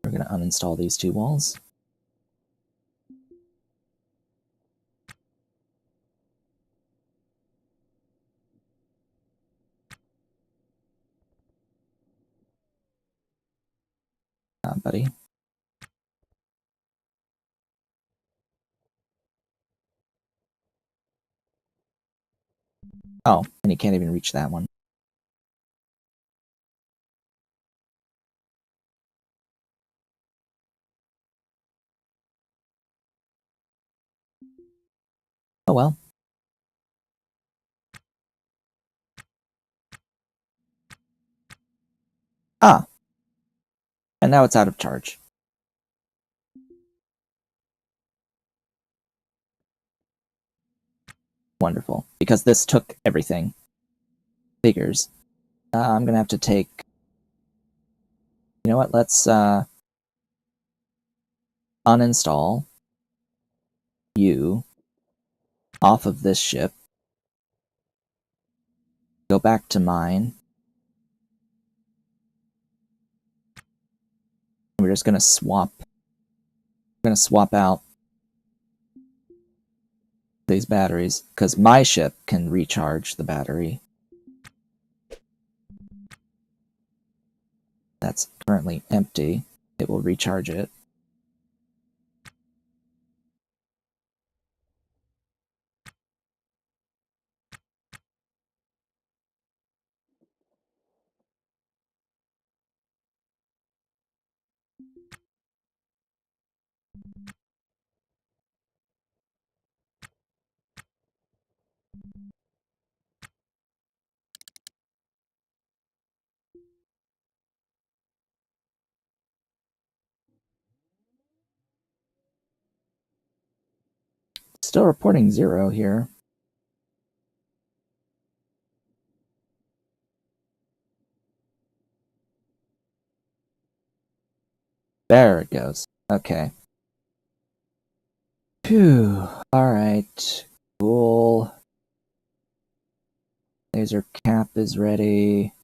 Speaker 1: We're going to uninstall these two walls. Buddy. Oh, and you can't even reach that one. Oh well. Ah. And now it's out of charge. Wonderful. Because this took everything. Figures. I'm going to have to take... You know what? Let's uninstall you off of this ship. Go back to mine. We're just going to swap. We're going to swap out these batteries, because my ship can recharge the battery. That's currently empty. It will recharge it. Still reporting 0 here. There it goes. Okay. Phew. Alright. Cool. Laser cap is ready.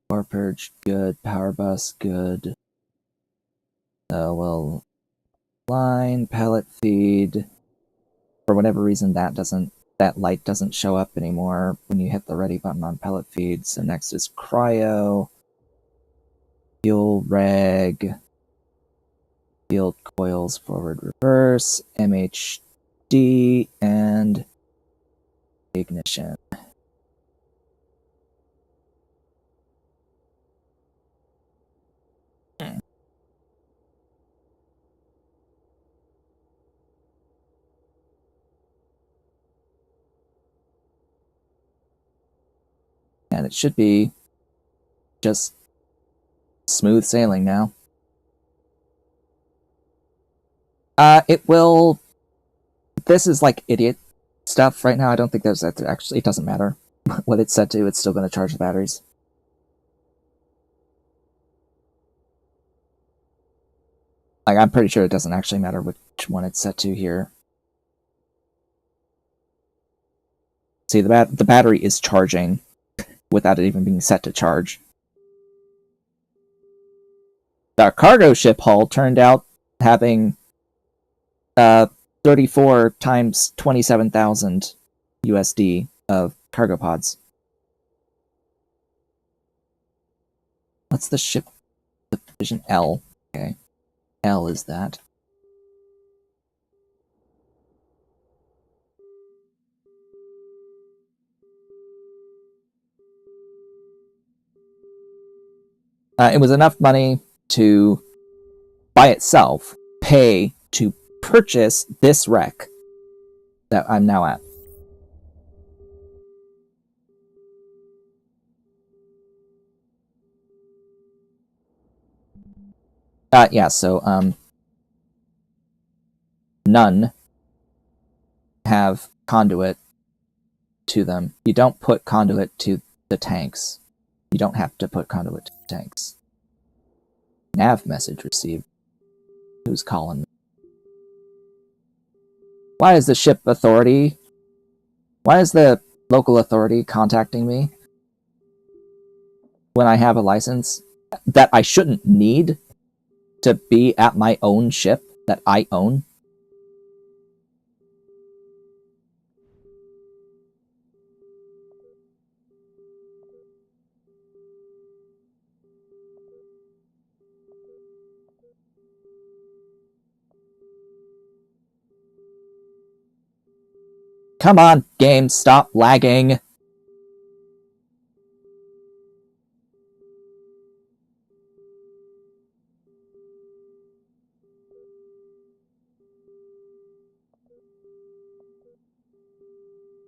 Speaker 1: Core purge, good. Power bus, good. We'll line, pellet feed. For whatever reason, that light doesn't show up anymore when you hit the ready button on pellet feed. So next is cryo, fuel reg, field coils forward reverse, MHD, and ignition. And it should be just smooth sailing now. It will... This is like idiot stuff right now. I don't think there's actually... It doesn't matter what it's set to. It's still going to charge the batteries. Like, I'm pretty sure it doesn't actually matter which one it's set to here. See, the battery is charging without it even being set to charge. The cargo ship hull turned out having 34 times 27,000 USD of cargo pods. What's the ship division? L. Okay. L is that. It was enough money to, by itself, pay to purchase this wreck that I'm now at. Yeah, so, none have conduit to them. You don't put conduit to the tanks. You don't have to put conduit to the tanks. Nav message received. Who's calling me? Why is the ship authority? Why is the local authority contacting me when I have a license that I shouldn't need to be at my own ship that I own? Come on, game, stop lagging.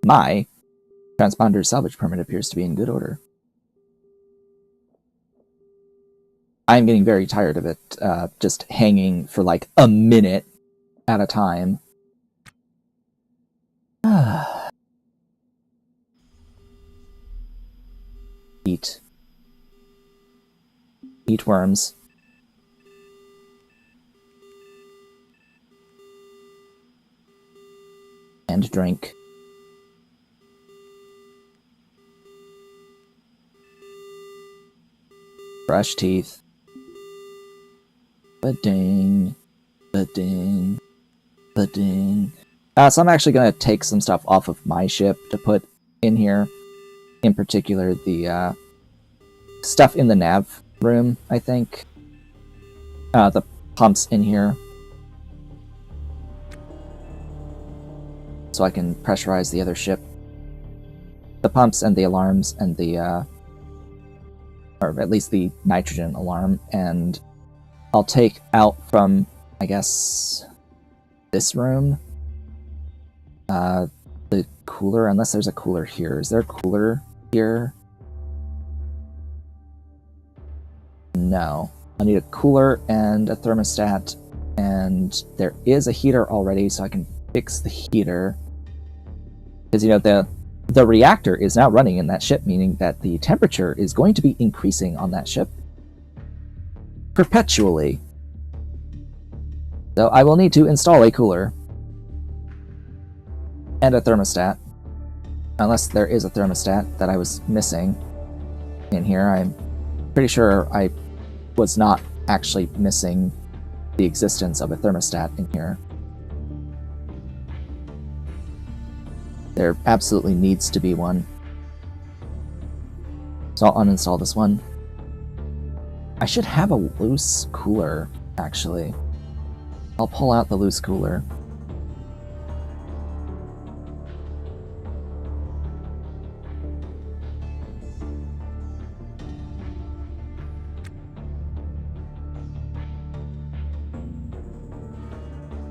Speaker 1: My transponder salvage permit appears to be in good order. I'm getting very tired of it, just hanging for like a minute at a time. Eat. Eat worms. And drink. Brush teeth. Ba-ding. Ba-ding. Ba-ding. So I'm actually going to take some stuff off of my ship to put in here. In particular, the stuff in the nav room, I think. The pumps in here. So I can pressurize the other ship. The pumps and the alarms and the, or at least the nitrogen alarm, and I'll take out from, I guess, this room, the cooler, unless there's a cooler here. Is there a cooler here? No. I'll need a cooler and a thermostat, and there is a heater already, so I can fix the heater. Because, you know, the reactor is now running in that ship, meaning that the temperature is going to be increasing on that ship perpetually. So I will need to install a cooler and a thermostat, unless there is a thermostat that I was missing in here. I'm pretty sure I was not actually missing the existence of a thermostat in here. There absolutely needs to be one. So I'll uninstall this one. I should have a loose cooler, actually. I'll pull out the loose cooler.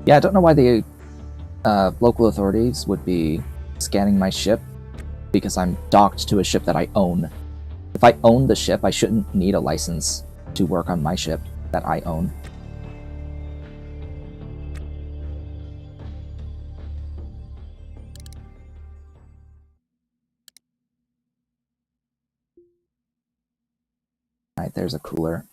Speaker 1: Yeah, I don't know why the local authorities would be scanning my ship, because I'm docked to a ship that I own. If I own the ship, I shouldn't need a license to work on my ship that I own. Alright, there's a cooler.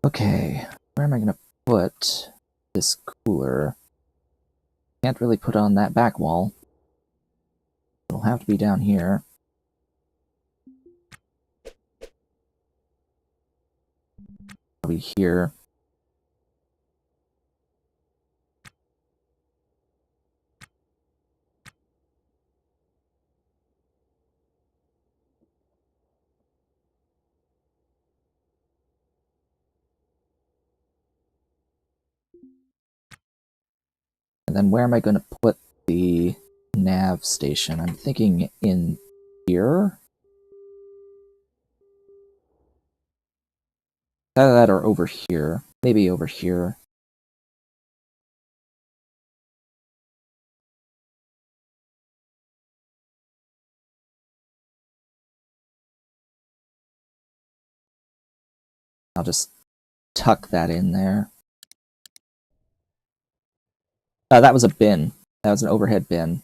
Speaker 1: Okay, where am I going to put this cooler? Can't really put it on that back wall. It'll have to be down here. Probably here. And then where am I going to put the nav station? I'm thinking in here? Either that or over here. Maybe over here. I'll just tuck that in there. That was a bin. That was an overhead bin,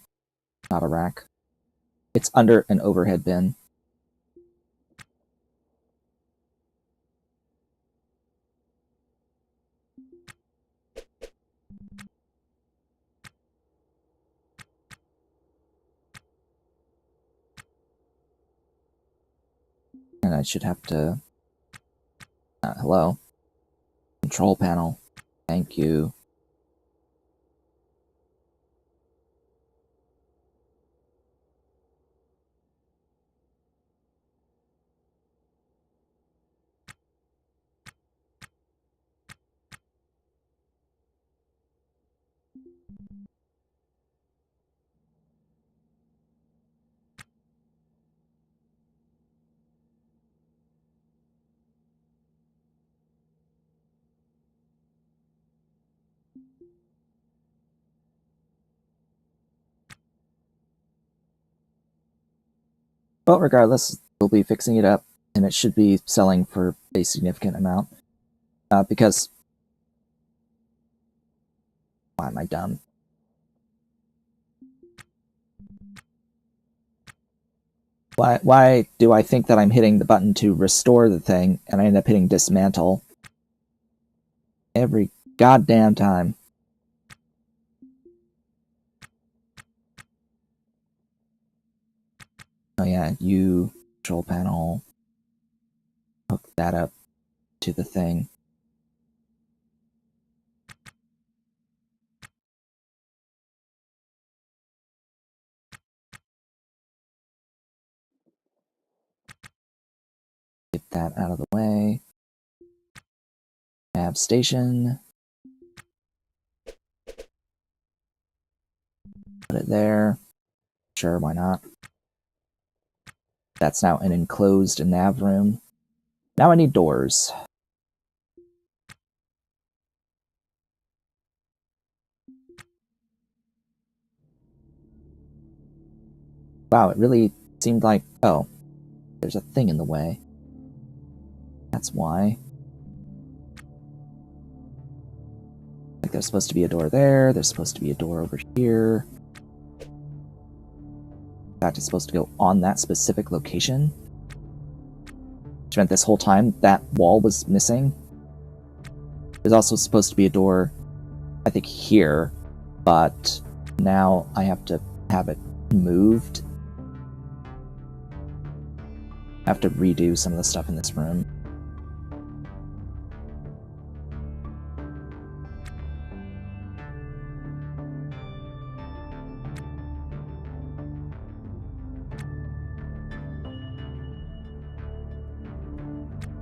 Speaker 1: not a rack. It's under an overhead bin. And I should have to... hello. Control panel. Thank you. But regardless, we'll be fixing it up, and it should be selling for a significant amount. Because... why am I dumb? Why do I think that I'm hitting the button to restore the thing, and I end up hitting dismantle every goddamn time? Oh yeah, you control panel. Hook that up to the thing. Get that out of the way. Nav station. Put it there. Sure, why not? That's now an enclosed nav room. Now I need doors. Wow, it really seemed like... oh, there's a thing in the way. That's why. Like there's supposed to be a door there, there's supposed to be a door over here. In fact, it's supposed to go on that specific location. Which meant this whole time that wall was missing. There's also supposed to be a door, I think, here, but now I have to have it moved. I have to redo some of the stuff in this room.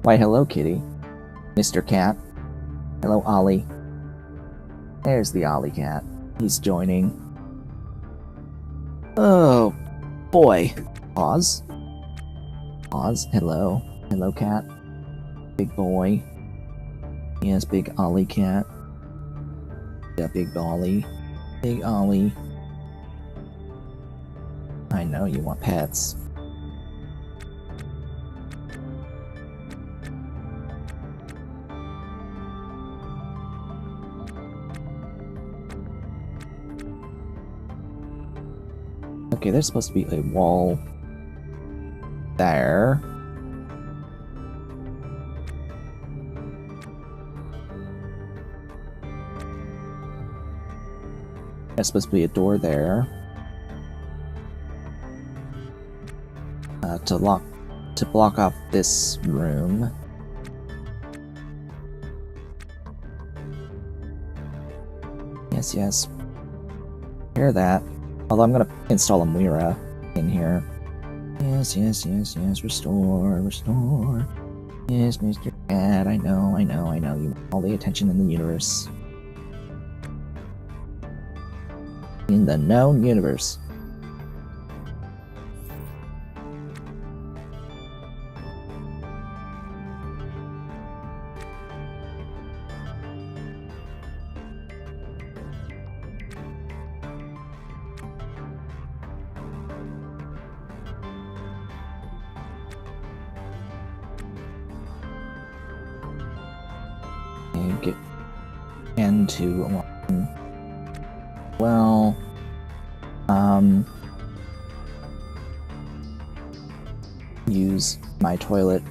Speaker 1: Why, hello, kitty. Mr. Cat. Hello, Ollie. There's the Ollie cat. He's joining. Oh, boy. Pause. Pause. Hello. Hello, cat. Big boy. Yes, big Ollie cat. Yeah, big Ollie. Big Ollie. I know you want pets. Okay, there's supposed to be a wall there. There's supposed to be a door there. To block off this room. Yes, yes. Hear that. Although I'm gonna install a Mira in here. Yes, yes, yes, yes, restore, restore. Yes, Mr. Cat, I know, I know, I know. You want all the attention in the universe. In the known universe. And get into one. Well, use my toilet.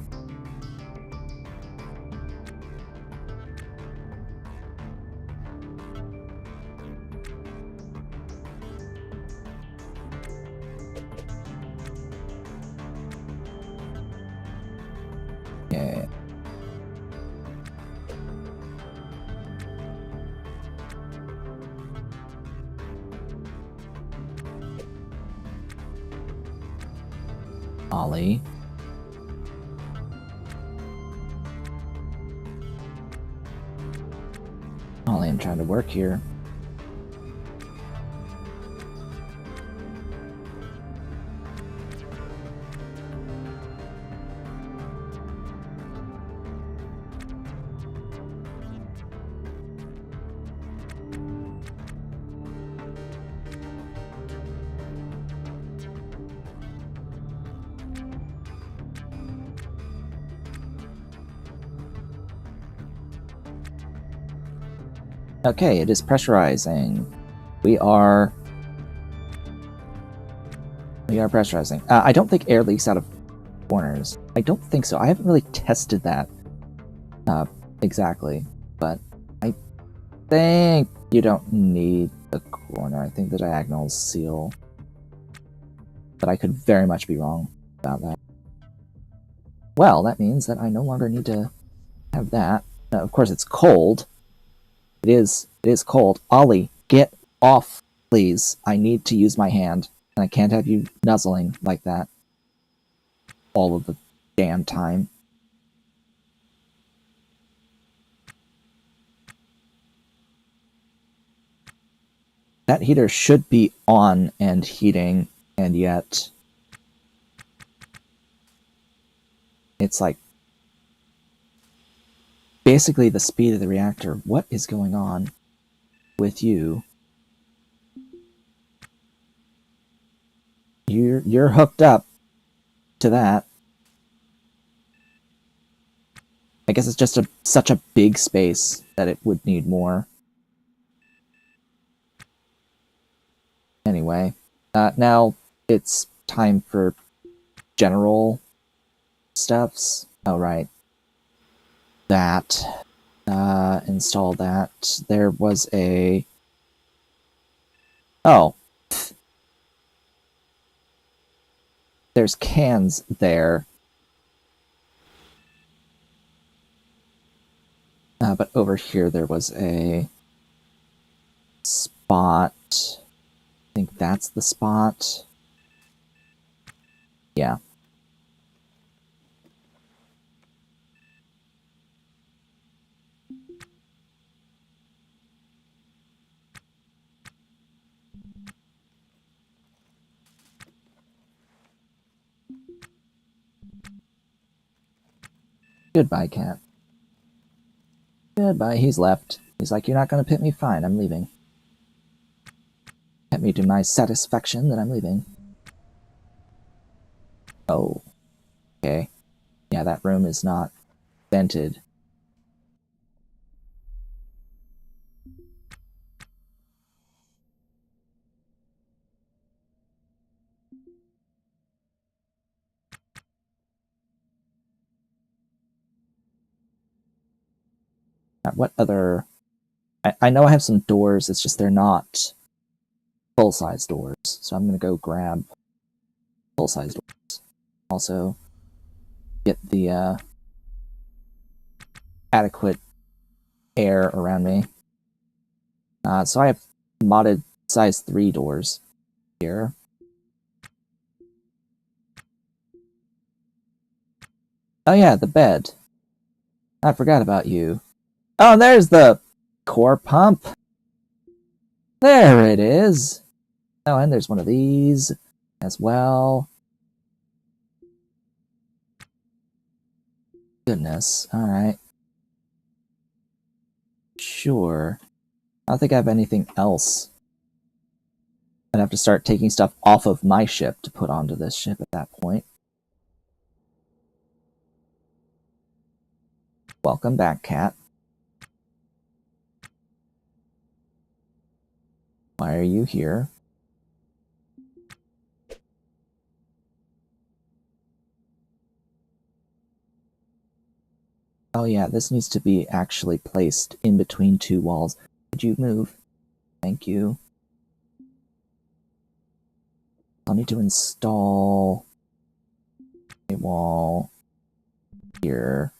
Speaker 1: Yeah. Ollie. Ollie, I'm trying to work here. Okay, it is pressurizing. We are pressurizing. I don't think air leaks out of corners. I don't think so. I haven't really tested that exactly, but I think you don't need the corner. I think the diagonals seal. But I could very much be wrong about that. Well, that means that I no longer need to have that. Now, of course, it's cold. It is cold. Ollie, get off, please. I need to use my hand, and I can't have you nuzzling like that all of the damn time. That heater should be on and heating, and yet it's like basically the speed of the reactor. What is going on with you? You're hooked up to that. I guess it's just such a big space that it would need more. Anyway, now it's time for general stuffs. Oh, right. That. Install that. There was a... Oh. There's cans there. But over here there was a spot. I think that's the spot. Yeah. Goodbye, cat. Goodbye, he's left. He's like, you're not gonna pit me? Fine, I'm leaving. Pet me to my satisfaction that I'm leaving. Oh. Okay. Yeah, that room is not vented. What other... I know I have some doors, it's just they're not full-size doors. So I'm gonna go grab full-size doors. Also, get the adequate air around me. So I have modded size 3 doors here. Oh yeah, the bed. I forgot about you. Oh, there's the core pump. There it is. Oh, and there's one of these as well. Goodness. Alright. Sure. I don't think I have anything else. I'd have to start taking stuff off of my ship to put onto this ship at that point. Welcome back, cat. Why are you here? Oh yeah, this needs to be actually placed in between two walls. Could you move? Thank you. I'll need to install a wall here.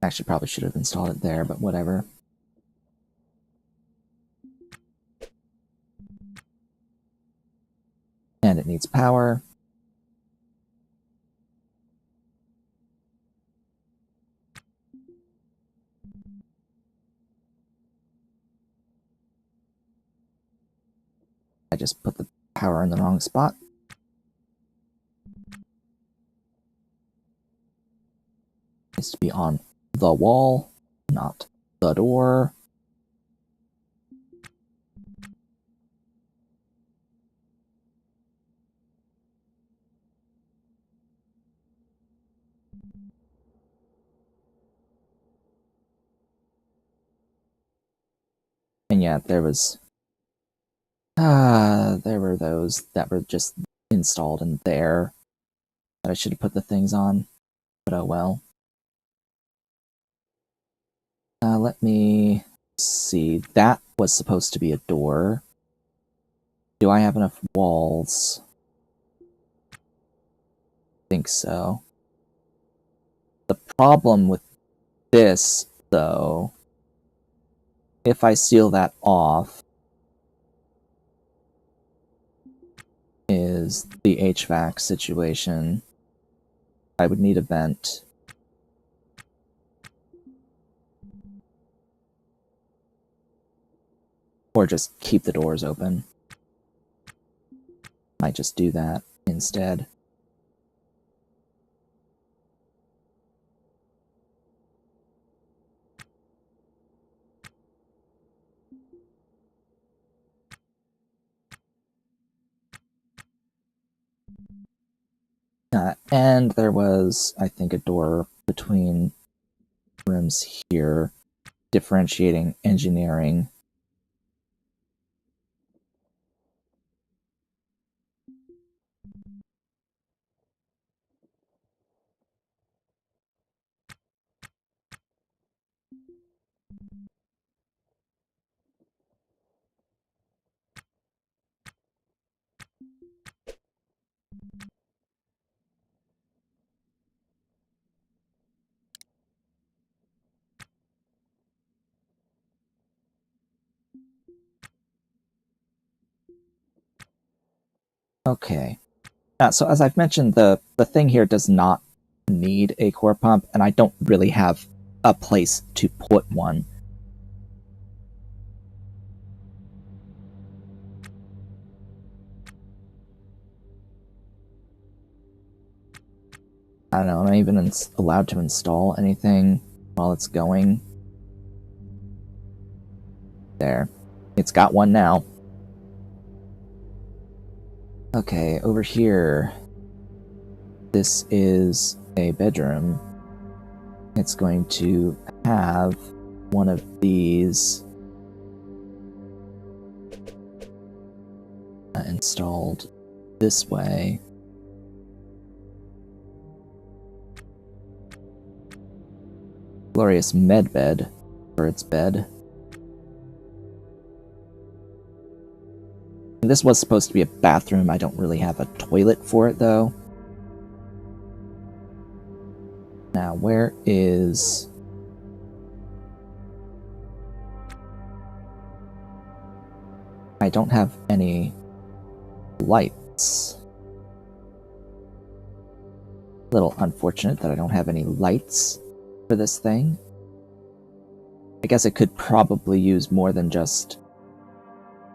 Speaker 1: Actually, probably should have installed it there, but whatever. And it needs power. I just put the power in the wrong spot. It needs to be on the wall, not the door. And yeah, there were those that were just installed in there that I should have put the things on, but oh well. Let me see. That was supposed to be a door. Do I have enough walls? I think so. The problem with this, though, if I seal that off, is the HVAC situation. I would need a vent. Or just keep the doors open. Might just do that instead. And there was, I think, a door between rooms here, differentiating engineering. Okay. So as I've mentioned, the thing here does not need a core pump, and I don't really have a place to put one. I don't know, am I even allowed to install anything while it's going? There. It's got one now. Okay, over here. This is a bedroom. It's going to have one of these installed this way. Glorious med bed for its bed. And this was supposed to be a bathroom. I don't really have a toilet for it, though. Now, where is... I don't have any lights. A little unfortunate that I don't have any lights for this thing. I guess it could probably use more than just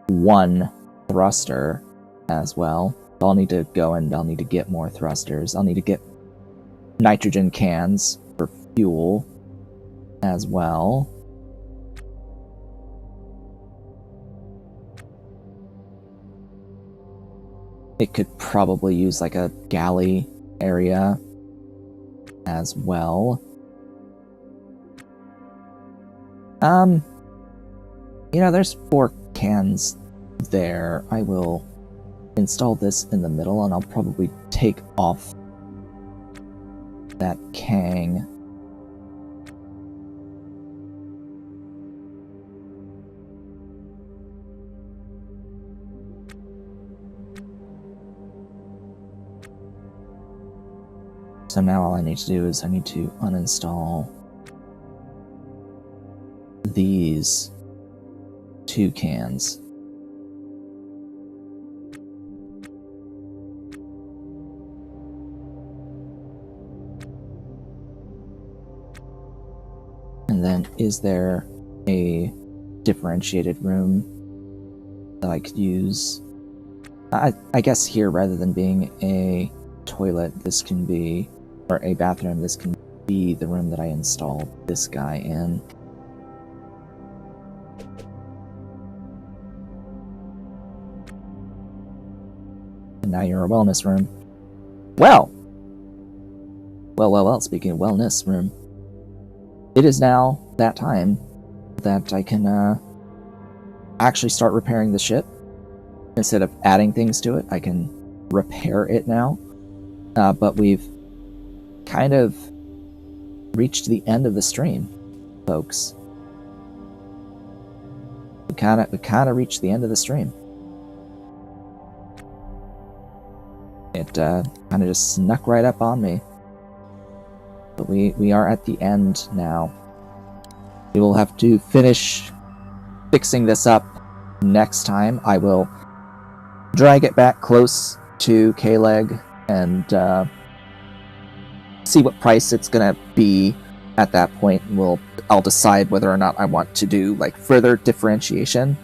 Speaker 1: one thruster as well. I'll need to go and I'll need to get more thrusters. I'll need to get nitrogen cans for fuel as well. It could probably use like a galley area as well. You know, there's 4 cans there. I will install this in the middle, and I'll probably take off that Kang. So now all I need to do is I need to uninstall these 2 cans. And then is there a differentiated room that I could use? I guess here, rather than being a toilet, this can be, or a bathroom, this can be the room that I installed this guy in. And now you're a wellness room. Well, speaking of wellness room, it is now that time that I can actually start repairing the ship. Instead of adding things to it, I can repair it now. But we've kind of reached the end of the stream, folks. We kind of reached the end of the stream. It kind of just snuck right up on me. But we are at the end now. We will have to finish fixing this up next time. I will drag it back close to K-Leg and see what price it's gonna be at that point. I'll decide whether or not I want to do like further differentiation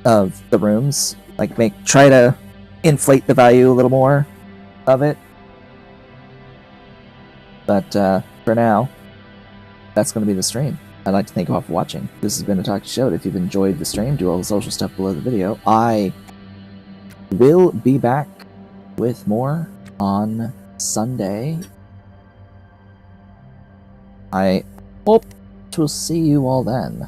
Speaker 1: of the rooms, like try to inflate the value a little more of it. But for now, that's going to be the stream. I'd like to thank you all for watching. This has been a Talkie Show. If you've enjoyed the stream, do all the social stuff below the video. I will be back with more on Sunday. I hope to see you all then.